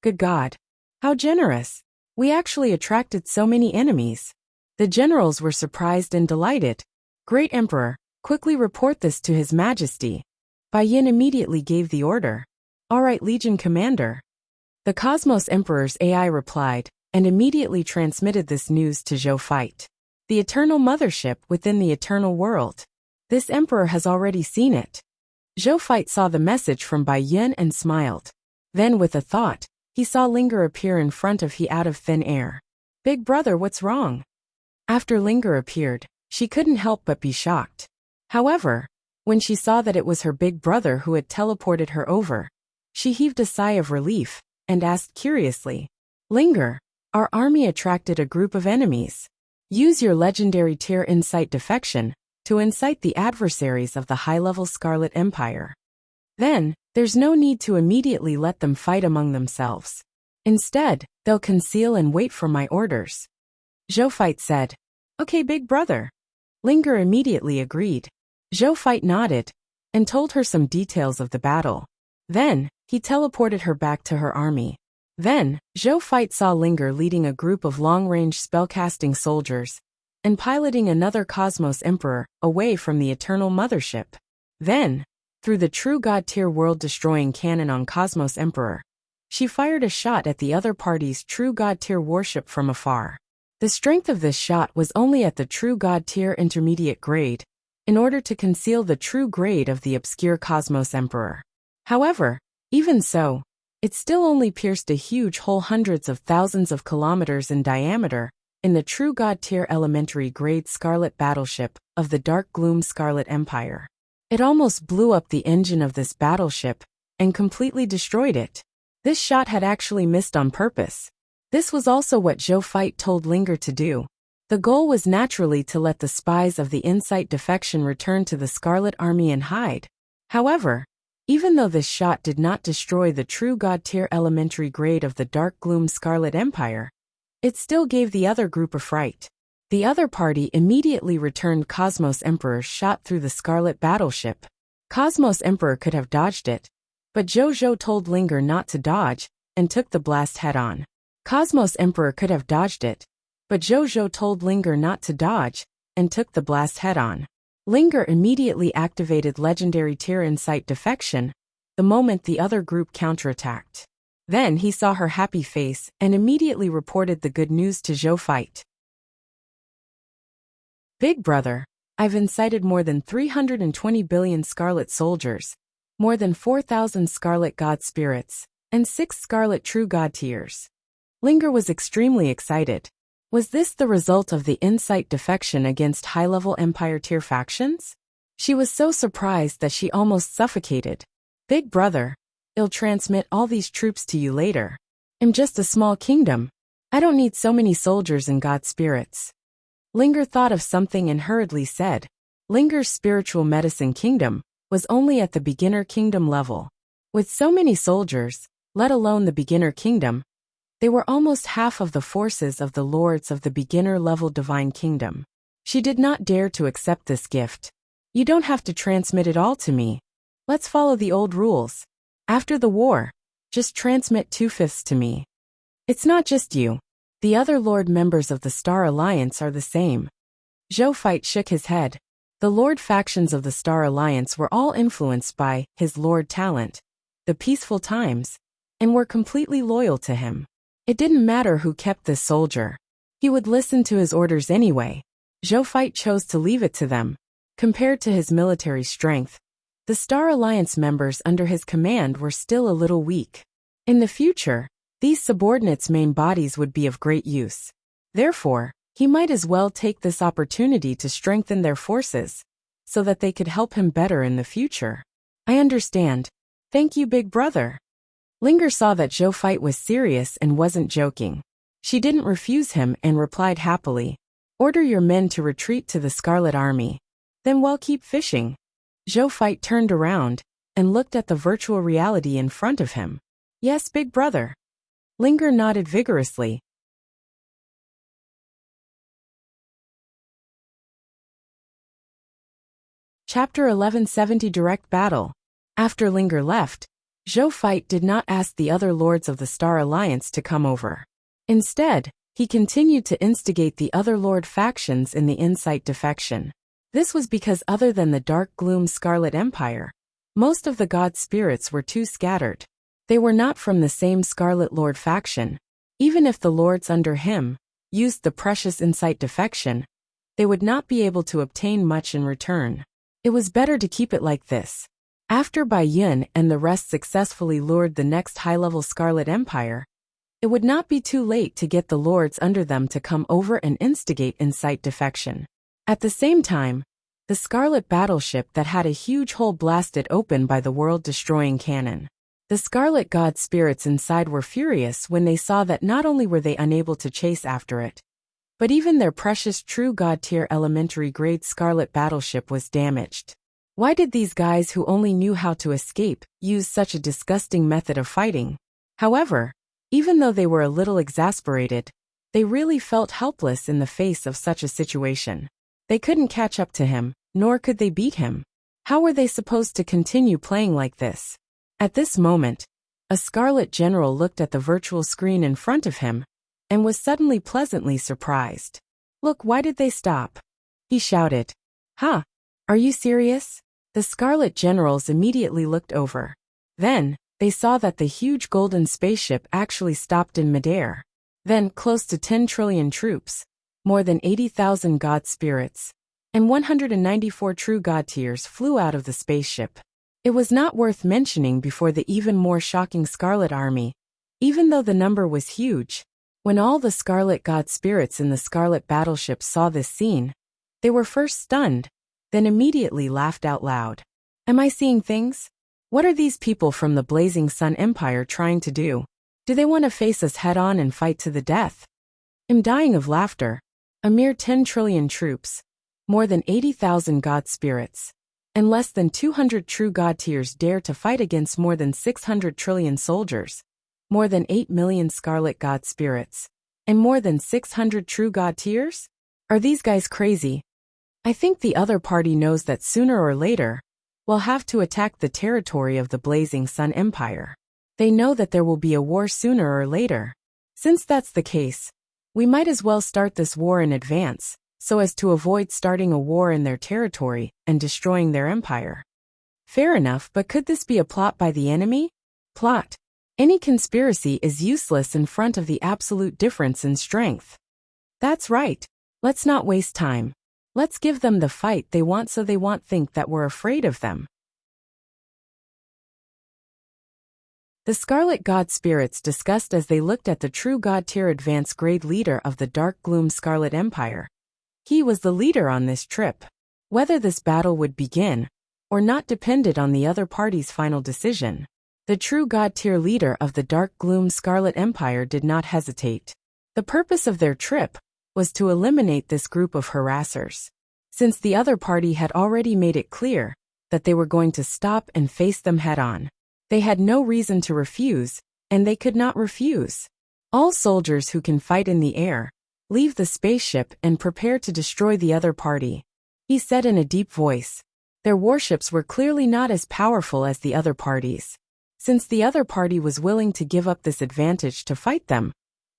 Good God! How generous! We actually attracted so many enemies. The generals were surprised and delighted. Great Emperor, Quickly report this to His Majesty. Bai Yin immediately gave the order. All right, Legion Commander. The Cosmos Emperor's AI replied, and immediately transmitted this news to Zhou Fight. The Eternal Mothership within the Eternal World. This Emperor has already seen it. Zhou Fight saw the message from Bai Yin and smiled. Then with a thought, he saw Linger appear in front of he out of thin air. Big brother, what's wrong? After Linger appeared, she couldn't help but be shocked. However, when she saw that it was her big brother who had teleported her over, she heaved a sigh of relief, and asked curiously, Linger, our army attracted a group of enemies. Use your legendary tier Insight Defection to incite the adversaries of the high-level Scarlet Empire. Then, there's no need to immediately let them fight among themselves. Instead, they'll conceal and wait for my orders. Zhou Fight said, Okay, big brother. Linger immediately agreed. Zhou Fight nodded, and told her some details of the battle. Then, he teleported her back to her army. Then, Zhou Fight saw Linger leading a group of long-range spellcasting soldiers, and piloting another Cosmos Emperor away from the Eternal Mothership. Then, through the true God-tier world-destroying cannon on Cosmos Emperor, she fired a shot at the other party's true God-tier warship from afar. The strength of this shot was only at the true God-tier intermediate grade, in order to conceal the true grade of the obscure Cosmos Emperor. However, even so, it still only pierced a huge hole hundreds of thousands of kilometers in diameter in the true God-tier elementary grade Scarlet battleship of the Dark Gloom Scarlet Empire. It almost blew up the engine of this battleship and completely destroyed it. This shot had actually missed on purpose. This was also what Zhou Fight told Linger to do. The goal was naturally to let the spies of the Insight Defection return to the Scarlet Army and hide. However, even though this shot did not destroy the true God-tier elementary grade of the Dark Gloom Scarlet Empire, it still gave the other group a fright. The other party immediately returned Cosmos Emperor's shot through the Scarlet battleship. Cosmos Emperor could have dodged it, but Zhou told Linger not to dodge, and took the blast head-on. Cosmos Emperor could have dodged it, but Zhou told Linger not to dodge, and took the blast head-on. Linger immediately activated Legendary Tier Insight Defection the moment the other group counterattacked. Then he saw her happy face and immediately reported the good news to Zhou Fight. Big brother, I've incited more than 320 billion Scarlet soldiers, more than 4,000 Scarlet God spirits, and 6 Scarlet True God tiers. Linger was extremely excited. Was this the result of the Insight Defection against high-level Empire tier factions? She was so surprised that she almost suffocated. Big brother, I'll transmit all these troops to you later. I'm just a small kingdom. I don't need so many soldiers and God spirits. Linger thought of something and hurriedly said. Linger's spiritual medicine kingdom was only at the beginner kingdom level. With so many soldiers, let alone the beginner kingdom, they were almost half of the forces of the lords of the beginner-level divine kingdom. She did not dare to accept this gift. You don't have to transmit it all to me. Let's follow the old rules. After the war, just transmit 2/5 to me. It's not just you. The other lord members of the Star Alliance are the same. Zhou Fight shook his head. The lord factions of the Star Alliance were all influenced by his lord talent, the peaceful times, and were completely loyal to him. It didn't matter who kept this soldier. He would listen to his orders anyway. Zhou Fight chose to leave it to them. Compared to his military strength, the Star Alliance members under his command were still a little weak. In the future, these subordinates' main bodies would be of great use. Therefore, he might as well take this opportunity to strengthen their forces, so that they could help him better in the future. I understand. Thank you, big brother. Linger saw that Zhou Fight was serious and wasn't joking. She didn't refuse him and replied happily. Order your men to retreat to the Scarlet Army. Then we'll keep fishing. Zhou Fight turned around and looked at the virtual reality in front of him. Yes, big brother. Linger nodded vigorously. Chapter 1170 Direct Battle. After Linger left, Zhou Fight did not ask the other lords of the Star Alliance to come over. Instead, he continued to instigate the other lord factions in the Insight Defection. This was because other than the Dark Gloom Scarlet Empire, most of the god spirits were too scattered. They were not from the same Scarlet Lord faction. Even if the lords under him used the precious insight defection, they would not be able to obtain much in return. It was better to keep it like this. After Bai Yun and the rest successfully lured the next high-level Scarlet Empire, it would not be too late to get the lords under them to come over and instigate insight defection. At the same time, the Scarlet battleship that had a huge hole blasted open by the world-destroying cannon. The Scarlet god spirits inside were furious when they saw that not only were they unable to chase after it, but even their precious true god-tier elementary-grade Scarlet battleship was damaged. Why did these guys who only knew how to escape use such a disgusting method of fighting? However, even though they were a little exasperated, they really felt helpless in the face of such a situation. They couldn't catch up to him, nor could they beat him. How were they supposed to continue playing like this? At this moment, a Scarlet General looked at the virtual screen in front of him and was suddenly pleasantly surprised. "Look, why did they stop?" he shouted. "Huh? Are you serious?" The Scarlet Generals immediately looked over. Then, they saw that the huge golden spaceship actually stopped in midair. Then, close to 10 trillion troops, more than 80,000 god spirits, and 194 true god tiers flew out of the spaceship. It was not worth mentioning before the even more shocking Scarlet Army, even though the number was huge. When all the Scarlet god spirits in the Scarlet battleship saw this scene, they were first stunned, then immediately laughed out loud. Am I seeing things? What are these people from the Blazing Sun Empire trying to do? Do they want to face us head-on and fight to the death? I'm dying of laughter. A mere 10 trillion troops, more than 80,000 god spirits, and less than 200 true god tiers dare to fight against more than 600 trillion soldiers, more than 8 million Scarlet god spirits, and more than 600 true god tiers? Are these guys crazy? I think the other party knows that sooner or later, we'll have to attack the territory of the Blazing Sun Empire. They know that there will be a war sooner or later. Since that's the case, we might as well start this war in advance, so as to avoid starting a war in their territory and destroying their empire. Fair enough, but could this be a plot by the enemy? Plot. Any conspiracy is useless in front of the absolute difference in strength. That's right. Let's not waste time. Let's give them the fight they want so they won't think that we're afraid of them. The Scarlet God Spirits discussed as they looked at the true God-tier advanced grade leader of the Dark Gloom Scarlet Empire. He was the leader on this trip. Whether this battle would begin or not depended on the other party's final decision. The true God-tier leader of the Dark Gloom Scarlet Empire did not hesitate. The purpose of their trip was to eliminate this group of harassers. Since the other party had already made it clear that they were going to stop and face them head-on, they had no reason to refuse, and they could not refuse. All soldiers who can fight in the air, leave the spaceship and prepare to destroy the other party, he said in a deep voice. Their warships were clearly not as powerful as the other parties. Since the other party was willing to give up this advantage to fight them,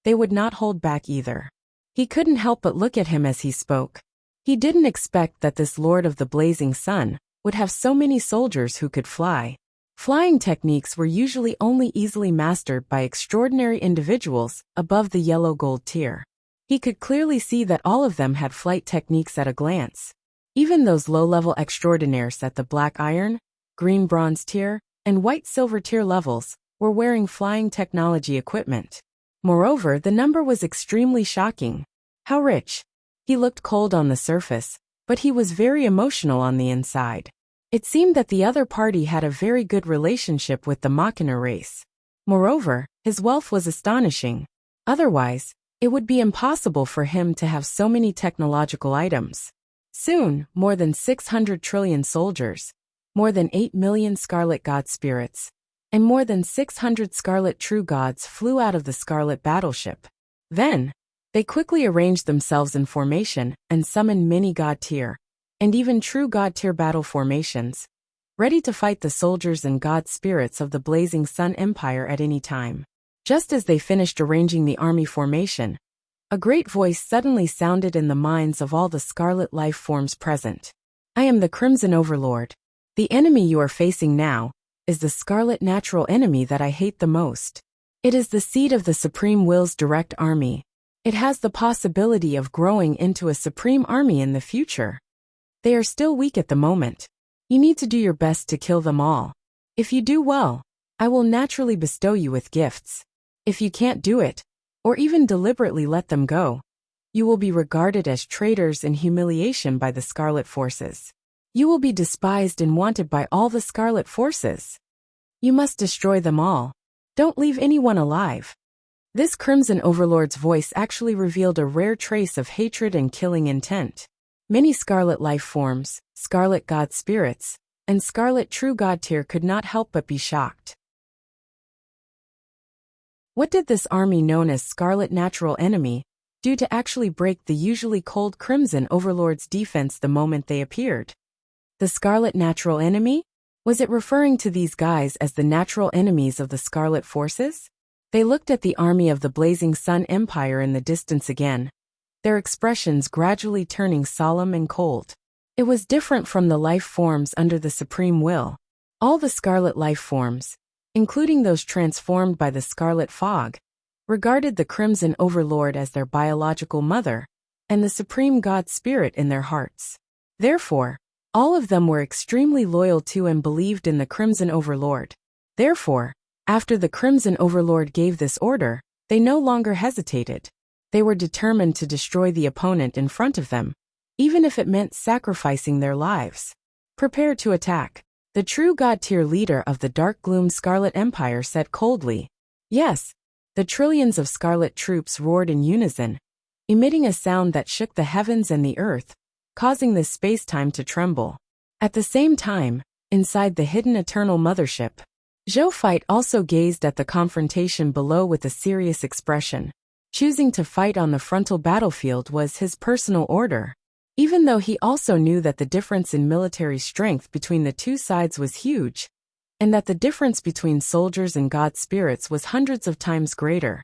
they would not hold back either. He couldn't help but look at him as he spoke. He didn't expect that this Lord of the Blazing Sun would have so many soldiers who could fly. Flying techniques were usually only easily mastered by extraordinary individuals above the yellow gold tier. He could clearly see that all of them had flight techniques at a glance. Even those low-level extraordinaires at the black iron, green bronze tier, and white silver tier levels were wearing flying technology equipment. Moreover, the number was extremely shocking. How rich! He looked cold on the surface, but he was very emotional on the inside. It seemed that the other party had a very good relationship with the Machina race. Moreover, his wealth was astonishing. Otherwise, it would be impossible for him to have so many technological items. Soon, more than 600 trillion soldiers, more than 8 million Scarlet God Spirits, and more than 600 Scarlet True Gods flew out of the Scarlet battleship. Then, they quickly arranged themselves in formation and summoned many God tier, and even true God tier battle formations, ready to fight the soldiers and God spirits of the Blazing Sun Empire at any time. Just as they finished arranging the army formation, a great voice suddenly sounded in the minds of all the Scarlet life forms present. I am the Crimson Overlord. The enemy you are facing now is the scarlet natural enemy that I hate the most. It is the seed of the Supreme Will's direct army. It has the possibility of growing into a supreme army in the future. They are still weak at the moment. You need to do your best to kill them all. If you do well, I will naturally bestow you with gifts. If you can't do it, or even deliberately let them go, you will be regarded as traitors and humiliation by the Scarlet Forces. You will be despised and wanted by all the Scarlet Forces. You must destroy them all. Don't leave anyone alive. This Crimson Overlord's voice actually revealed a rare trace of hatred and killing intent. Many Scarlet life forms, Scarlet God spirits, and Scarlet True God tier could not help but be shocked. What did this army known as Scarlet Natural Enemy do to actually break the usually cold Crimson Overlord's defense the moment they appeared? The Scarlet Natural Enemy? Was it referring to these guys as the natural enemies of the Scarlet Forces? They looked at the army of the Blazing Sun Empire in the distance again, their expressions gradually turning solemn and cold. It was different from the life forms under the Supreme Will. All the Scarlet life forms, including those transformed by the Scarlet Fog, regarded the Crimson Overlord as their biological mother and the Supreme God Spirit in their hearts. Therefore, all of them were extremely loyal to and believed in the Crimson Overlord. Therefore, after the Crimson Overlord gave this order, they no longer hesitated. They were determined to destroy the opponent in front of them, even if it meant sacrificing their lives. Prepare to attack. The true God tier leader of the Dark Gloom Scarlet Empire said coldly. Yes, the trillions of Scarlet troops roared in unison, emitting a sound that shook the heavens and the earth, causing this space-time to tremble. At the same time, inside the hidden Eternal Mothership, Zhou Fight also gazed at the confrontation below with a serious expression. Choosing to fight on the frontal battlefield was his personal order. Even though he also knew that the difference in military strength between the two sides was huge, and that the difference between soldiers and god spirits was hundreds of times greater,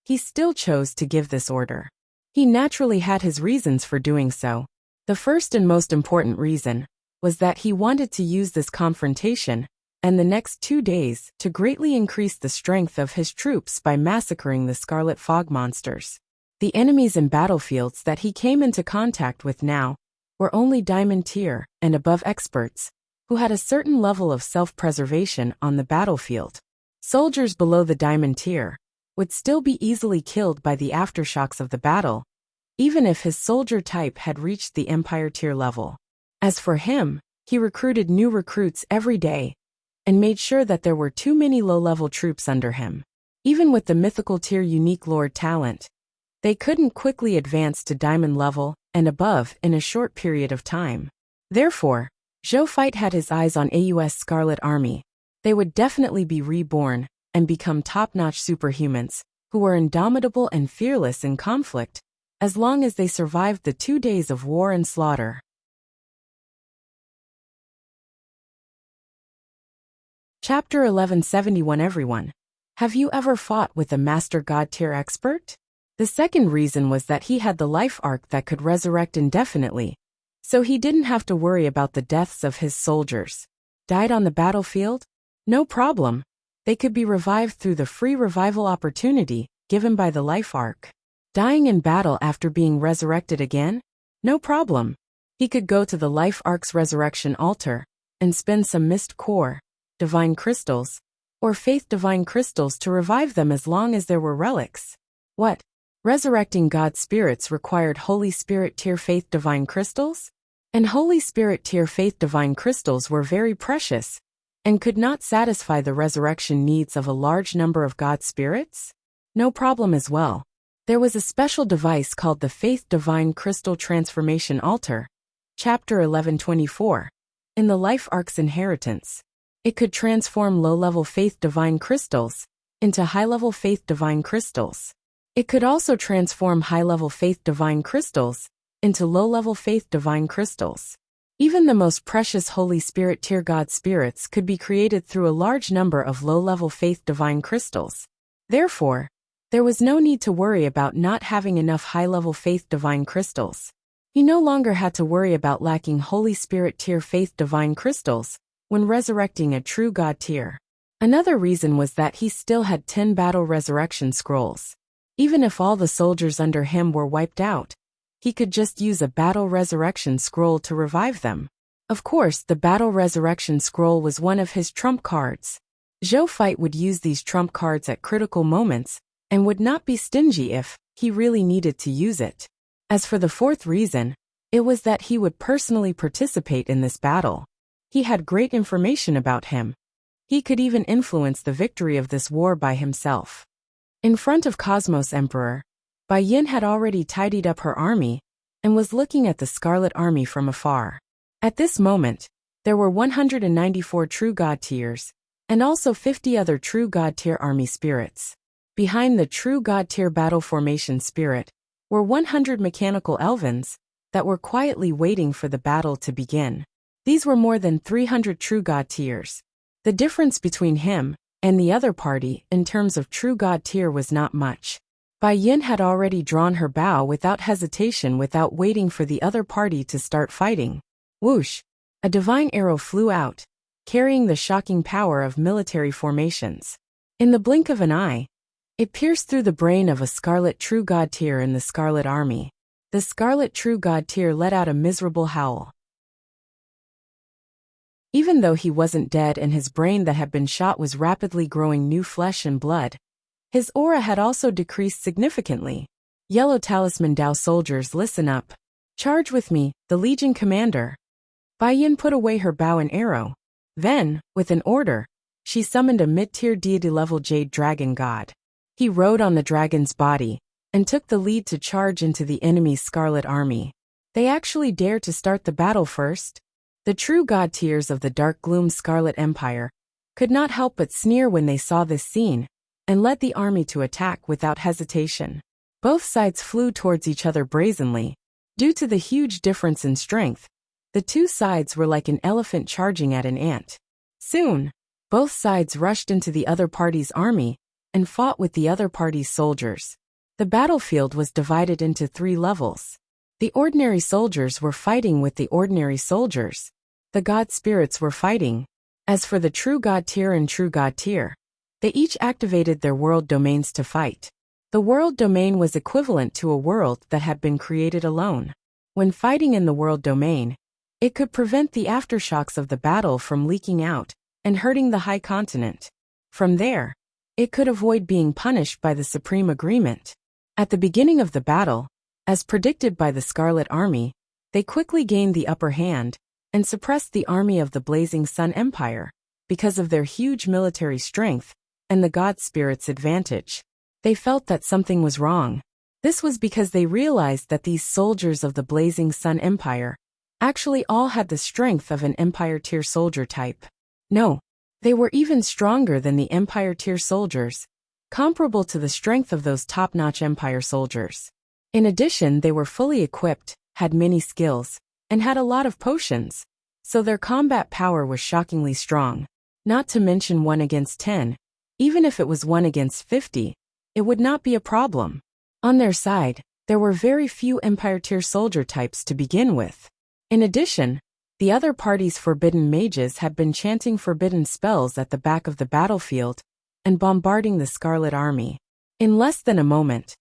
he still chose to give this order. He naturally had his reasons for doing so. The first and most important reason was that he wanted to use this confrontation and the next 2 days to greatly increase the strength of his troops by massacring the Scarlet Fog monsters. The enemies and battlefields that he came into contact with now were only Diamond tier and above experts, who had a certain level of self-preservation on the battlefield. Soldiers below the Diamond tier would still be easily killed by the aftershocks of the battle, even if his soldier type had reached the Empire tier level. As for him, he recruited new recruits every day, and made sure that there were too many low-level troops under him. Even with the mythical tier unique lord talent, they couldn't quickly advance to diamond level and above in a short period of time. Therefore, Zhou Fight had his eyes on AUS Scarlet Army. They would definitely be reborn and become top-notch superhumans, who were indomitable and fearless in conflict, as long as they survived the 2 days of war and slaughter. Chapter 1171. Everyone. Have you ever fought with a Master God tier expert? The second reason was that he had the life arc that could resurrect indefinitely, so he didn't have to worry about the deaths of his soldiers. Died on the battlefield? No problem. They could be revived through the free revival opportunity given by the life arc. Dying in battle after being resurrected again? No problem. He could go to the life arc's resurrection altar and spend some mist core, divine crystals, or faith divine crystals to revive them as long as there were relics. What? Resurrecting god spirits required Holy Spirit tier faith divine crystals? And Holy Spirit tier faith divine crystals were very precious, and could not satisfy the resurrection needs of a large number of god spirits? No problem as well. There was a special device called the Faith Divine Crystal Transformation Altar, Chapter 1124, in the Life Arc's Inheritance. It could transform low-level Faith Divine Crystals into high-level Faith Divine Crystals. It could also transform high-level Faith Divine Crystals into low-level Faith Divine Crystals. Even the most precious Holy Spirit tier god spirits could be created through a large number of low-level Faith Divine Crystals. Therefore, there was no need to worry about not having enough high-level Faith Divine Crystals. He no longer had to worry about lacking Holy Spirit tier faith divine crystals when resurrecting a true God tier. Another reason was that he still had 10 battle resurrection scrolls. Even if all the soldiers under him were wiped out, he could just use a battle resurrection scroll to revive them. Of course, the battle resurrection scroll was one of his trump cards. Zhou Feit would use these trump cards at critical moments and would not be stingy if he really needed to use it. As for the fourth reason, it was that he would personally participate in this battle. He had great information about him. He could even influence the victory of this war by himself. In front of Cosmos Emperor, Bai Yin had already tidied up her army and was looking at the Scarlet Army from afar. At this moment, there were 194 true God tiers, and also 50 other true God tier army spirits. Behind the true God tier battle formation spirit were 100 mechanical elvens that were quietly waiting for the battle to begin. These were more than 300 true God tiers. The difference between him and the other party in terms of true God tier was not much. Bai Yin had already drawn her bow without hesitation without waiting for the other party to start fighting. Whoosh! A divine arrow flew out, carrying the shocking power of military formations. In the blink of an eye, it pierced through the brain of a Scarlet True God tier in the Scarlet Army. The Scarlet True God tier let out a miserable howl. Even though he wasn't dead and his brain that had been shot was rapidly growing new flesh and blood, his aura had also decreased significantly. Yellow Talisman Dao soldiers, listen up. Charge with me, the Legion commander. Bai Yin put away her bow and arrow. Then, with an order, she summoned a mid-tier deity-level Jade Dragon God. He rode on the dragon's body and took the lead to charge into the enemy's Scarlet Army. They actually dared to start the battle first. The true God tiers of the Dark Gloom Scarlet Empire could not help but sneer when they saw this scene, and led the army to attack without hesitation. Both sides flew towards each other brazenly. Due to the huge difference in strength, the two sides were like an elephant charging at an ant. Soon, both sides rushed into the other party's army and fought with the other party's soldiers. The battlefield was divided into 3 levels. The ordinary soldiers were fighting with the ordinary soldiers. The God spirits were fighting. As for the true God tier and true God tier, they each activated their world domains to fight. The world domain was equivalent to a world that had been created alone. When fighting in the world domain, it could prevent the aftershocks of the battle from leaking out and hurting the high continent. From there, it could avoid being punished by the Supreme Agreement. At the beginning of the battle, as predicted by the Scarlet Army, they quickly gained the upper hand and suppressed the army of the Blazing Sun Empire because of their huge military strength and the God Spirit's advantage. They felt that something was wrong. This was because they realized that these soldiers of the Blazing Sun Empire actually all had the strength of an Empire tier soldier type. No, they were even stronger than the Empire tier soldiers, comparable to the strength of those top-notch Empire soldiers. In addition, they were fully equipped, had many skills, and had a lot of potions, so their combat power was shockingly strong. Not to mention 1 against 10, even if it was 1 against 50, it would not be a problem. On their side, there were very few Empire tier soldier types to begin with. In addition, the other party's forbidden mages had been chanting forbidden spells at the back of the battlefield and bombarding the Scarlet Army. In less than a moment,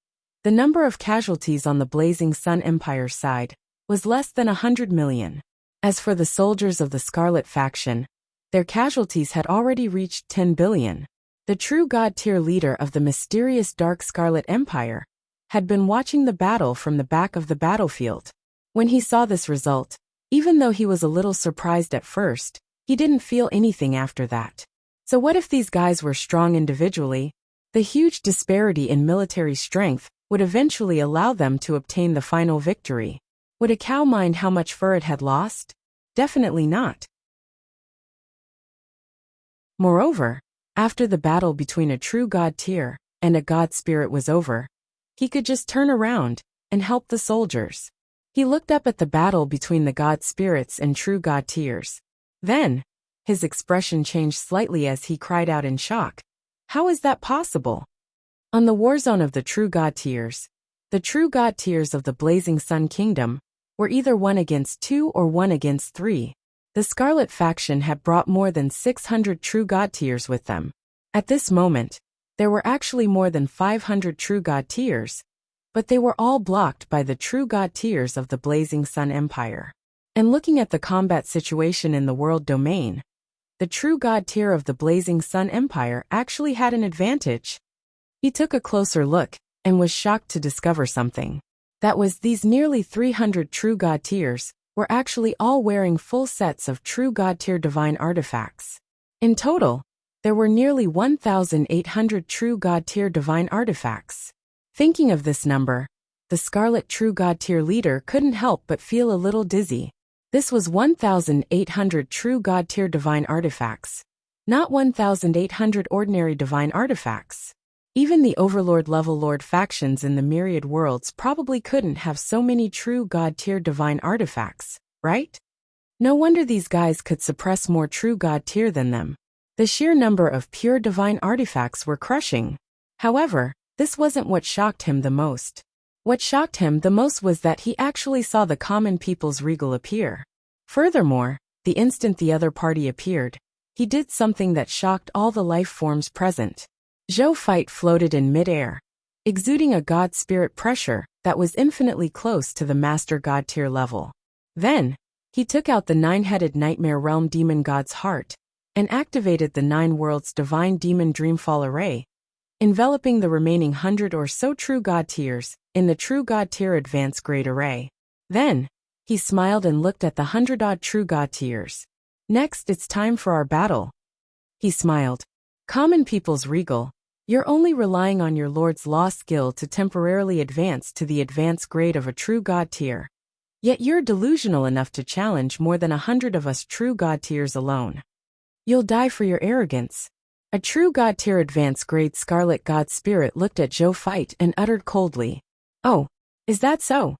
the number of casualties on the Blazing Sun Empire's side was less than 100 million. As for the soldiers of the Scarlet faction, their casualties had already reached 10 billion. The true God tier leader of the mysterious Dark Scarlet Empire had been watching the battle from the back of the battlefield. When he saw this result, even though he was a little surprised at first, he didn't feel anything after that. So what if these guys were strong individually? The huge disparity in military strength would eventually allow them to obtain the final victory. Would a cow mind how much fur it had lost? Definitely not. Moreover, after the battle between a true God tier and a God spirit was over, he could just turn around and help the soldiers. He looked up at the battle between the God spirits and true God tiers. Then, his expression changed slightly as he cried out in shock. How is that possible? On the warzone of the true God tiers, the true God tiers of the Blazing Sun Kingdom were either 1 against 2 or 1 against 3. The Scarlet faction had brought more than 600 true God tiers with them. At this moment, there were actually more than 500 true God tiers, but they were all blocked by the true God tiers of the Blazing Sun Empire. And looking at the combat situation in the world domain, the true God tier of the Blazing Sun Empire actually had an advantage. He took a closer look and was shocked to discover something. That was, these nearly 300 true God tiers were actually all wearing full sets of true God tier divine artifacts. In total, there were nearly 1,800 true God tier divine artifacts. Thinking of this number, the Scarlet true God tier leader couldn't help but feel a little dizzy. This was 1,800 true God tier divine artifacts, not 1,800 ordinary divine artifacts. Even the Overlord-level Lord factions in the myriad worlds probably couldn't have so many true God tier divine artifacts, right? No wonder these guys could suppress more true God tier than them. The sheer number of pure divine artifacts were crushing. However, this wasn't what shocked him the most. What shocked him the most was that he actually saw the common people's regal appear. Furthermore, the instant the other party appeared, he did something that shocked all the life forms present. Zhou Fight floated in mid-air, exuding a god spirit pressure that was infinitely close to the Master God tier level. Then, he took out the 9-headed Nightmare Realm Demon God's heart and activated the 9 Worlds Divine Demon Dreamfall Array, enveloping the remaining 100 or so true God tiers in the True God tier Advanced Grade Array. Then, he smiled and looked at the 100-odd true God tiers. Next, it's time for our battle. He smiled. Common People's Regal, you're only relying on your Lord's Law skill to temporarily advance to the advanced grade of a true God tier. Yet you're delusional enough to challenge more than 100 of us true God tiers alone. You'll die for your arrogance. A true God tier advanced grade Scarlet God Spirit looked at Zhou Fight and uttered coldly, "Oh, is that so?"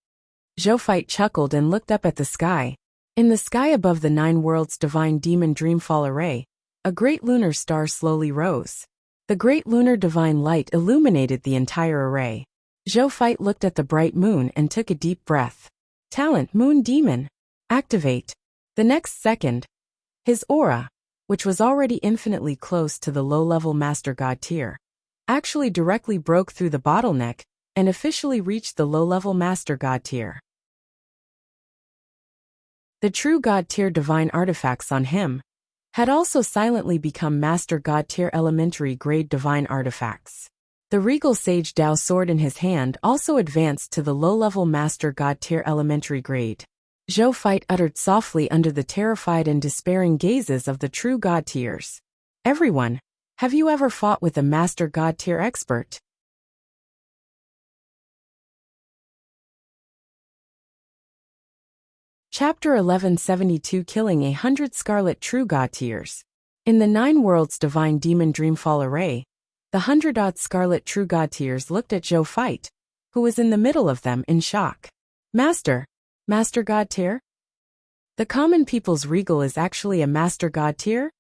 Zhou Fight chuckled and looked up at the sky. In the sky above the 9 Worlds Divine Demon Dreamfall Array, a great lunar star slowly rose. The great lunar divine light illuminated the entire array. Zhou Fight looked at the bright moon and took a deep breath. Talent Moon Demon. Activate. The next second, his aura, which was already infinitely close to the low-level Master God tier, actually directly broke through the bottleneck and officially reached the low-level Master God tier. The true God tier divine artifacts on him had also silently become Master God tier elementary grade divine artifacts. The Regal Sage Dao sword in his hand also advanced to the low-level Master God tier elementary grade. Zhou Fight uttered softly under the terrified and despairing gazes of the true God tiers. Everyone, have you ever fought with a Master God tier expert? Chapter 1172 Killing 100 Scarlet True God tiers. In the 9 Worlds Divine Demon Dreamfall Array, the 100-odd Scarlet True God tiers looked at Zhou Fight, who was in the middle of them, in shock. Master God tier? The common people's regal is actually a Master God tier?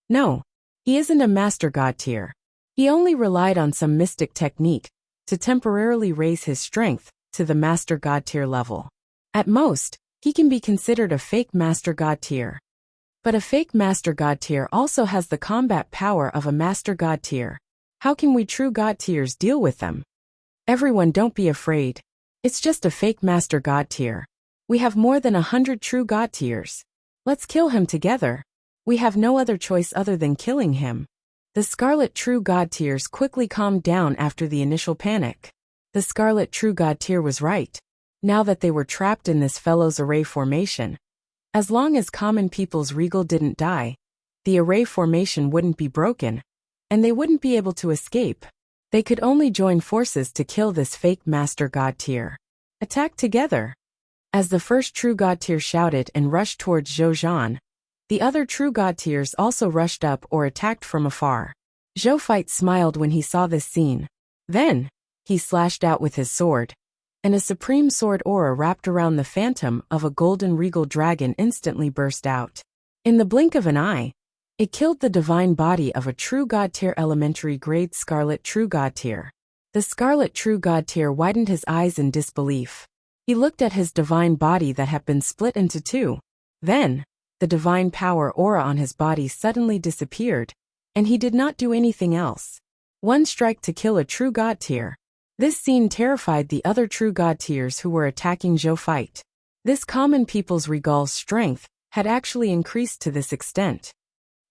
No, he isn't a Master God tier. He only relied on some mystic technique to temporarily raise his strength to the Master God tier level. At most, he can be considered a fake Master God tier. But a fake Master God tier also has the combat power of a Master God tier. How can we true God tiers deal with them? Everyone, don't be afraid. It's just a fake Master God tier. We have more than 100 true God tiers. Let's kill him together. We have no other choice other than killing him. The Scarlet True God tiers quickly calmed down after the initial panic. The Scarlet True God tier was right. Now that they were trapped in this Fellows Array formation, as long as common people's regal didn't die, the array formation wouldn't be broken, and they wouldn't be able to escape. They could only join forces to kill this fake Master God tier. Attack together! As the first True God tier shouted and rushed towards Zhou Zhan, the other True God tiers also rushed up or attacked from afar. Zhou Fight smiled when he saw this scene. Then, he slashed out with his sword, and a supreme sword aura wrapped around the phantom of a golden regal dragon instantly burst out. In the blink of an eye, it killed the divine body of a True God tier elementary grade Scarlet True God tier. The Scarlet True God tier widened his eyes in disbelief. He looked at his divine body that had been split into two. Then, the divine power aura on his body suddenly disappeared, and he did not do anything else. One strike to kill a true god tier. This scene terrified the other true god tiers who were attacking Zhou Fight. This common people's regal strength had actually increased to this extent.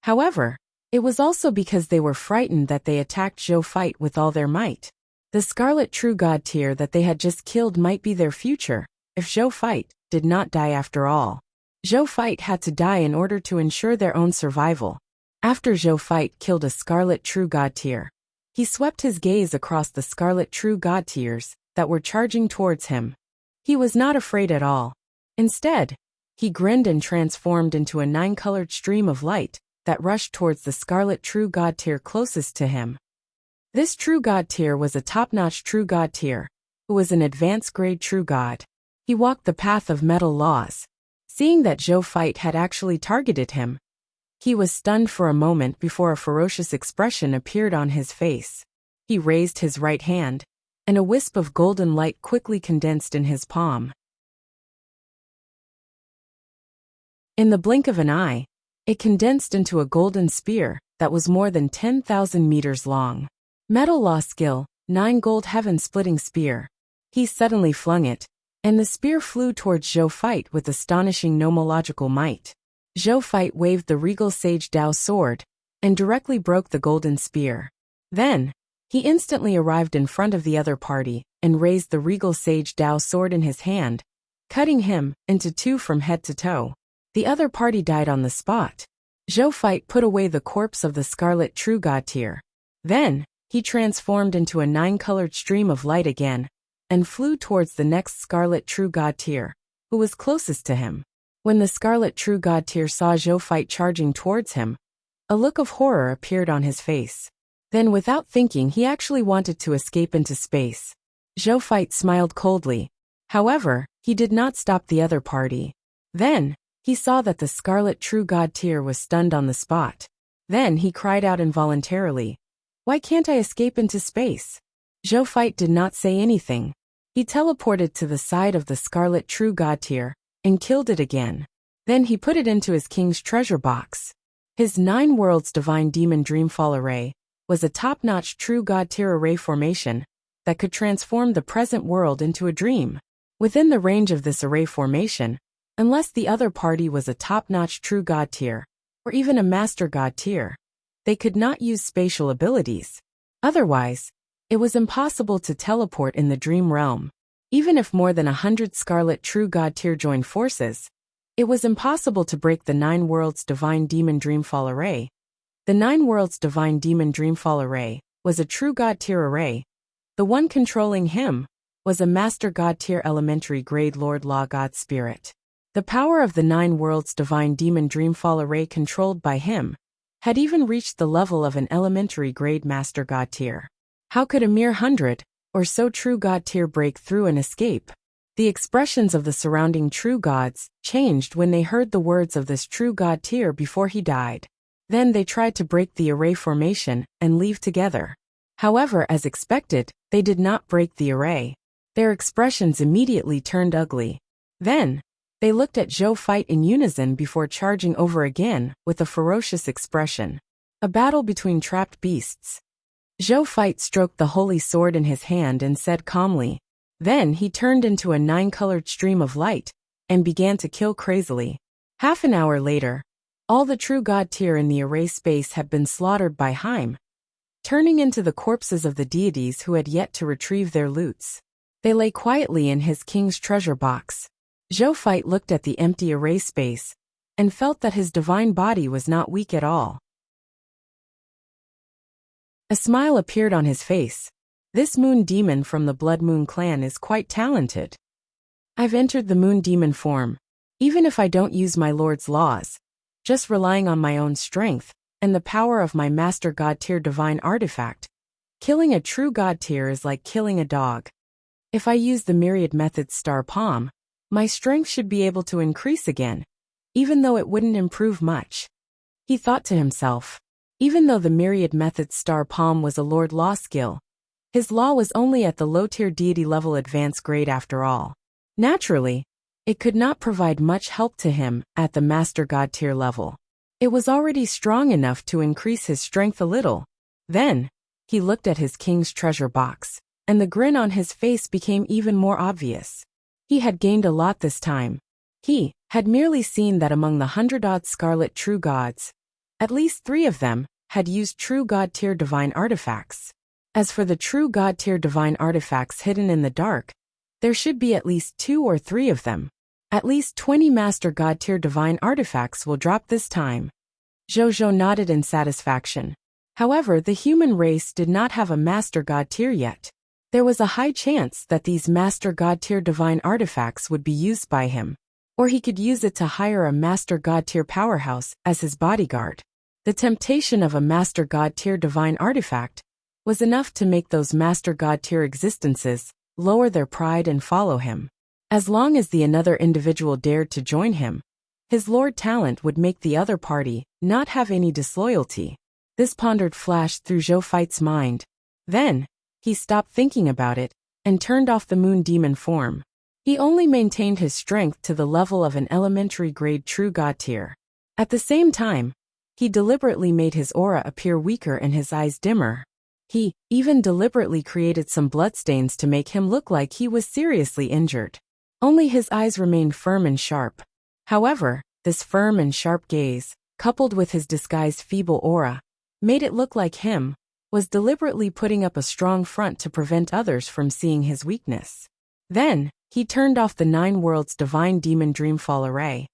However, it was also because they were frightened that they attacked Zhou Fight with all their might. The Scarlet True God tier that they had just killed might be their future, if Zhou Fight did not die after all. Zhou Fight had to die in order to ensure their own survival. After Zhou Fight killed a Scarlet True God tier, he swept his gaze across the Scarlet True God tiers that were charging towards him. He was not afraid at all. Instead, he grinned and transformed into a 9-colored stream of light that rushed towards the Scarlet True God tier closest to him. This True God tier was a top-notch True God tier, who was an advanced grade True God. He walked the path of metal laws. Seeing that Zhou Fight had actually targeted him, he was stunned for a moment before a ferocious expression appeared on his face. He raised his right hand, and a wisp of golden light quickly condensed in his palm. In the blink of an eye, it condensed into a golden spear that was more than 10,000 meters long. Metal Law Skill, 9 Gold Heaven-Splitting Spear. He suddenly flung it, and the spear flew towards Zhou Fight with astonishing nomological might. Zhou Fight waved the Regal Sage Dao sword, and directly broke the golden spear. Then, he instantly arrived in front of the other party, and raised the Regal Sage Dao sword in his hand, cutting him into two from head to toe. The other party died on the spot. Zhou Fight put away the corpse of the Scarlet True God tier. Then, he transformed into a 9-colored stream of light again, and flew towards the next Scarlet True God tier, who was closest to him. When the Scarlet True God tier saw Zhou Fight charging towards him, a look of horror appeared on his face. Then without thinking he actually wanted to escape into space. Zhou Fight smiled coldly. However, he did not stop the other party. Then, he saw that the Scarlet True God tier was stunned on the spot. Then he cried out involuntarily, "Why can't I escape into space?" Zhou Fight did not say anything. He teleported to the side of the Scarlet True God tier, and killed it again. Then he put it into his king's treasure box. His 9 Worlds Divine Demon Dreamfall Array was a top-notch True God tier array formation that could transform the present world into a dream. Within the range of this array formation, unless the other party was a top-notch True God tier, or even a Master God tier, they could not use spatial abilities. Otherwise, it was impossible to teleport in the dream realm. Even if more than 100 Scarlet True God tier joined forces, it was impossible to break the 9 Worlds Divine Demon Dreamfall Array. The 9 Worlds Divine Demon Dreamfall Array was a True God tier array. The one controlling him was a Master God tier elementary grade Lord Law God Spirit. The power of the 9 Worlds Divine Demon Dreamfall Array controlled by him had even reached the level of an elementary grade Master God tier. How could a mere 100 or so True God tier break through and escape? The expressions of the surrounding True Gods changed when they heard the words of this True God tier before he died. Then they tried to break the array formation and leave together. However, as expected, they did not break the array. Their expressions immediately turned ugly. Then, they looked at Zhou Fight in unison before charging over again with a ferocious expression. A battle between trapped beasts. Zhou Fight stroked the holy sword in his hand and said calmly. Then he turned into a 9-colored stream of light and began to kill crazily. Half an hour later, all the True God tier in the array space had been slaughtered by Heim, turning into the corpses of the deities who had yet to retrieve their loots. They lay quietly in his king's treasure box. Zhou Fight looked at the empty array space and felt that his divine body was not weak at all. A smile appeared on his face. This moon demon from the Blood Moon clan is quite talented. I've entered the moon demon form. Even if I don't use my lord's laws, just relying on my own strength and the power of my Master God tier divine artifact, killing a True God tier is like killing a dog. If I use the Myriad Methods Star Palm, my strength should be able to increase again, even though it wouldn't improve much. He thought to himself. Even though the Myriad Methods Star Palm was a Lord Law skill, his law was only at the low-tier deity level advanced grade after all. Naturally, it could not provide much help to him at the Master God tier level. It was already strong enough to increase his strength a little. Then, he looked at his king's treasure box, and the grin on his face became even more obvious. He had gained a lot this time. He had merely seen that among the 100-odd scarlet true gods, at least 3 of them had used true god tier divine artifacts. As for the true god tier divine artifacts hidden in the dark, there should be at least 2 or 3 of them. At least 20 master god tier divine artifacts will drop this time. Jojo nodded in satisfaction. However, the human race did not have a master god tier yet. There was a high chance that these master god tier divine artifacts would be used by him, or he could use it to hire a master god tier powerhouse as his bodyguard. The temptation of a master god tier divine artifact was enough to make those master god tier existences lower their pride and follow him. As long as the another individual dared to join him, his lord talent would make the other party not have any disloyalty. This pondered flashed through Zhou Feit's mind. Then, he stopped thinking about it and turned off the moon demon form. He only maintained his strength to the level of an elementary grade true god tier. At the same time, he deliberately made his aura appear weaker and his eyes dimmer. He even deliberately created some bloodstains to make him look like he was seriously injured. Only his eyes remained firm and sharp. However, this firm and sharp gaze, coupled with his disguised feeble aura, made it look like him was deliberately putting up a strong front to prevent others from seeing his weakness. Then, he turned off the 9 worlds divine demon dreamfall array.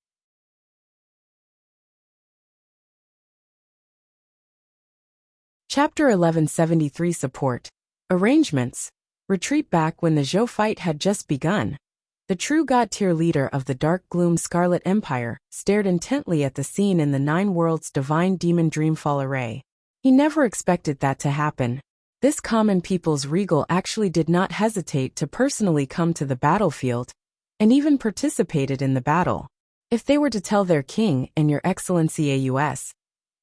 Chapter 1173 Support. Arrangements. Retreat. Back when the Zhou fight had just begun, the true god tier leader of the Dark Gloom Scarlet Empire stared intently at the scene in the 9 worlds divine demon dreamfall array. He never expected that to happen. This common people's regal actually did not hesitate to personally come to the battlefield, and even participated in the battle. If they were to tell their king and your excellency AUS,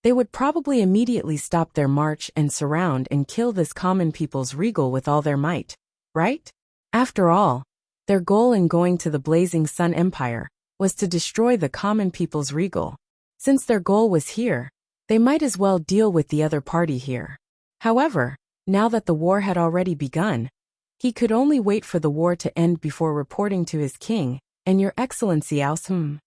they would probably immediately stop their march and surround and kill this common people's regal with all their might, right? After all, their goal in going to the Blazing Sun Empire was to destroy the common people's regal. Since their goal was here, they might as well deal with the other party here. However, now that the war had already begun, he could only wait for the war to end before reporting to his king and your excellency Ausum.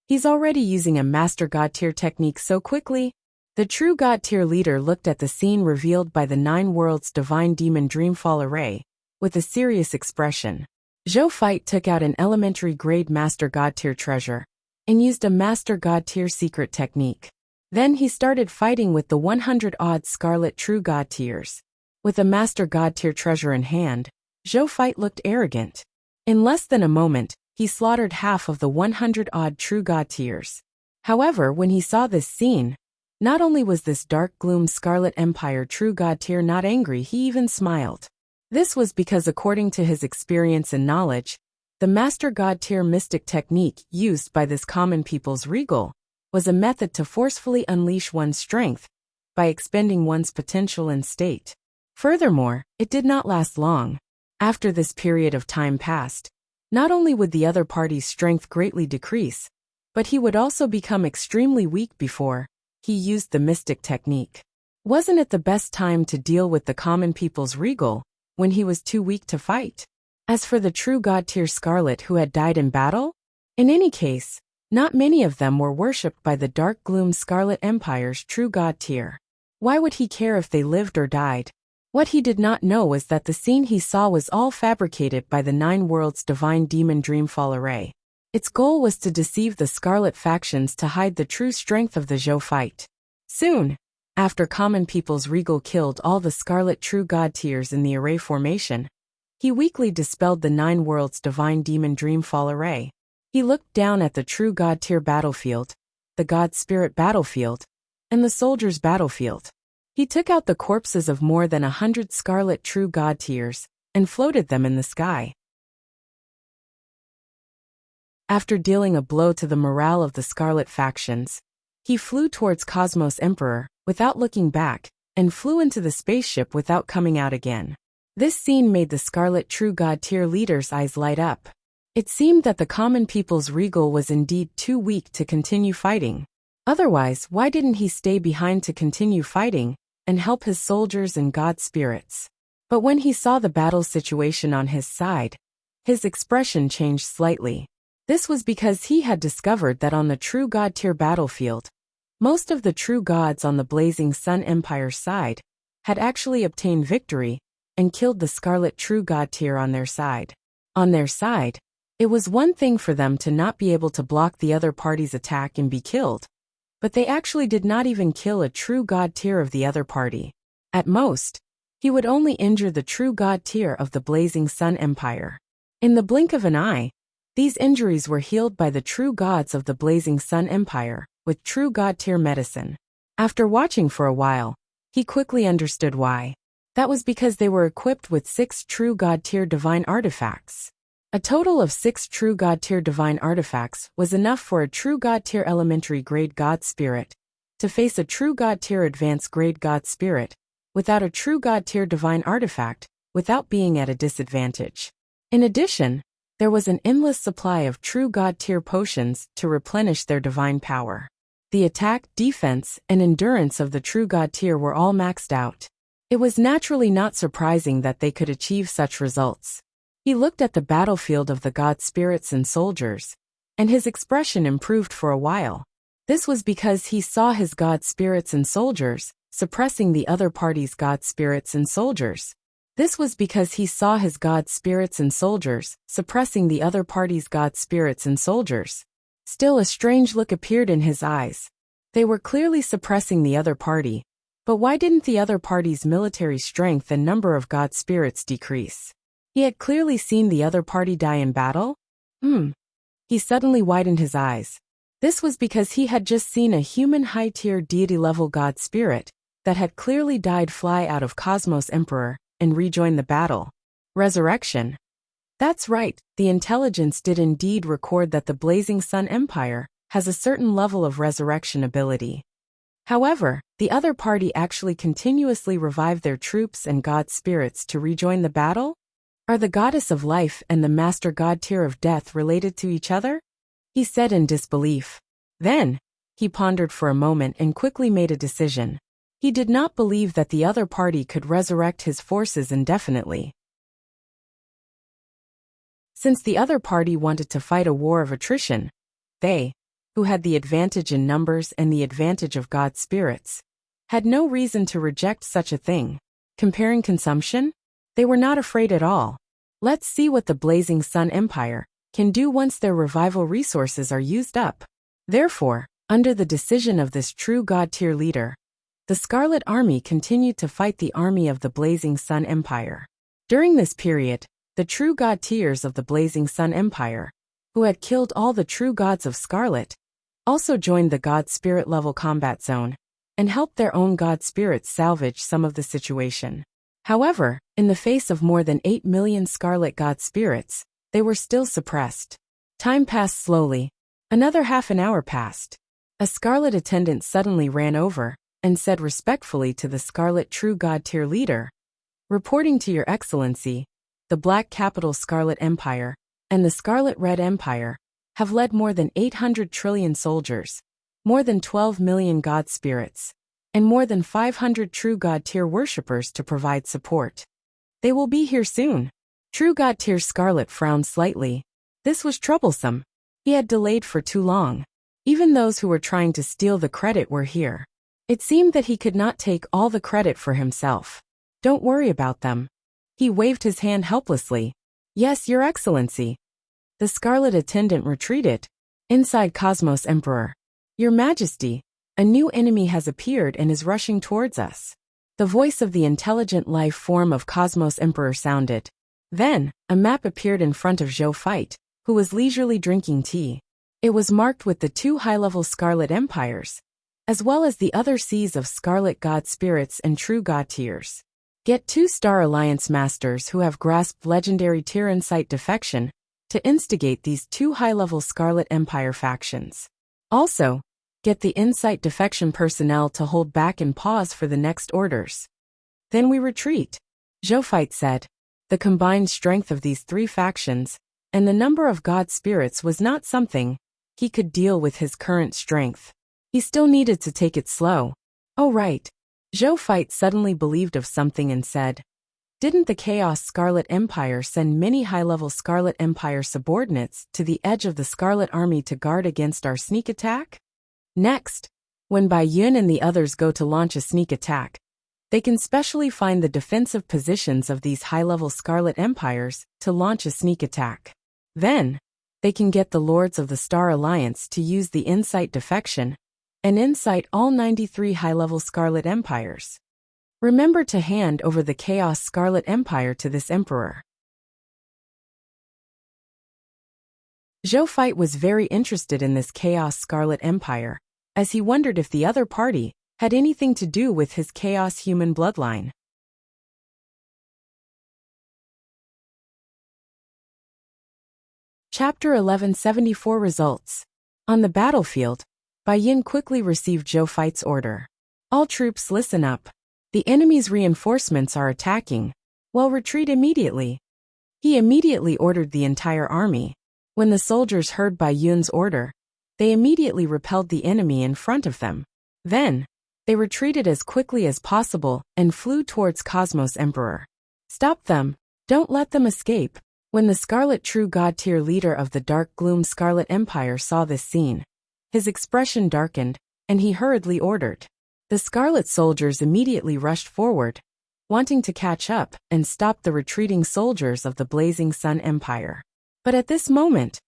He's already using a master god tier technique so quickly. The true god tier leader looked at the scene revealed by the 9 worlds divine demon dreamfall array with a serious expression. Zhou Feit took out an elementary grade master god tier treasure and used a master god tier secret technique. Then he started fighting with the 100-odd scarlet true god tiers. With a master god tier treasure in hand, Zhou Feit looked arrogant. In less than a moment, he slaughtered half of the 100-odd true god tiers. However, when he saw this scene, not only was this Dark Gloom Scarlet Empire true god tier not angry, he even smiled. This was because according to his experience and knowledge, the master god tier mystic technique used by this common people's regal was a method to forcefully unleash one's strength by expending one's potential and state. Furthermore, it did not last long. After this period of time passed, not only would the other party's strength greatly decrease, but he would also become extremely weak before he used the mystic technique. Wasn't it the best time to deal with the common people's regal when he was too weak to fight? As for the true god tier Scarlet who had died in battle, in any case, not many of them were worshipped by the Dark Gloom Scarlet Empire's true god tier. Why would he care if they lived or died? What he did not know was that the scene he saw was all fabricated by the 9 worlds divine demon dreamfall array. Its goal was to deceive the Scarlet factions to hide the true strength of the Zhou fight. Soon, after common people's regal killed all the Scarlet true god tiers in the array formation, he weakly dispelled the 9 worlds divine demon dreamfall array. He looked down at the true god tier battlefield, the god spirit battlefield, and the soldiers battlefield. He took out the corpses of more than 100 Scarlet true god tiers and floated them in the sky. After dealing a blow to the morale of the Scarlet factions, he flew towards Cosmos Emperor without looking back and flew into the spaceship without coming out again. This scene made the Scarlet true god tier leader's eyes light up. It seemed that the common people's regal was indeed too weak to continue fighting. Otherwise, why didn't he stay behind to continue fighting and help his soldiers and god spirits? But when he saw the battle situation on his side, his expression changed slightly. This was because he had discovered that on the true god tier battlefield, most of the true gods on the Blazing Sun Empire side had actually obtained victory and killed the Scarlet True God tier on their side. On their side, it was one thing for them to not be able to block the other party's attack and be killed, but they actually did not even kill a true god tier of the other party. At most, he would only injure the true god tier of the Blazing Sun Empire. In the blink of an eye, these injuries were healed by the true gods of the Blazing Sun Empire with true god tier medicine. After watching for a while, he quickly understood why. That was because they were equipped with 6 true god tier divine artifacts. A total of 6 true god tier divine artifacts was enough for a true god tier elementary grade god spirit to face a true god tier advanced grade god spirit without a true god tier divine artifact, without being at a disadvantage. In addition, there was an endless supply of true god tier potions to replenish their divine power. The attack, defense, and endurance of the true god tier were all maxed out. It was naturally not surprising that they could achieve such results. He looked at the battlefield of the god spirits and soldiers, and his expression improved for a while. This was because he saw his god spirits and soldiers suppressing the other party's god spirits and soldiers. This was because he saw his god spirits and soldiers suppressing the other party's god spirits and soldiers. Still, a strange look appeared in his eyes. They were clearly suppressing the other party, but why didn't the other party's military strength and number of god spirits decrease? He had clearly seen the other party die in battle? He suddenly widened his eyes. This was because he had just seen a human high-tier deity-level god spirit that had clearly died fly out of Cosmos Emperor and rejoin the battle. Resurrection. That's right, the intelligence did indeed record that the Blazing Sun Empire has a certain level of resurrection ability. However, the other party actually continuously revived their troops and god spirits to rejoin the battle? Are the goddess of life and the master god tier of death related to each other? He said in disbelief. Then, he pondered for a moment and quickly made a decision. He did not believe that the other party could resurrect his forces indefinitely. Since the other party wanted to fight a war of attrition, they, who had the advantage in numbers and the advantage of god spirits, had no reason to reject such a thing. Comparing consumption? They were not afraid at all. Let's see what the Blazing Sun Empire can do once their revival resources are used up. Therefore, under the decision of this true god tier leader, the Scarlet Army continued to fight the army of the Blazing Sun Empire. During this period, the true god tiers of the Blazing Sun Empire, who had killed all the true gods of Scarlet, also joined the god spirit level combat zone and helped their own god spirits salvage some of the situation. However, in the face of more than 8 million Scarlet god spirits, they were still suppressed. Time passed slowly. Another half an hour passed. A Scarlet attendant suddenly ran over and said respectfully to the Scarlet True God tier leader, "Reporting to Your Excellency, the Black Capital Scarlet Empire and the Scarlet Red Empire have led more than 800 trillion soldiers, more than 12 million god spirits, and more than 500 True God tier worshippers to provide support. They will be here soon." True God tier Scarlet frowned slightly. This was troublesome. He had delayed for too long. Even those who were trying to steal the credit were here. It seemed that he could not take all the credit for himself. "Don't worry about them." He waved his hand helplessly. "Yes, Your Excellency." The Scarlet attendant retreated. Inside Cosmos Emperor. "Your Majesty, a new enemy has appeared and is rushing towards us." The voice of the intelligent life form of Cosmos Emperor sounded. Then, a map appeared in front of Zhou Fight, who was leisurely drinking tea. It was marked with the 2 high-level Scarlet Empires, as well as the other seas of Scarlet God Spirits and True God tiers. Get 2-star Alliance Masters who have grasped legendary tier insight defection to instigate these 2 high-level Scarlet Empire factions. Also, get the insight defection personnel to hold back and pause for the next orders. Then we retreat, Zhou Fight said. The combined strength of these 3 factions and the number of God spirits was not something he could deal with his current strength. He still needed to take it slow. Oh right. Zhou Fight suddenly believed of something and said, "Didn't the Chaos Scarlet Empire send many high-level Scarlet Empire subordinates to the edge of the Scarlet Army to guard against our sneak attack? Next, when Bai Yun and the others go to launch a sneak attack, they can specially find the defensive positions of these high-level Scarlet Empires to launch a sneak attack. Then, they can get the Lords of the Star Alliance to use the Insight Defection and incite all 93 high-level Scarlet Empires. Remember to hand over the Chaos Scarlet Empire to this Emperor." Zhou Fight was very interested in this Chaos Scarlet Empire, as he wondered if the other party had anything to do with his Chaos human bloodline. Chapter 1174 Results. On the battlefield, Bai Yin quickly received Zhou Fight's order. "All troops listen up. The enemy's reinforcements are attacking. Well, retreat immediately." He immediately ordered the entire army. When the soldiers heard Bai Yun's order, they immediately repelled the enemy in front of them. Then, they retreated as quickly as possible and flew towards Cosmos Emperor. "Stop them! Don't let them escape!" When the Scarlet True God tier leader of the Dark Gloom Scarlet Empire saw this scene, his expression darkened, and he hurriedly ordered. The Scarlet soldiers immediately rushed forward, wanting to catch up and stop the retreating soldiers of the Blazing Sun Empire. But at this moment,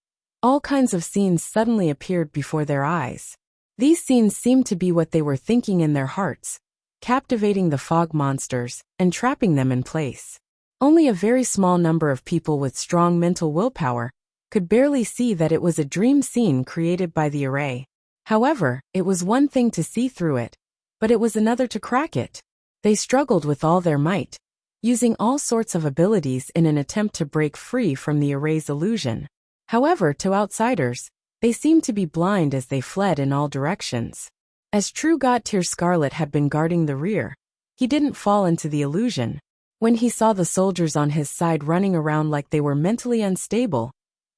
all kinds of scenes suddenly appeared before their eyes. These scenes seemed to be what they were thinking in their hearts, captivating the fog monsters and trapping them in place. Only a very small number of people with strong mental willpower could barely see that it was a dream scene created by the array. However, it was one thing to see through it, but it was another to crack it. They struggled with all their might, using all sorts of abilities in an attempt to break free from the array's illusion. However, to outsiders, they seemed to be blind as they fled in all directions. As True God Tier Scarlet had been guarding the rear, he didn't fall into the illusion. When he saw the soldiers on his side running around like they were mentally unstable,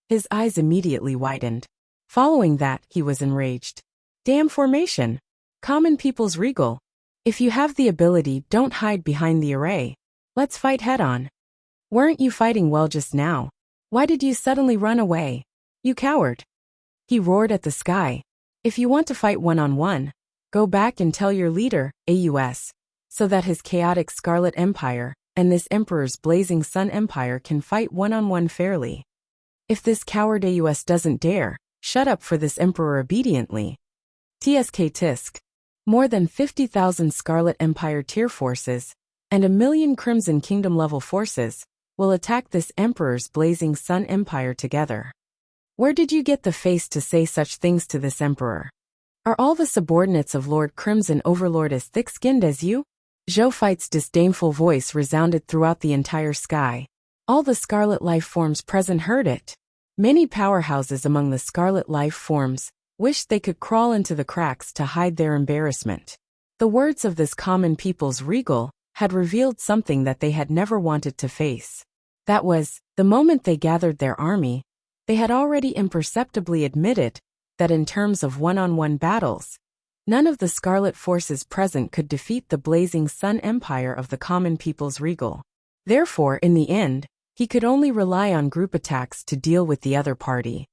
his eyes immediately widened. Following that, he was enraged. "Damn formation! Common people's regal. If you have the ability, don't hide behind the array. Let's fight head-on. Weren't you fighting well just now? Why did you suddenly run away? You coward!" He roared at the sky. "If you want to fight one-on-one, go back and tell your leader, AUS, so that his chaotic Scarlet Empire and this Emperor's Blazing Sun Empire can fight one-on-one fairly. If this coward AUS doesn't dare, shut up for this Emperor obediently." TSK Tisk. More than 50,000 Scarlet Empire tier forces and 1,000,000 Crimson Kingdom level forces will attack this Emperor's Blazing Sun Empire together. Where did you get the face to say such things to this Emperor? Are all the subordinates of Lord Crimson Overlord as thick-skinned as you? Zhou Fight's disdainful voice resounded throughout the entire sky. All the Scarlet life forms present heard it. Many powerhouses among the Scarlet life forms wished they could crawl into the cracks to hide their embarrassment. The words of this common people's regal had revealed something that they had never wanted to face. That was, the moment they gathered their army, they had already imperceptibly admitted that in terms of one-on-one battles, none of the Scarlet forces present could defeat the Blazing Sun Empire of the common people's regal. Therefore, in the end, he could only rely on group attacks to deal with the other party.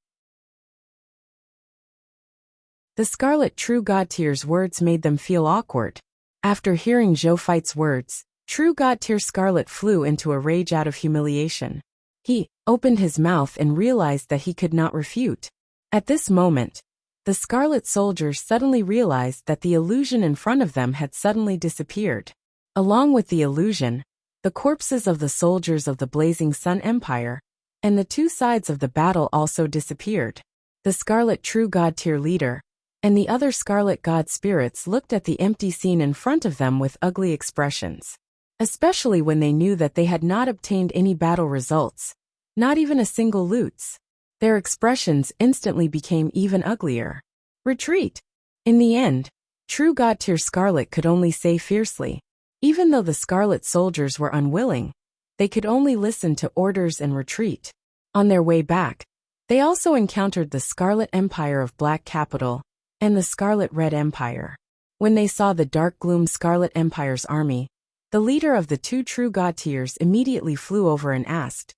The Scarlet True God Tier's words made them feel awkward. After hearing Zhou Fight's words, True God Tier Scarlet flew into a rage out of humiliation. He opened his mouth and realized that he could not refute. At this moment, the Scarlet soldiers suddenly realized that the illusion in front of them had suddenly disappeared. Along with the illusion, the corpses of the soldiers of the Blazing Sun Empire and the two sides of the battle also disappeared. The Scarlet True God Tier leader and the other Scarlet God spirits looked at the empty scene in front of them with ugly expressions, especially when they knew that they had not obtained any battle results, not even a single loot. Their expressions instantly became even uglier. Retreat! In the end, True God Tier Scarlet could only say fiercely. Even though the Scarlet soldiers were unwilling, they could only listen to orders and retreat. On their way back, they also encountered the Scarlet Empire of Black Capital and the Scarlet Red Empire. When they saw the Dark Gloom Scarlet Empire's army, the leader of the two true god tiers immediately flew over and asked,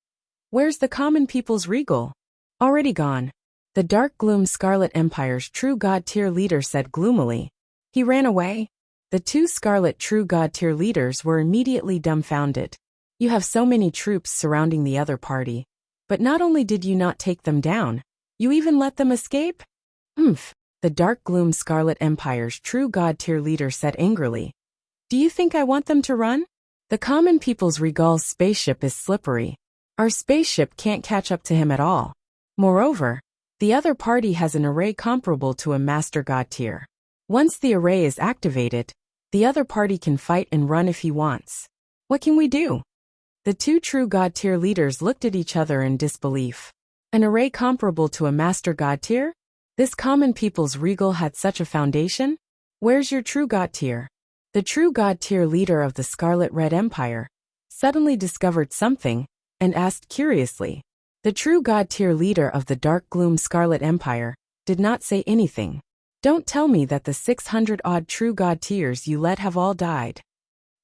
"Where's the common people's regal?" "Already gone," the Dark Gloom Scarlet Empire's true god tier leader said gloomily. "He ran away?" The two Scarlet true god tier leaders were immediately dumbfounded. "You have so many troops surrounding the other party. But not only did you not take them down, you even let them escape?" "Humph," the Dark Gloom Scarlet Empire's true god tier leader said angrily. "Do you think I want them to run? The common people's regal's spaceship is slippery. Our spaceship can't catch up to him at all. Moreover, the other party has an array comparable to a master god tier. Once the array is activated, the other party can fight and run if he wants. What can we do?" The two true god tier leaders looked at each other in disbelief. An array comparable to a master god tier? This common people's regal had such a foundation? "Where's your true god tier?" The true god tier leader of the Scarlet Red Empire suddenly discovered something and asked curiously. The true god tier leader of the Dark Gloom Scarlet Empire did not say anything. "Don't tell me that the 600-odd true god tiers you led have all died."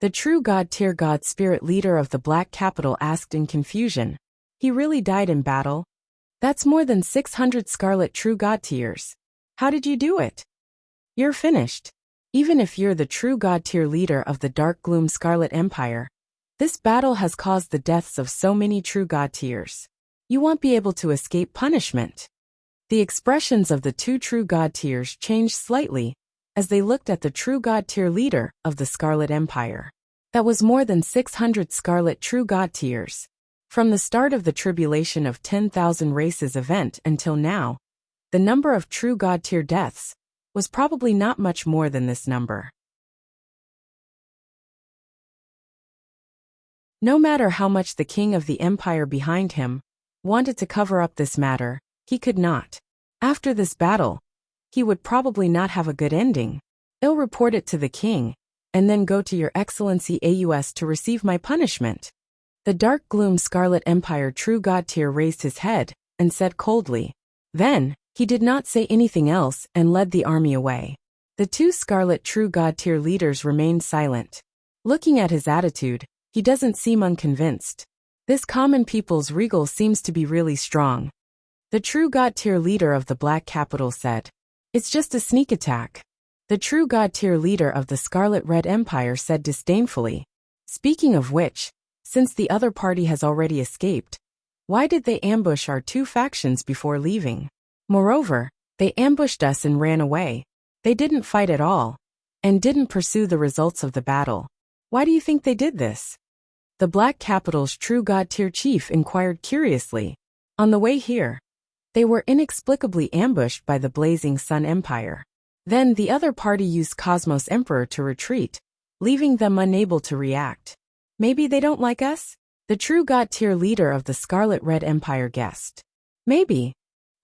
The true god tier god spirit leader of the Black Capital asked in confusion. "He really died in battle? That's more than 600 Scarlet true god tiers. How did you do it?" "You're finished. Even if you're the true god tier leader of the Dark Gloom Scarlet Empire, this battle has caused the deaths of so many true god tiers. You won't be able to escape punishment." The expressions of the two true god tiers changed slightly as they looked at the true god tier leader of the Scarlet Empire. That was more than 600 Scarlet true god tiers. From the start of the Tribulation of 10,000 Races event until now, the number of true god tier deaths was probably not much more than this number. No matter how much the king of the empire behind him wanted to cover up this matter, he could not. After this battle, he would probably not have a good ending. "I'll report it to the king, and then go to your excellency AUS to receive my punishment." The Dark Gloom Scarlet Empire true god tier raised his head and said coldly. Then, he did not say anything else and led the army away. The two Scarlet true god tier leaders remained silent. Looking at his attitude, he doesn't seem unconvinced. This common people's regal seems to be really strong. The true god tier leader of the Black Capital said, "It's just a sneak attack." The true god tier leader of the Scarlet Red Empire said disdainfully, "Speaking of which, since the other party has already escaped, why did they ambush our two factions before leaving? Moreover, they ambushed us and ran away. They didn't fight at all, and didn't pursue the results of the battle. Why do you think they did this?" The Black Capital's true god tier chief inquired curiously. On the way here, they were inexplicably ambushed by the Blazing Sun Empire. Then the other party used Cosmos Emperor to retreat, leaving them unable to react. "Maybe they don't like us?" the true god tier leader of the Scarlet Red Empire guessed. "Maybe."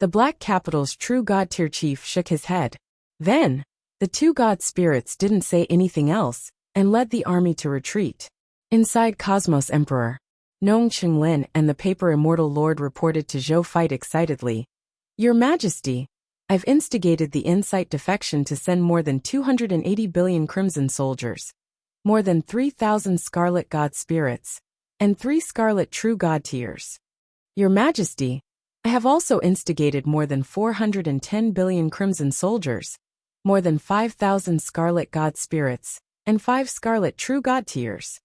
The Black Capital's true god tier chief shook his head. Then, the two god spirits didn't say anything else and led the army to retreat. Inside Cosmos Emperor, Nong Qinglin and the Paper Immortal Lord reported to Zhou Fight excitedly. "Your Majesty, I've instigated the Insight defection to send more than 280 billion Crimson soldiers, more than 3,000 Scarlet God spirits, and 3 Scarlet True God tiers. Your Majesty, I have also instigated more than 410 billion Crimson soldiers, more than 5,000 Scarlet God spirits, and 5 Scarlet True God tiers."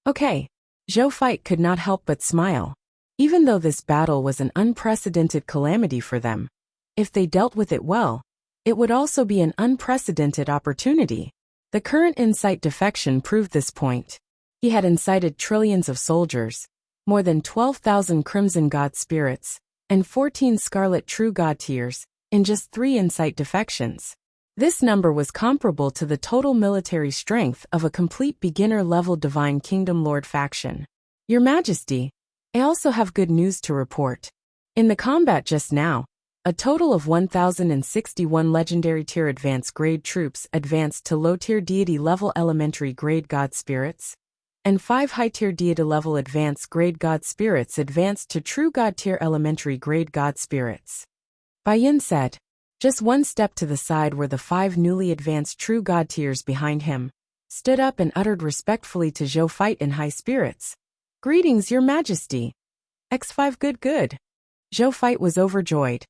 Okay. Zhou Fight could not help but smile. Even though this battle was an unprecedented calamity for them, if they dealt with it well, it would also be an unprecedented opportunity. The current Insight defection proved this point. He had incited trillions of soldiers, more than 12,000 Crimson God spirits, and 14 Scarlet True God tiers, in just 3 Insight defections. This number was comparable to the total military strength of a complete beginner-level Divine Kingdom Lord faction. Your Majesty, I also have good news to report. In the combat just now, a total of 1,061 Legendary Tier Advanced Grade troops advanced to low-tier deity-level elementary grade God spirits, and 5 high-tier deity-level advanced grade god spirits advanced to true god-tier elementary grade god spirits. Bai Yin said. Just one step to the side were the 5 newly advanced true god tiers behind him, stood up and uttered respectfully to Zhou Fight in high spirits. Greetings, your majesty. X5 good. Zhou Fight was overjoyed.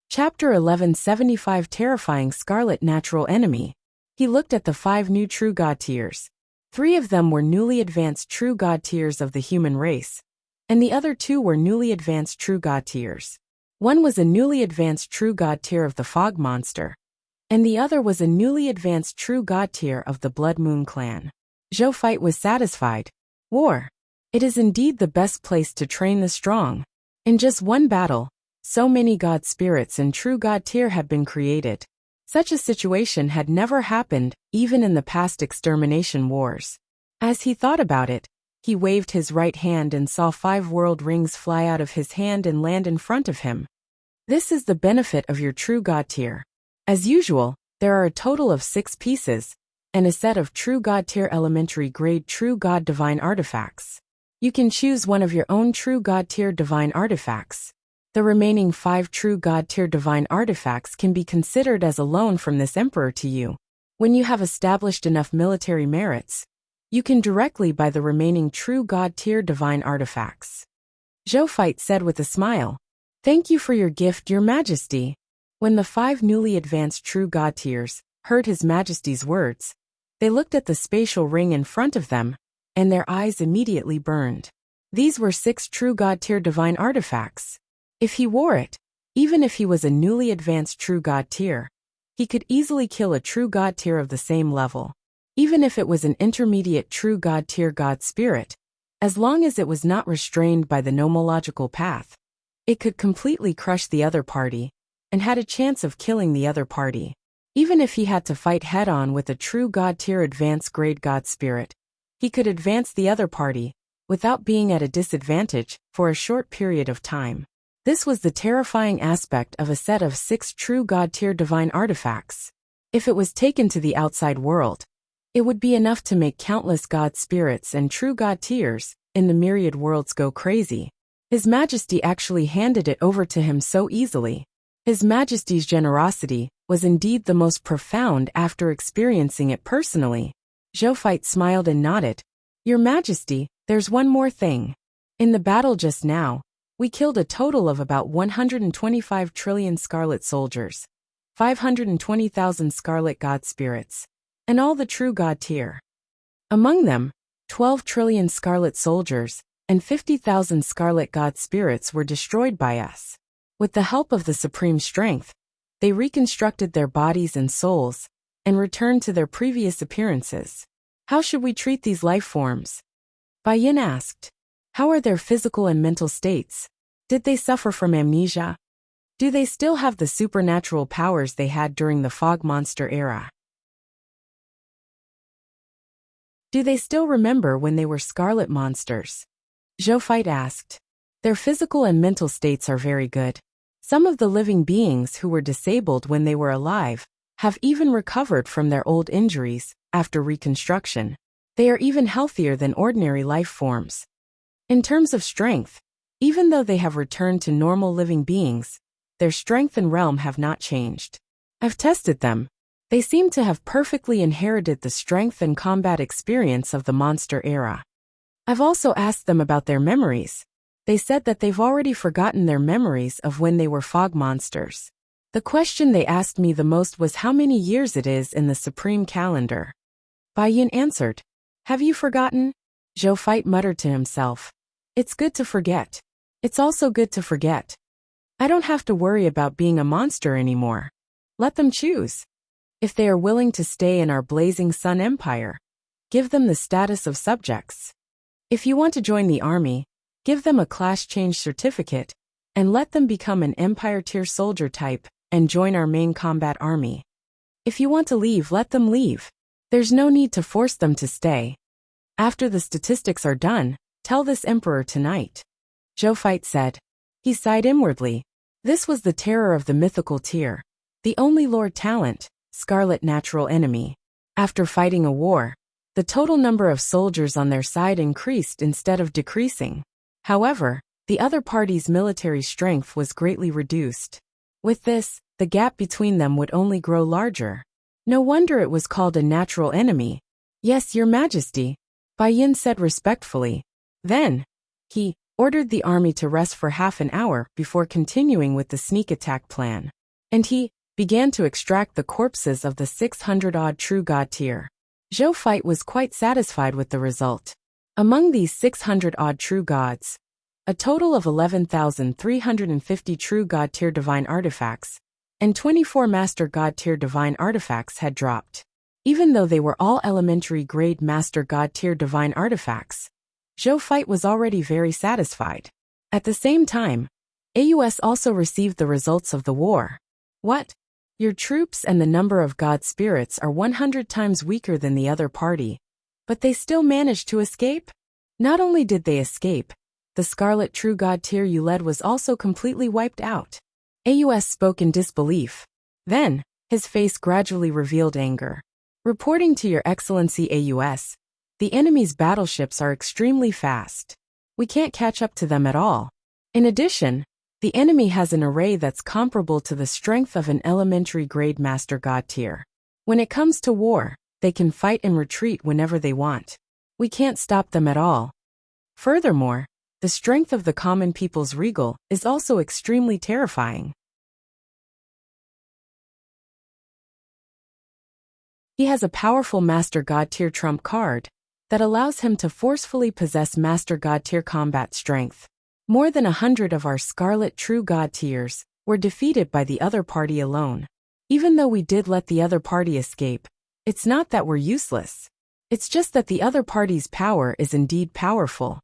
Chapter 1175 Terrifying Scarlet Natural Enemy. He looked at the 5 new true god tiers. 3 of them were newly advanced true god tiers of the human race, and the other 2 were newly advanced true god tiers. One was a newly advanced true god tier of the fog monster, and the other was a newly advanced true god tier of the Blood Moon clan. Zhou Fight was satisfied. War. It is indeed the best place to train the strong. In just one battle, so many god spirits and true god tier have been created. Such a situation had never happened, even in the past extermination wars. As he thought about it, he waved his right hand and saw 5 world rings fly out of his hand and land in front of him. This is the benefit of your true god tier. As usual, there are a total of 6 pieces, and a set of true god tier elementary grade true god divine artifacts. You can choose one of your own true god tier divine artifacts. The remaining 5 true god tier divine artifacts can be considered as a loan from this emperor to you. When you have established enough military merits, you can directly buy the remaining true god tier divine artifacts. Zhou Fight said with a smile. Thank you for your gift, your majesty. When the 5 newly advanced true god tiers heard his majesty's words, they looked at the spatial ring in front of them, and their eyes immediately burned. These were 6 true god tier divine artifacts. If he wore it, even if he was a newly advanced true god tier, he could easily kill a true god tier of the same level. Even if it was an intermediate true god tier god spirit, as long as it was not restrained by the nomological path, it could completely crush the other party, and had a chance of killing the other party. Even if he had to fight head-on with a true god tier advanced grade god spirit, he could advance the other party, without being at a disadvantage, for a short period of time. This was the terrifying aspect of a set of 6 true god tier divine artifacts. If it was taken to the outside world, it would be enough to make countless god spirits and true god tiers in the myriad worlds go crazy. His Majesty actually handed it over to him so easily. His Majesty's generosity was indeed the most profound after experiencing it personally. Zhou Fight smiled and nodded. Your Majesty, there's one more thing. In the battle just now, we killed a total of about 125 trillion scarlet soldiers, 520,000 scarlet god spirits, and all the true god tier. Among them, 12 trillion scarlet soldiers and 50,000 scarlet god spirits were destroyed by us. With the help of the supreme strength, they reconstructed their bodies and souls and returned to their previous appearances. How should we treat these life forms? Bai Yin asked. How are their physical and mental states? Did they suffer from amnesia? Do they still have the supernatural powers they had during the fog monster era? Do they still remember when they were scarlet monsters? Zhou Fight asked. Their physical and mental states are very good. Some of the living beings who were disabled when they were alive have even recovered from their old injuries after reconstruction. They are even healthier than ordinary life forms. In terms of strength, even though they have returned to normal living beings, their strength and realm have not changed. I've tested them. They seem to have perfectly inherited the strength and combat experience of the monster era. I've also asked them about their memories. They said that they've already forgotten their memories of when they were fog monsters. The question they asked me the most was how many years it is in the supreme calendar. Bai Yin answered. Have you forgotten? Zhou Fight muttered to himself. It's good to forget. It's also good to forget. I don't have to worry about being a monster anymore. Let them choose. If they are willing to stay in our blazing sun empire, give them the status of subjects. If you want to join the army, give them a class change certificate, and let them become an empire tier soldier type and join our main combat army. If you want to leave, let them leave. There's no need to force them to stay. After the statistics are done, tell this emperor tonight. Zhou Fight said. He sighed inwardly. This was the terror of the mythical tier. The only Lord talent, Scarlet Natural Enemy. After fighting a war, the total number of soldiers on their side increased instead of decreasing. However, the other party's military strength was greatly reduced. With this, the gap between them would only grow larger. No wonder it was called a natural enemy. Yes, Your Majesty, Bai Yin said respectfully. Then, he ordered the army to rest for half an hour before continuing with the sneak attack plan. And he began to extract the corpses of the 600-odd true god tier. Zhou Fight was quite satisfied with the result. Among these 600-odd true gods, a total of 11,350 true god tier divine artifacts and 24 master god tier divine artifacts had dropped. Even though they were all elementary grade master god tier divine artifacts, Zhou Fight was already very satisfied. At the same time, AUS also received the results of the war. What? Your troops and the number of god spirits are 100 times weaker than the other party, but they still managed to escape? Not only did they escape, the Scarlet True God tier you led was also completely wiped out. AUS spoke in disbelief. Then, his face gradually revealed anger. Reporting to Your Excellency AUS, the enemy's battleships are extremely fast. We can't catch up to them at all. In addition, the enemy has an array that's comparable to the strength of an elementary grade master god tier. When it comes to war, they can fight and retreat whenever they want. We can't stop them at all. Furthermore, the strength of the common people's regal is also extremely terrifying. He has a powerful master god tier trump card that allows him to forcefully possess master god tier combat strength. More than 100 of our Scarlet True God tiers were defeated by the other party alone. Even though we did let the other party escape, it's not that we're useless. It's just that the other party's power is indeed powerful.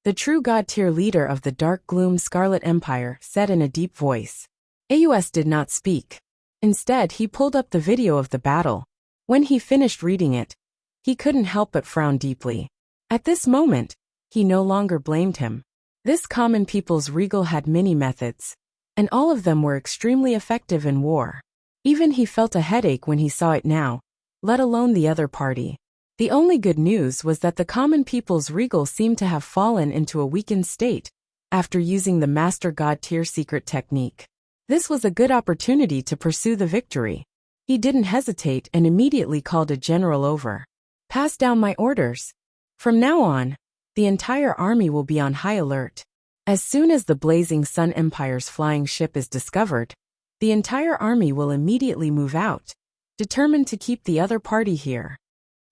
The True God tier leader of the Dark Gloom Scarlet Empire said in a deep voice. AUS did not speak. Instead, he pulled up the video of the battle. When he finished reading it, he couldn't help but frown deeply. At this moment, he no longer blamed him. This common people's regal had many methods, and all of them were extremely effective in war. Even he felt a headache when he saw it now, let alone the other party. The only good news was that the common people's regal seemed to have fallen into a weakened state after using the Master God tier secret technique. This was a good opportunity to pursue the victory. He didn't hesitate and immediately called a general over. Pass down my orders. From now on, the entire army will be on high alert. As soon as the Blazing Sun Empire's flying ship is discovered, the entire army will immediately move out, determined to keep the other party here.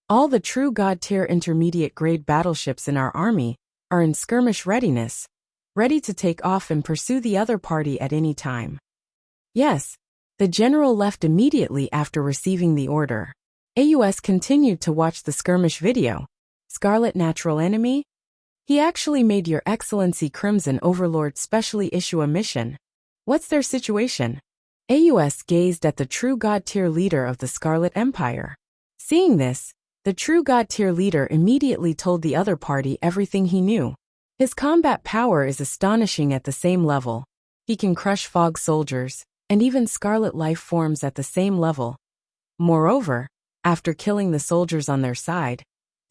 All the true God tier intermediate grade battleships in our army are in skirmish readiness, ready to take off and pursue the other party at any time. Yes, the general left immediately after receiving the order. AUS continued to watch the skirmish video. Scarlet Natural Enemy? He actually made Your Excellency Crimson Overlord specially issue a mission. What's their situation? AUS gazed at the True God tier leader of the Scarlet Empire. Seeing this, the True God tier leader immediately told the other party everything he knew. His combat power is astonishing at the same level. He can crush fog soldiers, and even scarlet life forms at the same level. Moreover, after killing the soldiers on their side,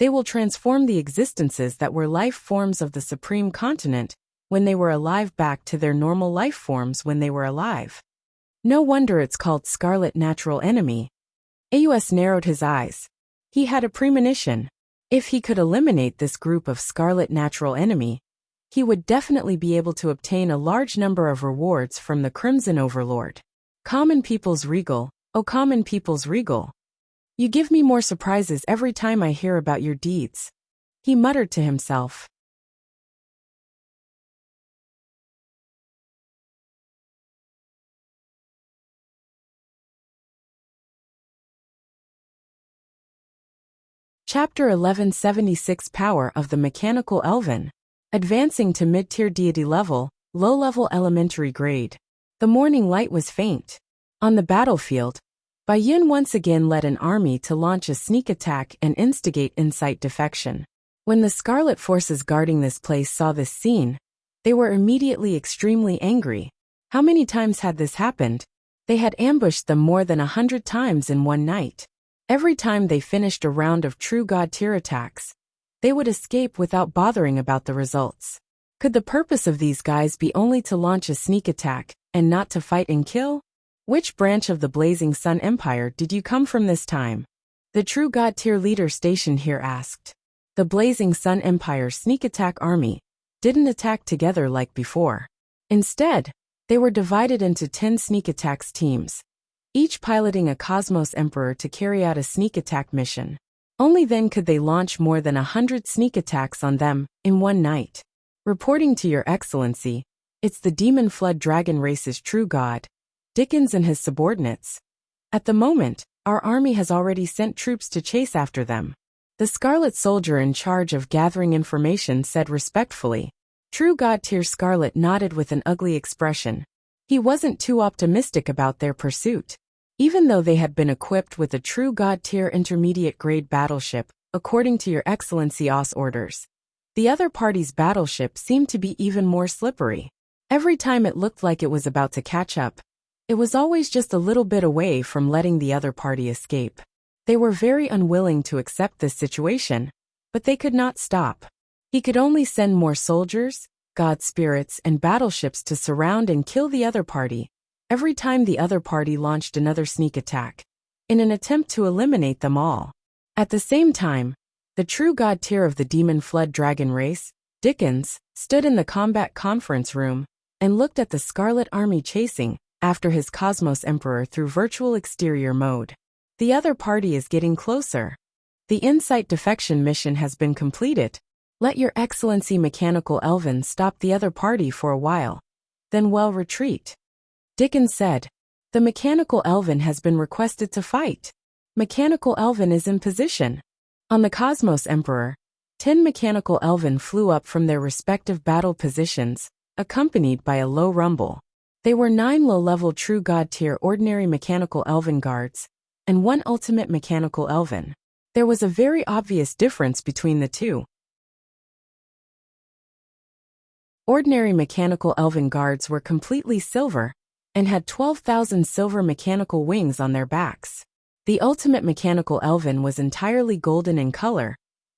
they will transform the existences that were life forms of the Supreme Continent when they were alive back to their normal life forms when they were alive. No wonder it's called Scarlet Natural Enemy. AUS narrowed his eyes. He had a premonition. If he could eliminate this group of Scarlet Natural Enemy, he would definitely be able to obtain a large number of rewards from the Crimson Overlord. Common People's Regal, oh Common People's Regal. You give me more surprises every time I hear about your deeds. He muttered to himself. Chapter 1176 Power of the Mechanical Elven. Advancing to mid-tier deity level, low-level elementary grade. The morning light was faint. On the battlefield, Bai Yin once again led an army to launch a sneak attack and instigate incite defection. When the Scarlet forces guarding this place saw this scene, they were immediately extremely angry. How many times had this happened? They had ambushed them more than 100 times in one night. Every time they finished a round of true God tier attacks, they would escape without bothering about the results. Could the purpose of these guys be only to launch a sneak attack, and not to fight and kill? Which branch of the Blazing Sun Empire did you come from this time? The true God tier leader stationed here asked. The Blazing Sun Empire sneak attack army didn't attack together like before. Instead, they were divided into 10 sneak attacks teams, each piloting a Cosmos Emperor to carry out a sneak attack mission. Only then could they launch more than 100 sneak attacks on them in one night. Reporting to Your Excellency, it's the Demon Flood Dragon race's true god, Dickens and his subordinates. At the moment, our army has already sent troops to chase after them. The Scarlet Soldier in charge of gathering information said respectfully. True God tier Scarlet nodded with an ugly expression. He wasn't too optimistic about their pursuit. Even though they had been equipped with a true God tier intermediate grade battleship, according to Your Excellency OS orders, the other party's battleship seemed to be even more slippery. Every time it looked like it was about to catch up, it was always just a little bit away from letting the other party escape. They were very unwilling to accept this situation, but they could not stop. He could only send more soldiers, god spirits, and battleships to surround and kill the other party every time the other party launched another sneak attack, in an attempt to eliminate them all. At the same time, the true god tier of the Demon Flood Dragon race, Dickens, stood in the combat conference room and looked at the Scarlet Army chasing after his Cosmos Emperor through virtual exterior mode. The other party is getting closer. The Insight defection mission has been completed. Let Your Excellency Mechanical Elven stop the other party for a while. Then retreat. Dickens said. The Mechanical Elven has been requested to fight. Mechanical Elven is in position. On the Cosmos Emperor, 10 Mechanical Elven flew up from their respective battle positions, accompanied by a low rumble. They were 9 low-level True God tier ordinary Mechanical Elven guards, and 1 Ultimate Mechanical Elven. There was a very obvious difference between the two. Ordinary Mechanical Elven guards were completely silver, and had 12,000 silver mechanical wings on their backs. The Ultimate Mechanical Elven was entirely golden in color,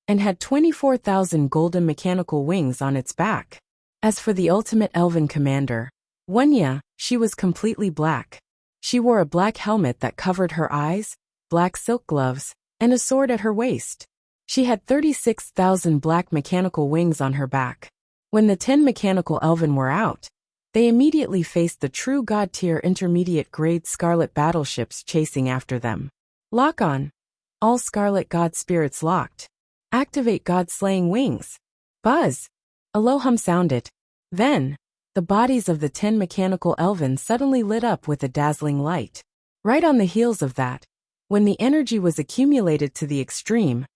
and had 24,000 golden mechanical wings on its back. As for the Ultimate Elven Commander, Wuxia, she was completely black. She wore a black helmet that covered her eyes, black silk gloves, and a sword at her waist. She had 36,000 black mechanical wings on her back. When the 10 Mechanical Elven were out, they immediately faced the true God tier intermediate grade Scarlet battleships chasing after them. Lock on. All Scarlet God spirits locked. Activate God slaying wings. Buzz. A low hum sounded. Then, the bodies of the 10 Mechanical Elven suddenly lit up with a dazzling light. Right on the heels of that, when the energy was accumulated to the extreme,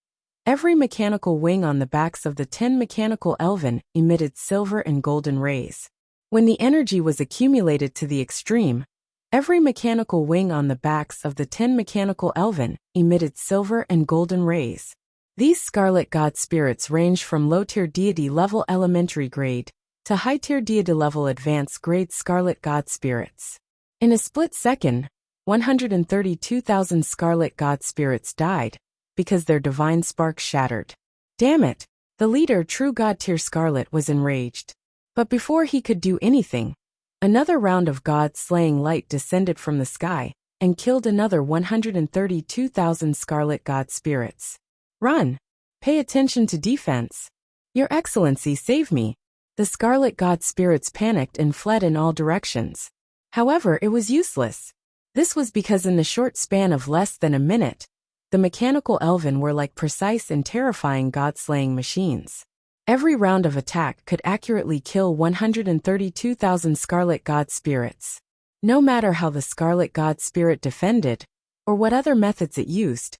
every mechanical wing on the backs of the 10 Mechanical Elven emitted silver and golden rays. When the energy was accumulated to the extreme, every mechanical wing on the backs of the 10 Mechanical Elven emitted silver and golden rays. These Scarlet God spirits range from low-tier deity level elementary grade to high-tier deity level advanced grade Scarlet God spirits. In a split second, 132,000 Scarlet God spirits died because their divine spark shattered. Damn it! The leader, True God tier Scarlet, was enraged. But before he could do anything, another round of God-slaying light descended from the sky and killed another 132,000 Scarlet God spirits. Run! Pay attention to defense. Your Excellency, save me! The Scarlet God spirits panicked and fled in all directions. However, it was useless. This was because in the short span of less than a minute, the Mechanical Elven were like precise and terrifying God-slaying machines. Every round of attack could accurately kill 132,000 Scarlet God spirits. No matter how the Scarlet God spirit defended, or what other methods it used,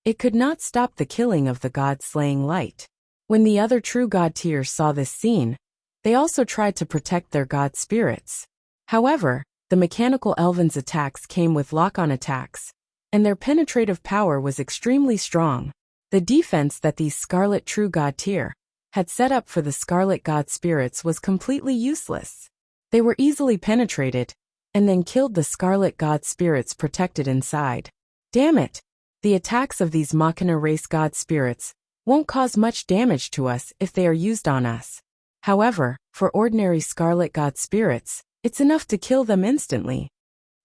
it could not stop the killing of the God-slaying light. When the other True God tiers saw this scene, they also tried to protect their God spirits. However, the Mechanical Elven's attacks came with lock-on attacks, and their penetrative power was extremely strong. The defense that these Scarlet True God tier had set up for the Scarlet God spirits was completely useless. They were easily penetrated, and then killed the Scarlet God spirits protected inside. Damn it! The attacks of these Machina race God spirits won't cause much damage to us if they are used on us. However, for ordinary Scarlet God spirits, it's enough to kill them instantly.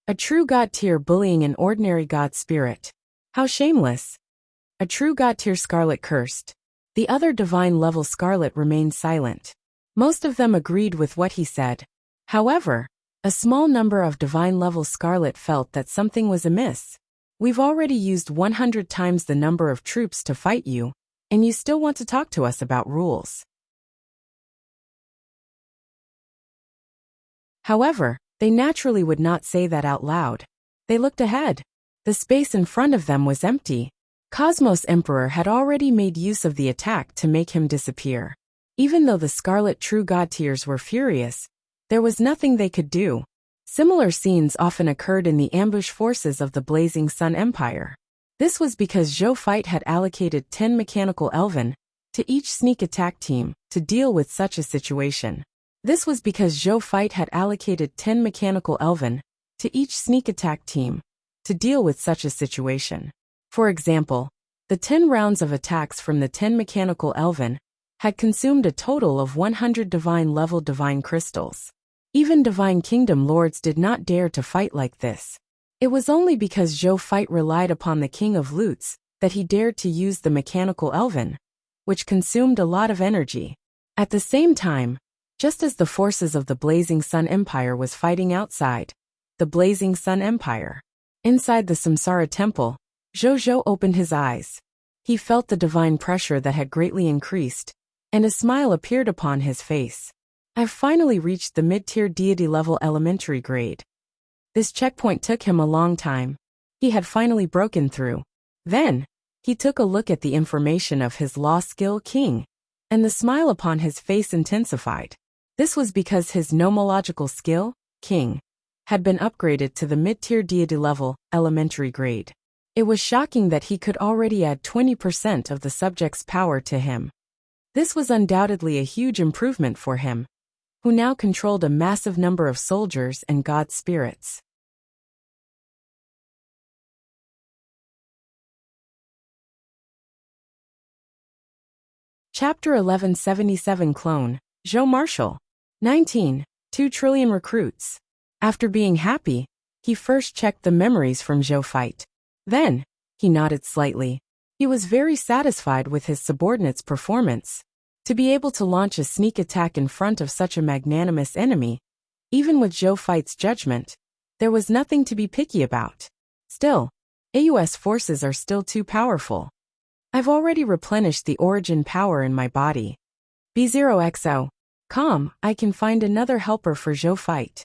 A true God tier bullying an ordinary God spirit. How shameless! A true God tier Scarlet cursed. The other divine level Scarlet remained silent. Most of them agreed with what he said. However, a small number of divine level Scarlet felt that something was amiss. We've already used 100 times the number of troops to fight you, and you still want to talk to us about rules. However, they naturally would not say that out loud. They looked ahead. The space in front of them was empty. Cosmos Emperor had already made use of the attack to make him disappear. Even though the Scarlet True God tiers were furious, there was nothing they could do. Similar scenes often occurred in the ambush forces of the Blazing Sun Empire. This was because Zhou Fight had allocated 10 mechanical elven to each sneak attack team to deal with such a situation. This was because Zhou Fight had allocated 10 mechanical elven to each sneak attack team to deal with such a situation. For example, the 10 rounds of attacks from the 10 mechanical elven had consumed a total of 100 divine level divine crystals. Even Divine Kingdom lords did not dare to fight like this. It was only because Zhou Fight relied upon the King of Loots that he dared to use the mechanical elven, which consumed a lot of energy. At the same time, just as the forces of the Blazing Sun Empire was fighting outside the Blazing Sun Empire, inside the Samsara Temple, Zhou opened his eyes. He felt the divine pressure that had greatly increased, and a smile appeared upon his face. I've finally reached the mid-tier deity level elementary grade. This checkpoint took him a long time. He had finally broken through. Then, he took a look at the information of his law skill king, and the smile upon his face intensified. This was because his nomological skill, king, had been upgraded to the mid-tier deity level elementary grade. It was shocking that he could already add 20% of the subject's power to him. This was undoubtedly a huge improvement for him, who now controlled a massive number of soldiers and god spirits. Chapter 1177 Clone, Zhou Marshal. 19. 2 trillion recruits. After being happy, he first checked the memories from Zhou Fight. Then, he nodded slightly. He was very satisfied with his subordinate's performance. To be able to launch a sneak attack in front of such a magnanimous enemy, even with Zhou Fight's judgment, there was nothing to be picky about. Still, AUS forces are still too powerful. I've already replenished the origin power in my body. B0XO. Calm, I can find another helper for Zhou Fight.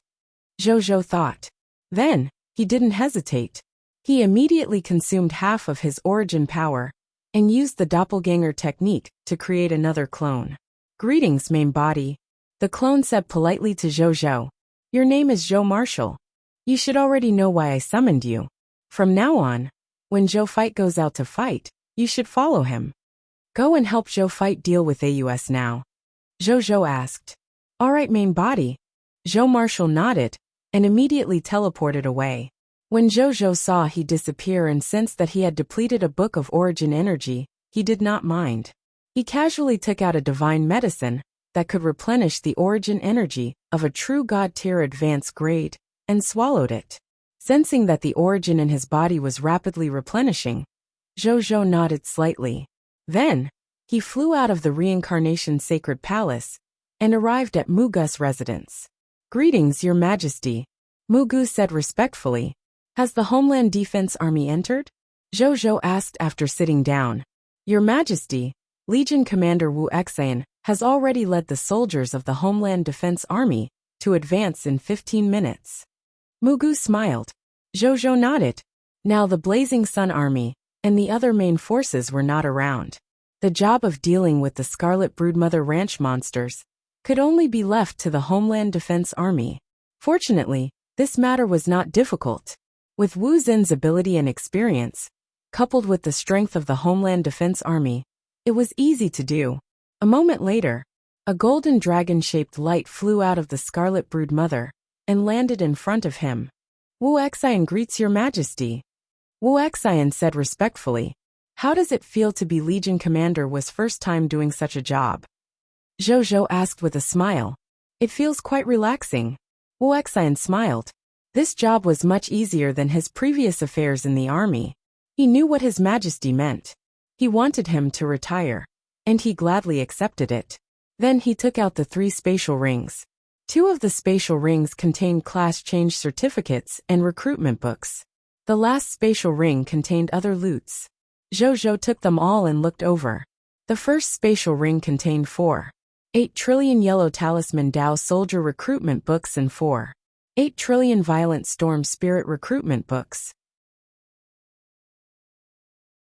Zhou thought. Then, he didn't hesitate. He immediately consumed half of his origin power and used the doppelganger technique to create another clone. Greetings, main body. The clone said politely to Zhou. Your name is Zhou Marshal. You should already know why I summoned you. From now on, when Zhou Fight goes out to fight, you should follow him. Go and help Zhou Fight deal with AUS now. Zhou asked. Alright, main body. Zhou Marshal nodded and immediately teleported away. When Zhou saw he disappear and sensed that he had depleted a book of origin energy, he did not mind. He casually took out a divine medicine that could replenish the origin energy of a true god tier advanced grade, and swallowed it. Sensing that the origin in his body was rapidly replenishing, Zhou nodded slightly. Then, he flew out of the Reincarnation Sacred Palace and arrived at Mugu's residence. Greetings, Your Majesty, Mugu said respectfully. Has the Homeland Defense Army entered? Zhou asked after sitting down. Your Majesty, Legion Commander Wuxia has already led the soldiers of the Homeland Defense Army to advance in 15 minutes. Mugu smiled. Zhou nodded. Now the Blazing Sun Army and the other main forces were not around. The job of dealing with the Scarlet Broodmother Ranch monsters could only be left to the Homeland Defense Army. Fortunately, this matter was not difficult. With Wu Xin's ability and experience, coupled with the strength of the Homeland Defense Army, it was easy to do. A moment later, a golden dragon-shaped light flew out of the Scarlet Broodmother and landed in front of him. Wuxian greets your majesty. Wuxian said respectfully. How does it feel to be Legion Commander? Was first time doing such a job? Zhou asked with a smile. It feels quite relaxing. Wuxian smiled. This job was much easier than his previous affairs in the army. He knew what His Majesty meant. He wanted him to retire, and he gladly accepted it. Then he took out the 3 spatial rings. 2 of the spatial rings contained class change certificates and recruitment books. The last spatial ring contained other loots. Zhou took them all and looked over. The first spatial ring contained 4.8 trillion yellow talisman Dao soldier recruitment books and 4.8 trillion violent storm spirit recruitment books.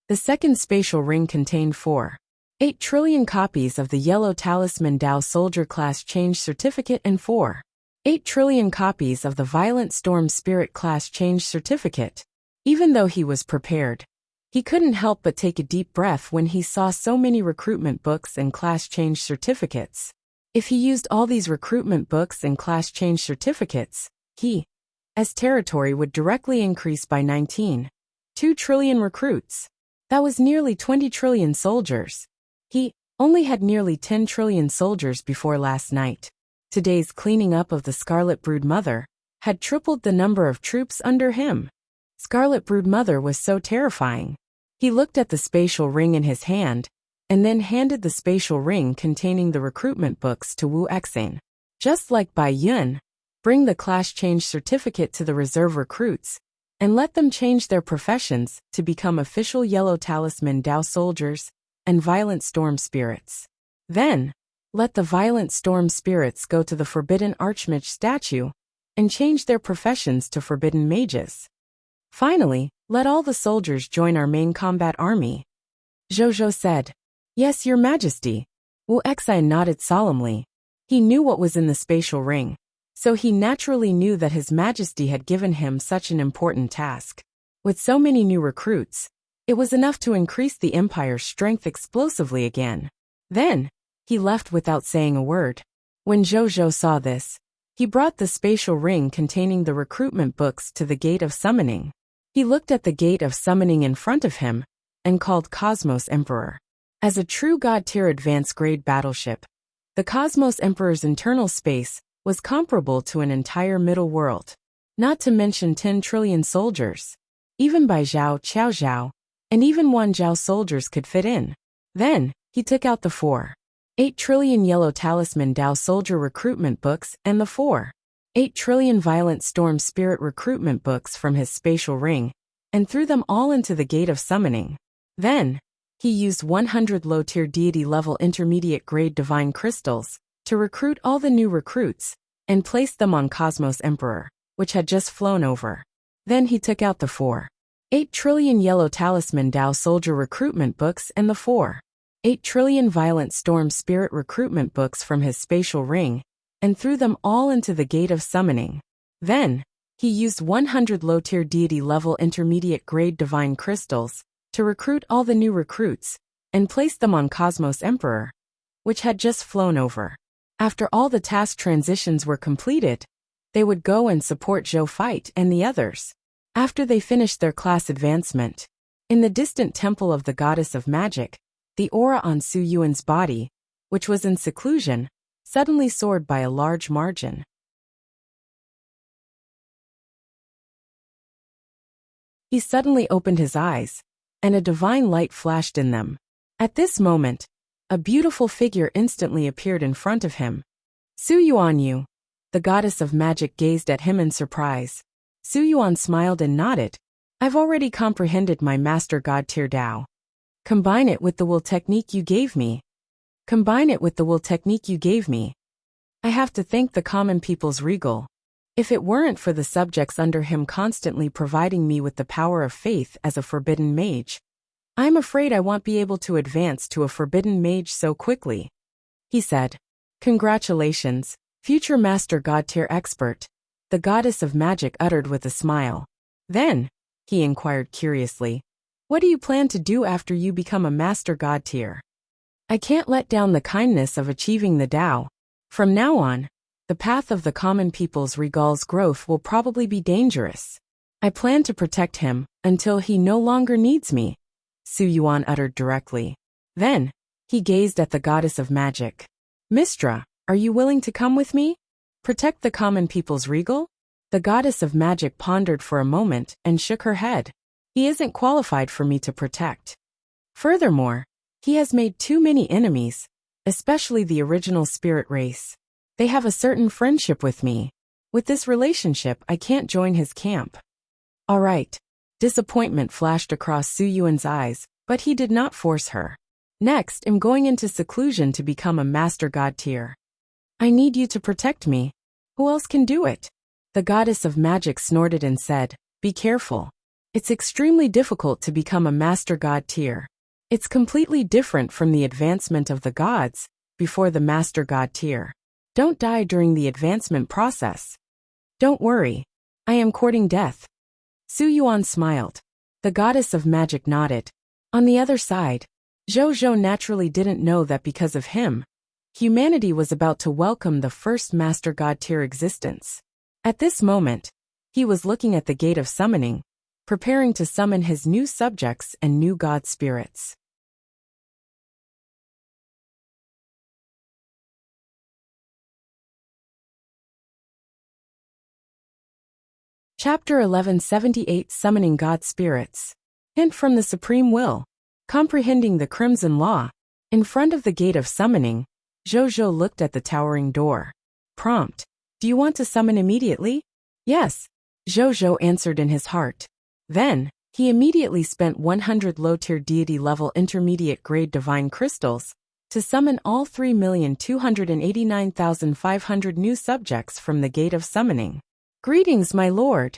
The second spatial ring contained 4.8 trillion copies of the yellow talisman Dao soldier class change certificate and 4.8 trillion copies of the violent storm spirit class change certificate. Even though he was prepared, he couldn't help but take a deep breath when he saw so many recruitment books and class change certificates. If he used all these recruitment books and class change certificates, his territory would directly increase by 19.2 trillion recruits. That was nearly 20 trillion soldiers. He only had nearly 10 trillion soldiers before last night. Today's cleaning up of the Scarlet Brood Mother had tripled the number of troops under him. Scarlet Brood Mother was so terrifying. He looked at the spatial ring in his hand, and then handed the spatial ring containing the recruitment books to Wuxian. Just like Bai Yun, bring the class change certificate to the reserve recruits, and let them change their professions to become official Yellow Talisman Dao soldiers and violent storm spirits. Then, let the violent storm spirits go to the Forbidden Archmage statue and change their professions to Forbidden Mages. Finally, let all the soldiers join our main combat army. Zhou said. Yes, Your Majesty. Wuxian nodded solemnly. He knew what was in the spatial ring, so he naturally knew that His Majesty had given him such an important task. With so many new recruits, it was enough to increase the Empire's strength explosively again. Then, he left without saying a word. When Zhou saw this, he brought the spatial ring containing the recruitment books to the Gate of Summoning. He looked at the Gate of Summoning in front of him and called Cosmos Emperor. As a true God-tier advanced-grade battleship, the Cosmos Emperor's internal space was comparable to an entire middle world. Not to mention 10 trillion soldiers. Even Bai Zhao, Qiao Zhao, and even Wan Zhao soldiers could fit in. Then, he took out the 4.8 trillion yellow talisman Dao soldier recruitment books and the 4.8 trillion violent storm spirit recruitment books from his spatial ring, and threw them all into the Gate of Summoning. Then, he used 100 low-tier deity-level intermediate-grade divine crystals to recruit all the new recruits and placed them on Cosmos Emperor, which had just flown over. Then he took out the 4.8 trillion yellow talisman Dao soldier recruitment books and the 4.8 trillion violent storm spirit recruitment books from his spatial ring and threw them all into the Gate of Summoning. Then, he used 100 low-tier deity-level intermediate-grade divine crystals to recruit all the new recruits and placed them on Cosmos Emperor, which had just flown over. After all the task transitions were completed, they would go and support Zhou Fight and the others. After they finished their class advancement, in the distant temple of the Goddess of Magic, the aura on Su Yuan's body, which was in seclusion, suddenly soared by a large margin. He suddenly opened his eyes, and a divine light flashed in them. At this moment, a beautiful figure instantly appeared in front of him. Su Yuanyu, the Goddess of Magic, gazed at him in surprise. Su Yuan smiled and nodded. I've already comprehended my Master God-tier Dao. Combine it with the will technique you gave me. Combine it with the will technique you gave me. I have to thank the common people's regal. If it weren't for the subjects under him constantly providing me with the power of faith as a forbidden mage, I'm afraid I won't be able to advance to a forbidden mage so quickly. He said. Congratulations, future Master God-tier expert, the Goddess of Magic uttered with a smile. Then, he inquired curiously, what do you plan to do after you become a Master God-tier? I can't let down the kindness of achieving the Dao. From now on, The path of the common people's regal's growth will probably be dangerous. I plan to protect him until he no longer needs me, Su Yuan uttered directly. Then, he gazed at the goddess of magic. Mistra, are you willing to come with me? Protect the common people's regal? The goddess of magic pondered for a moment and shook her head. He isn't qualified for me to protect. Furthermore, he has made too many enemies, especially the original spirit race. They have a certain friendship with me. With this relationship, I can't join his camp. All right. Disappointment flashed across Su Yuan's eyes, but he did not force her. Next, I'm going into seclusion to become a master god tier. I need you to protect me. Who else can do it? The goddess of magic snorted and said, be careful. It's extremely difficult to become a master god tier. It's completely different from the advancement of the gods before the master god tier. Don't die during the advancement process. Don't worry. I am courting death. Su Yuan smiled. The goddess of magic nodded. On the other side, Zhou naturally didn't know that because of him, humanity was about to welcome the first master god tier existence. At this moment, he was looking at the gate of summoning, preparing to summon his new subjects and new god spirits. Chapter 1178 Summoning God Spirits. Hint from the Supreme Will. Comprehending the Crimson Law. In front of the gate of summoning, Zhou looked at the towering door. Prompt. Do you want to summon immediately? Yes. Zhou answered in his heart. Then, he immediately spent 100 low-tier deity-level intermediate-grade divine crystals to summon all 3,289,500 new subjects from the gate of summoning. Greetings, my lord.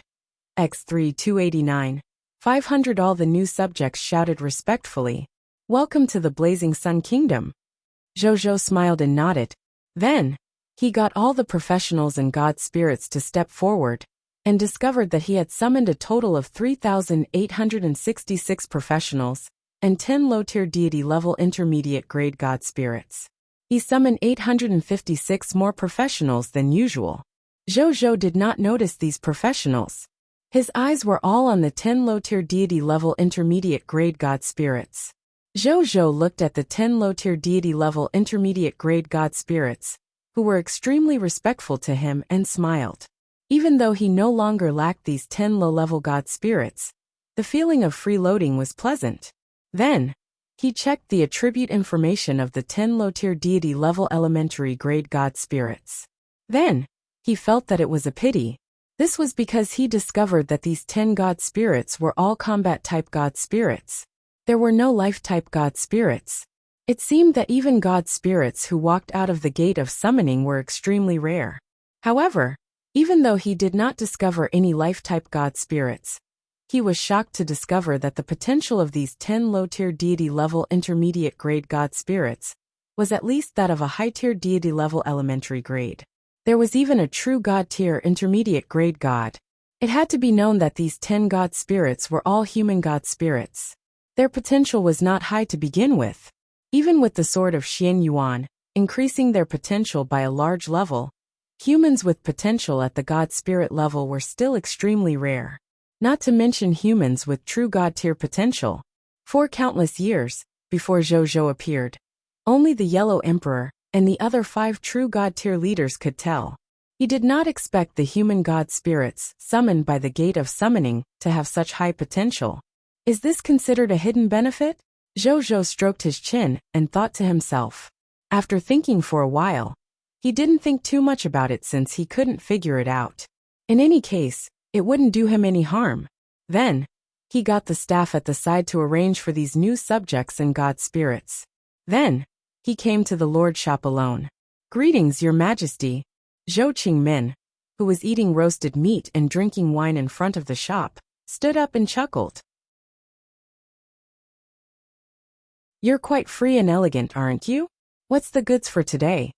X3 289. 500 All the new subjects shouted respectfully. Welcome to the Blazing Sun Kingdom. Zhou smiled and nodded. Then, he got all the professionals and god spirits to step forward, and discovered that he had summoned a total of 3,866 professionals, and 10 low-tier deity-level intermediate-grade god spirits. He summoned 856 more professionals than usual. Zhou did not notice these professionals. His eyes were all on the 10 low-tier deity-level intermediate-grade god spirits. Zhou looked at the 10 low-tier deity-level intermediate-grade god spirits, who were extremely respectful to him, and smiled. Even though he no longer lacked these 10 low-level god spirits, the feeling of freeloading was pleasant. Then, he checked the attribute information of the 10 low-tier deity-level elementary-grade god spirits. Then, he felt that it was a pity. This was because he discovered that these 10 god spirits were all combat-type god spirits. There were no life-type god spirits. It seemed that even god spirits who walked out of the gate of summoning were extremely rare. However, even though he did not discover any life-type god spirits, he was shocked to discover that the potential of these 10 low-tier deity-level intermediate-grade god spirits was at least that of a high-tier deity-level elementary grade. There was even a true god-tier intermediate-grade god. It had to be known that these 10 god spirits were all human god spirits. Their potential was not high to begin with. Even with the sword of Xian Yuan, increasing their potential by a large level, humans with potential at the god spirit level were still extremely rare. Not to mention humans with true god-tier potential. For countless years, before Zhou appeared, only the Yellow Emperor and the other 5 true god-tier leaders could tell. He did not expect the human god spirits summoned by the gate of summoning to have such high potential. Is this considered a hidden benefit? Zhou stroked his chin and thought to himself. After thinking for a while, he didn't think too much about it since he couldn't figure it out. In any case, it wouldn't do him any harm. Then, he got the staff at the side to arrange for these new subjects and god spirits. Then, he came to the Lord shop alone. Greetings, Your Majesty. Zhou Qingmin, who was eating roasted meat and drinking wine in front of the shop, stood up and chuckled. You're quite free and elegant, aren't you? What's the goods for today?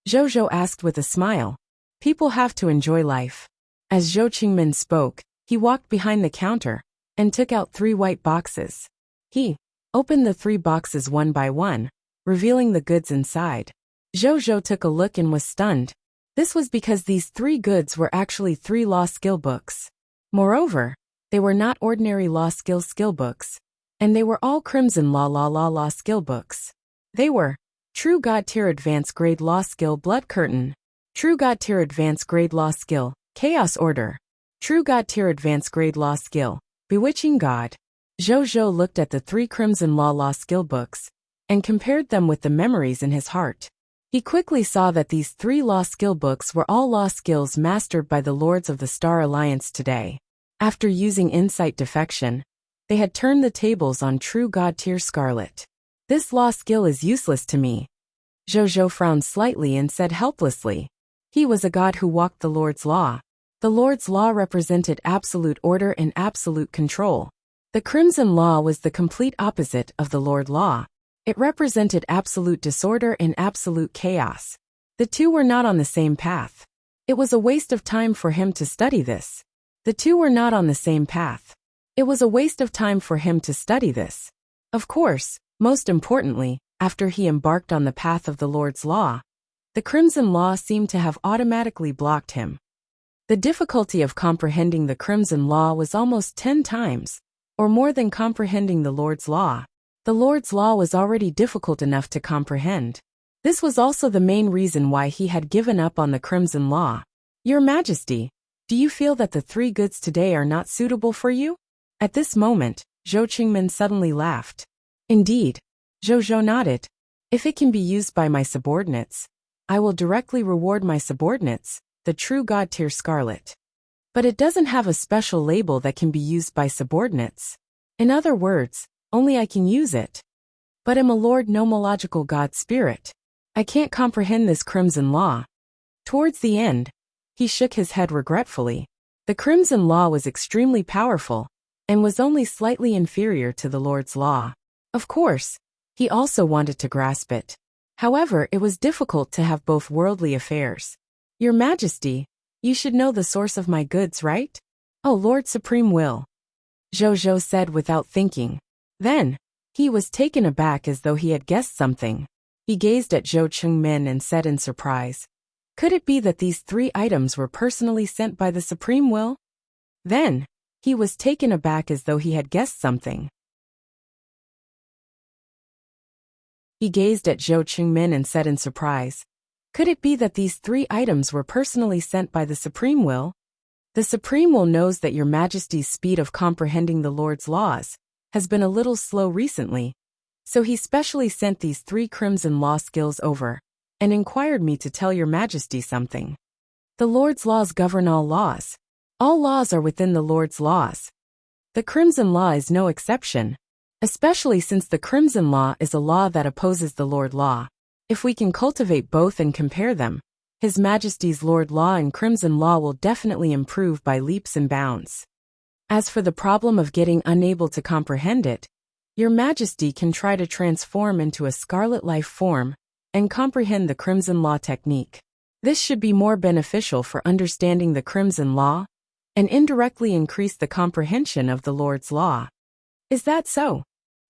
Zhou asked with a smile. People have to enjoy life. As Zhou Qingmin spoke, he walked behind the counter and took out 3 white boxes. He opened the 3 boxes one by one, revealing the goods inside. Zhou took a look and was stunned. This was because these 3 goods were actually 3 law skill books. Moreover, they were not ordinary law skill books, and they were all Crimson law skill books. They were True God Tier Advanced Grade Law Skill Blood Curtain, True God Tier Advanced Grade Law Skill Chaos Order, True God Tier Advanced Grade Law Skill Bewitching God. Zhou looked at the 3 Crimson law skill books and compared them with the memories in his heart. He quickly saw that these 3 law skill books were all law skills mastered by the Lords of the Star Alliance today. After using Insight Defection, they had turned the tables on True God Tier Scarlet. This law skill is useless to me. Zhou frowned slightly and said helplessly. He was a god who walked the Lord's law. The Lord's law represented absolute order and absolute control. The Crimson law was the complete opposite of the Lord law. It represented absolute disorder and absolute chaos. The 2 were not on the same path. It was a waste of time for him to study this. The 2 were not on the same path. It was a waste of time for him to study this. Of course, most importantly, after he embarked on the path of the Lord's law, the Crimson law seemed to have automatically blocked him. The difficulty of comprehending the Crimson law was almost 10 times, or more than comprehending the Lord's law. The Lord's law was already difficult enough to comprehend. This was also the main reason why he had given up on the Crimson law. Your Majesty, do you feel that the 3 goods today are not suitable for you? At this moment, Zhou Qingmen suddenly laughed. Indeed. Zhou nodded. If it can be used by my subordinates, I will directly reward my subordinates, the True God Tier Scarlet. But it doesn't have a special label that can be used by subordinates. In other words, only I can use it. But I'm a Lord Nomological God Spirit. I can't comprehend this Crimson law. Towards the end, he shook his head regretfully. The Crimson law was extremely powerful, and was only slightly inferior to the Lord's law. Of course, he also wanted to grasp it. However, it was difficult to have both worldly affairs. Your Majesty, you should know the source of my goods, right? Oh, Lord Supreme will. Zhou said without thinking. Then, he was taken aback as though he had guessed something. He gazed at Zhou Qingmen and said in surprise, could it be that these 3 items were personally sent by the Supreme Will? Then, he was taken aback as though he had guessed something. He gazed at Zhou Qingmen and said in surprise, could it be that these 3 items were personally sent by the Supreme Will? The Supreme Will knows that Your Majesty's speed of comprehending the Lord's laws has been a little slow recently, so he specially sent these 3 Crimson law skills over, and inquired me to tell Your Majesty something. The Lord's laws govern all laws. All laws are within the Lord's laws. The Crimson law is no exception, especially since the Crimson law is a law that opposes the Lord law. If we can cultivate both and compare them, His Majesty's Lord law and Crimson law will definitely improve by leaps and bounds. As for the problem of getting unable to comprehend it, Your Majesty can try to transform into a scarlet life form and comprehend the Crimson law technique. This should be more beneficial for understanding the Crimson law and indirectly increase the comprehension of the Lord's law. Is that so?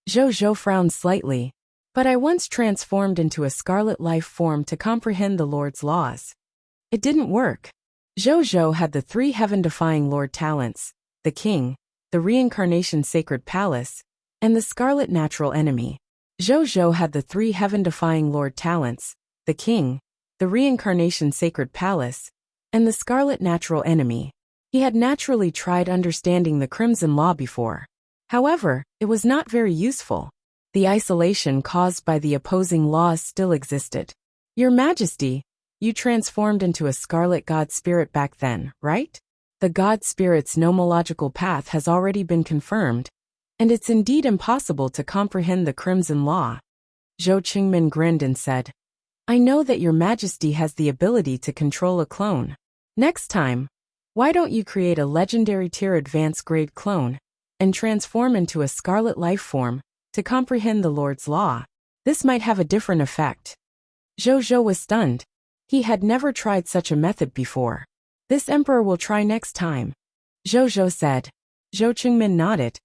Zhou frowned slightly. But I once transformed into a scarlet life form to comprehend the Lord's laws. It didn't work. Zhou had the 3 heaven-defying Lord talents, the King, the Reincarnation Sacred Palace, and the Scarlet Natural Enemy. Zhou had the 3 heaven-defying Lord talents, the King, the Reincarnation Sacred Palace, and the Scarlet Natural Enemy. He had naturally tried understanding the Crimson law before. However, it was not very useful. The isolation caused by the opposing laws still existed. Your Majesty, you transformed into a Scarlet God Spirit back then, right? The God Spirit's nomological path has already been confirmed, and it's indeed impossible to comprehend the Crimson law. Zhou Qingmen grinned and said, I know that Your Majesty has the ability to control a clone. Next time, why don't you create a legendary tier advanced grade clone and transform into a scarlet life form to comprehend the Lord's law? This might have a different effect. Zhou was stunned. He had never tried such a method before. This emperor will try next time, Zhou said. Zhou Qingmen nodded.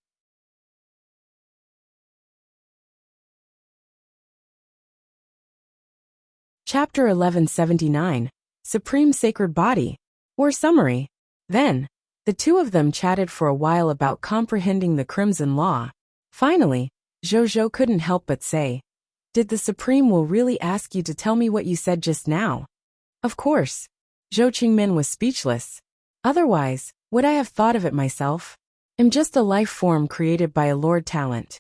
Chapter 1179, Supreme Sacred Body. Or summary. Then, the two of them chatted for a while about comprehending the Crimson Law. Finally, Zhou couldn't help but say, "Did the Supreme will really ask you to tell me what you said just now?" Of course. Zhou Qingmin was speechless. Otherwise, would I have thought of it myself? I'm just a life form created by a Lord Talent.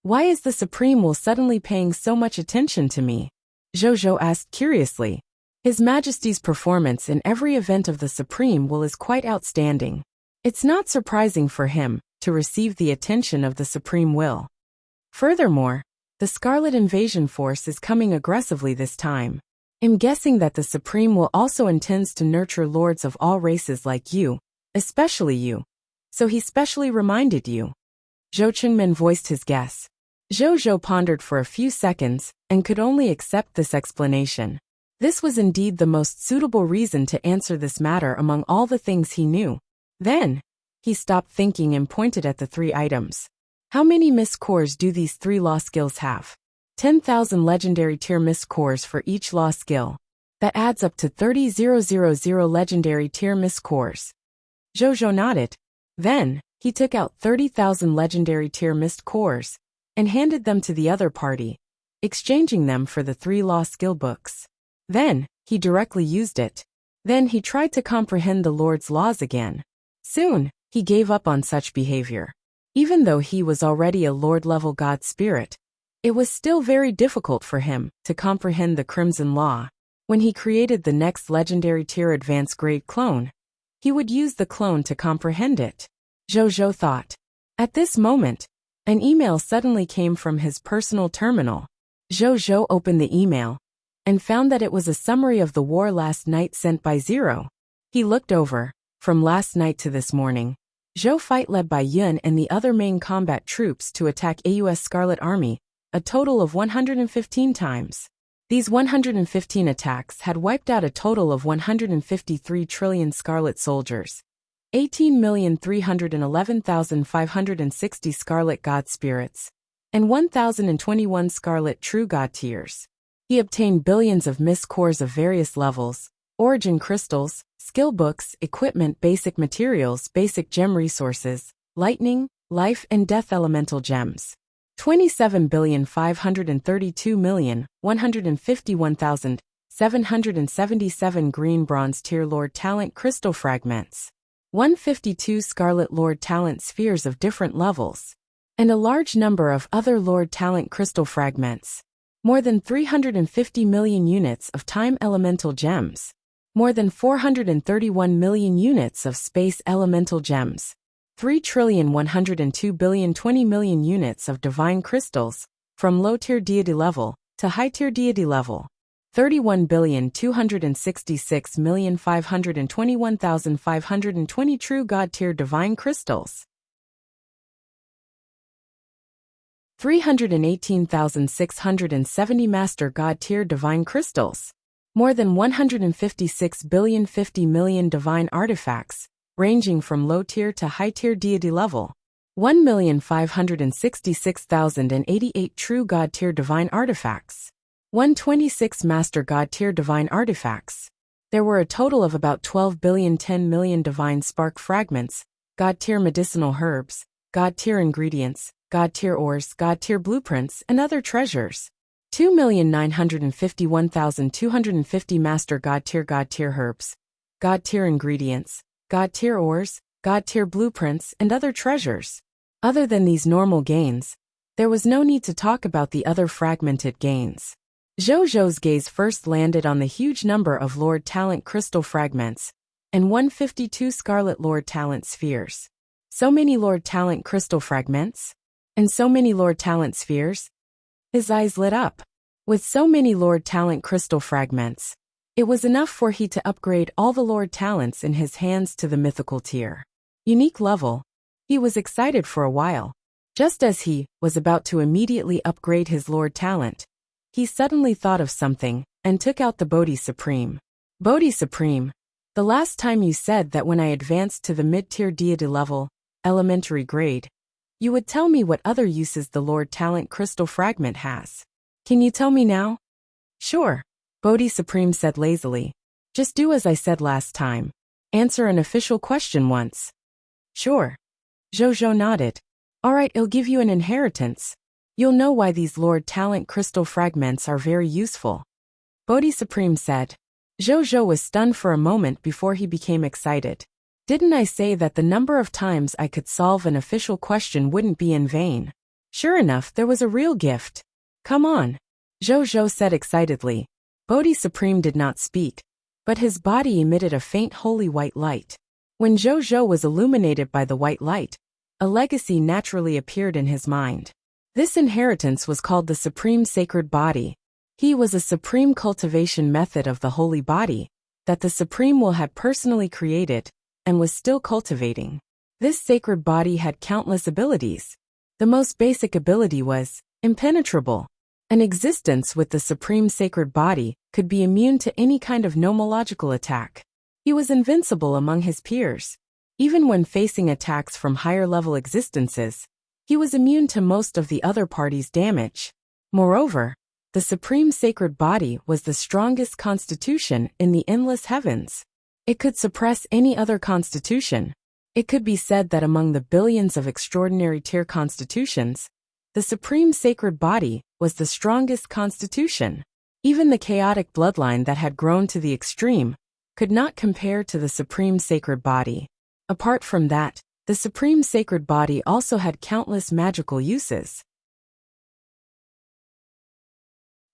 Why is the Supreme will suddenly paying so much attention to me? Zhou asked curiously. His Majesty's performance in every event of the Supreme will is quite outstanding. It's not surprising for him to receive the attention of the Supreme Will. Furthermore, the Scarlet Invasion Force is coming aggressively this time. I'm guessing that the Supreme Will also intends to nurture lords of all races like you, especially you. So he specially reminded you. Zhou Qingmin voiced his guess. Zhou pondered for a few seconds and could only accept this explanation. This was indeed the most suitable reason to answer this matter among all the things he knew. Then, he stopped thinking and pointed at the three items. How many Miss Cores do these three law skills have? 10,000 legendary tier Miss Cores for each law skill. That adds up to 30,000 legendary tier Miss Cores. Zhou nodded. Then, he took out 30,000 legendary tier Mist Cores and handed them to the other party, exchanging them for the three law skill books. Then, he directly used it. Then he tried to comprehend the Lord's laws again. Soon, he gave up on such behavior. Even though he was already a Lord-level God spirit, it was still very difficult for him to comprehend the Crimson Law. When he created the next legendary tier advanced grade clone, he would use the clone to comprehend it. Zhou thought. At this moment, an email suddenly came from his personal terminal. Zhou opened the email and found that it was a summary of the war last night sent by Zero. He looked over. From last night to this morning, Zhou fight led by Yun and the other main combat troops to attack AUS Scarlet Army, a total of 115 times. These 115 attacks had wiped out a total of 153 trillion Scarlet soldiers, 18,311,560 Scarlet God spirits, and 1,021 Scarlet True God tiers. He obtained billions of Miss Cores of various levels, origin crystals, skill books, equipment, basic materials, basic gem resources, lightning, life and death elemental gems. 27,532,151,777 green bronze tier Lord Talent crystal fragments. 152 Scarlet Lord Talent spheres of different levels. And a large number of other Lord Talent crystal fragments. More than 350 million units of time elemental gems. More than 431 million units of space elemental gems. 3,102,020 million units of divine crystals, from low-tier deity level to high-tier deity level. 31,266,521,520 true God-tier divine crystals. 318,670 Master God-tier divine crystals. More than 156,050 million divine artifacts, ranging from low-tier to high-tier deity level. 1,566,088 true God-tier divine artifacts. 126 Master God-tier divine artifacts. There were a total of about 12,010 million divine spark fragments, God-tier medicinal herbs, God-tier ingredients, God-tier ores, God-tier blueprints, and other treasures. 2,951,250 Master God-tier herbs, God-tier ingredients, God-tier ores, God-tier blueprints, and other treasures. Other than these normal gains, there was no need to talk about the other fragmented gains. Zhou's gaze first landed on the huge number of Lord Talent crystal fragments and 152 Scarlet Lord Talent spheres. So many Lord Talent crystal fragments? And so many Lord Talent spheres? His eyes lit up. With so many Lord Talent crystal fragments, it was enough for he to upgrade all the Lord Talents in his hands to the mythical tier. Unique level. He was excited for a while. Just as he was about to immediately upgrade his Lord Talent, he suddenly thought of something and took out the Bodhi Supreme. Bodhi Supreme, the last time you said that when I advanced to the mid-tier deity level, elementary grade, you would tell me what other uses the Lord Talent crystal fragment has. Can you tell me now? Sure, Bodhi Supreme said lazily. Just do as I said last time. Answer an official question once. Sure. Zhou nodded. All right, I'll give you an inheritance. You'll know why these Lord Talent crystal fragments are very useful. Bodhi Supreme said. Zhou was stunned for a moment before he became excited. Didn't I say that the number of times I could solve an official question wouldn't be in vain? Sure enough, there was a real gift. Come on. Zhou said excitedly. Bodhi Supreme did not speak, but his body emitted a faint holy white light. When Zhou was illuminated by the white light, a legacy naturally appeared in his mind. This inheritance was called the Supreme Sacred Body. He was a supreme cultivation method of the holy body that the Supreme Will had personally created and was still cultivating. This sacred body had countless abilities. The most basic ability was impenetrable. An existence with the Supreme Sacred Body could be immune to any kind of nomological attack. He was invincible among his peers. Even when facing attacks from higher-level existences, he was immune to most of the other party's damage. Moreover, the Supreme Sacred Body was the strongest constitution in the endless heavens. It could suppress any other constitution. It could be said that among the billions of extraordinary tier constitutions, the Supreme Sacred Body was the strongest constitution. Even the chaotic bloodline that had grown to the extreme could not compare to the Supreme Sacred Body. Apart from that, the Supreme Sacred Body also had countless magical uses.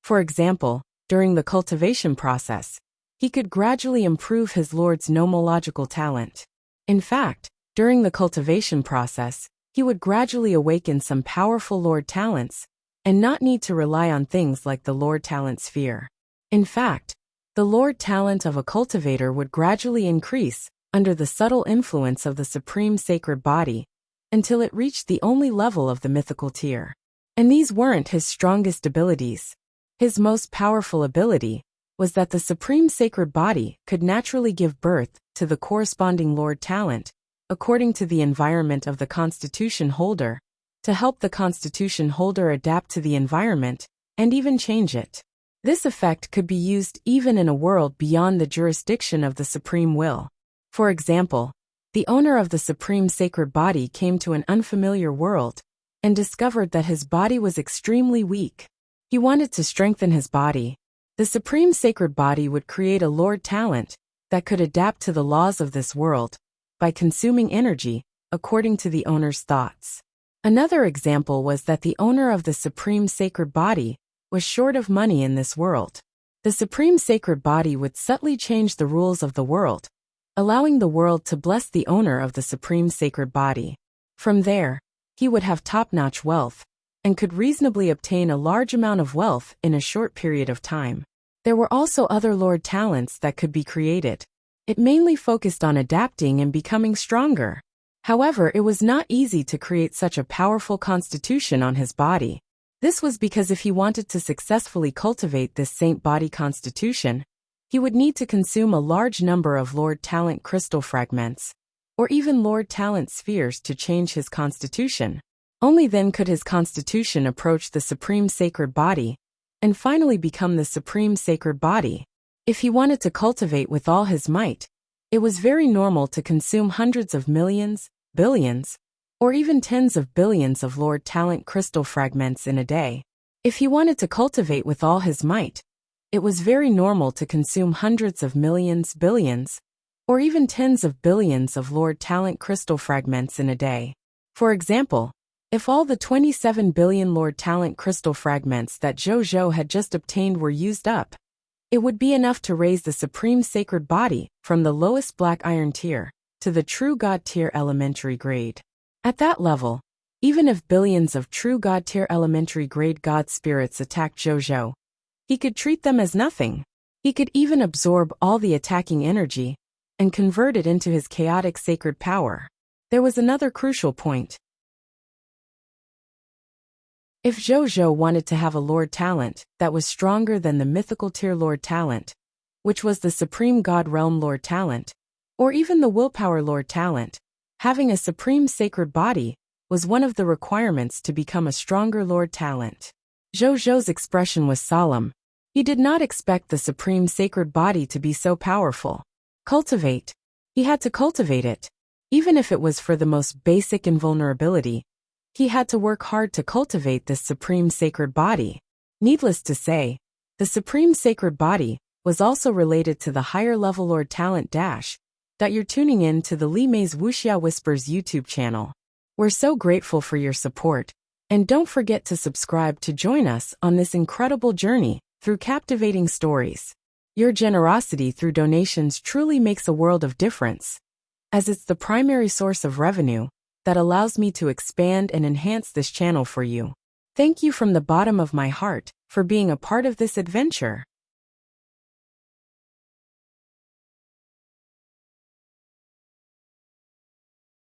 For example, during the cultivation process, he could gradually improve his lord's nomological talent. In fact, during the cultivation process, he would gradually awaken some powerful lord talents and not need to rely on things like the lord talent sphere. In fact, the lord talent of a cultivator would gradually increase under the subtle influence of the Supreme Sacred Body until it reached the only level of the mythical tier. And these weren't his strongest abilities. His most powerful ability was that the Supreme Sacred Body could naturally give birth to the corresponding Lord Talent, according to the environment of the Constitution holder, to help the Constitution holder adapt to the environment and even change it. This effect could be used even in a world beyond the jurisdiction of the Supreme Will. For example, the owner of the Supreme Sacred Body came to an unfamiliar world and discovered that his body was extremely weak. He wanted to strengthen his body. The Supreme Sacred Body would create a Lord Talent that could adapt to the laws of this world by consuming energy according to the owner's thoughts. Another example was that the owner of the Supreme Sacred Body was short of money in this world. The Supreme Sacred Body would subtly change the rules of the world, allowing the world to bless the owner of the Supreme Sacred Body. From there, he would have top-notch wealth and could reasonably obtain a large amount of wealth in a short period of time. There were also other Lord Talents that could be created. It mainly focused on adapting and becoming stronger. However, it was not easy to create such a powerful constitution on his body. This was because if he wanted to successfully cultivate this saint body constitution, he would need to consume a large number of Lord Talent crystal fragments, or even Lord Talent spheres to change his constitution. Only then could his constitution approach the Supreme Sacred Body and finally become the Supreme Sacred Body. If he wanted to cultivate with all his might, it was very normal to consume hundreds of millions, billions, or even tens of billions of Lord Talent crystal fragments in a day. If he wanted to cultivate with all his might, it was very normal to consume hundreds of millions, billions, or even tens of billions of Lord Talent crystal fragments in a day. For example, if all the 27 billion Lord Talent crystal fragments that Zhou had just obtained were used up, it would be enough to raise the Supreme Sacred Body from the lowest Black Iron tier to the True God tier elementary grade. At that level, even if billions of True God tier elementary grade God spirits attacked Zhou, he could treat them as nothing. He could even absorb all the attacking energy and convert it into his chaotic sacred power. There was another crucial point. If Zhou wanted to have a Lord Talent that was stronger than the mythical tier Lord Talent, which was the Supreme God Realm Lord Talent, or even the Willpower Lord Talent, having a Supreme Sacred Body was one of the requirements to become a stronger Lord Talent. Zhou's expression was solemn. He did not expect the supreme sacred body to be so powerful. Cultivate. He had to cultivate it. Even if it was for the most basic invulnerability, he had to work hard to cultivate this supreme sacred body. Needless to say, the supreme sacred body was also related to the higher level Lord Talent Dash that you're tuning in to the Li Mei's Wuxia Whispers YouTube channel. We're so grateful for your support, and don't forget to subscribe to join us on this incredible journey through captivating stories. Your generosity through donations truly makes a world of difference, as it's the primary source of revenue that allows me to expand and enhance this channel for you. Thank you from the bottom of my heart for being a part of this adventure.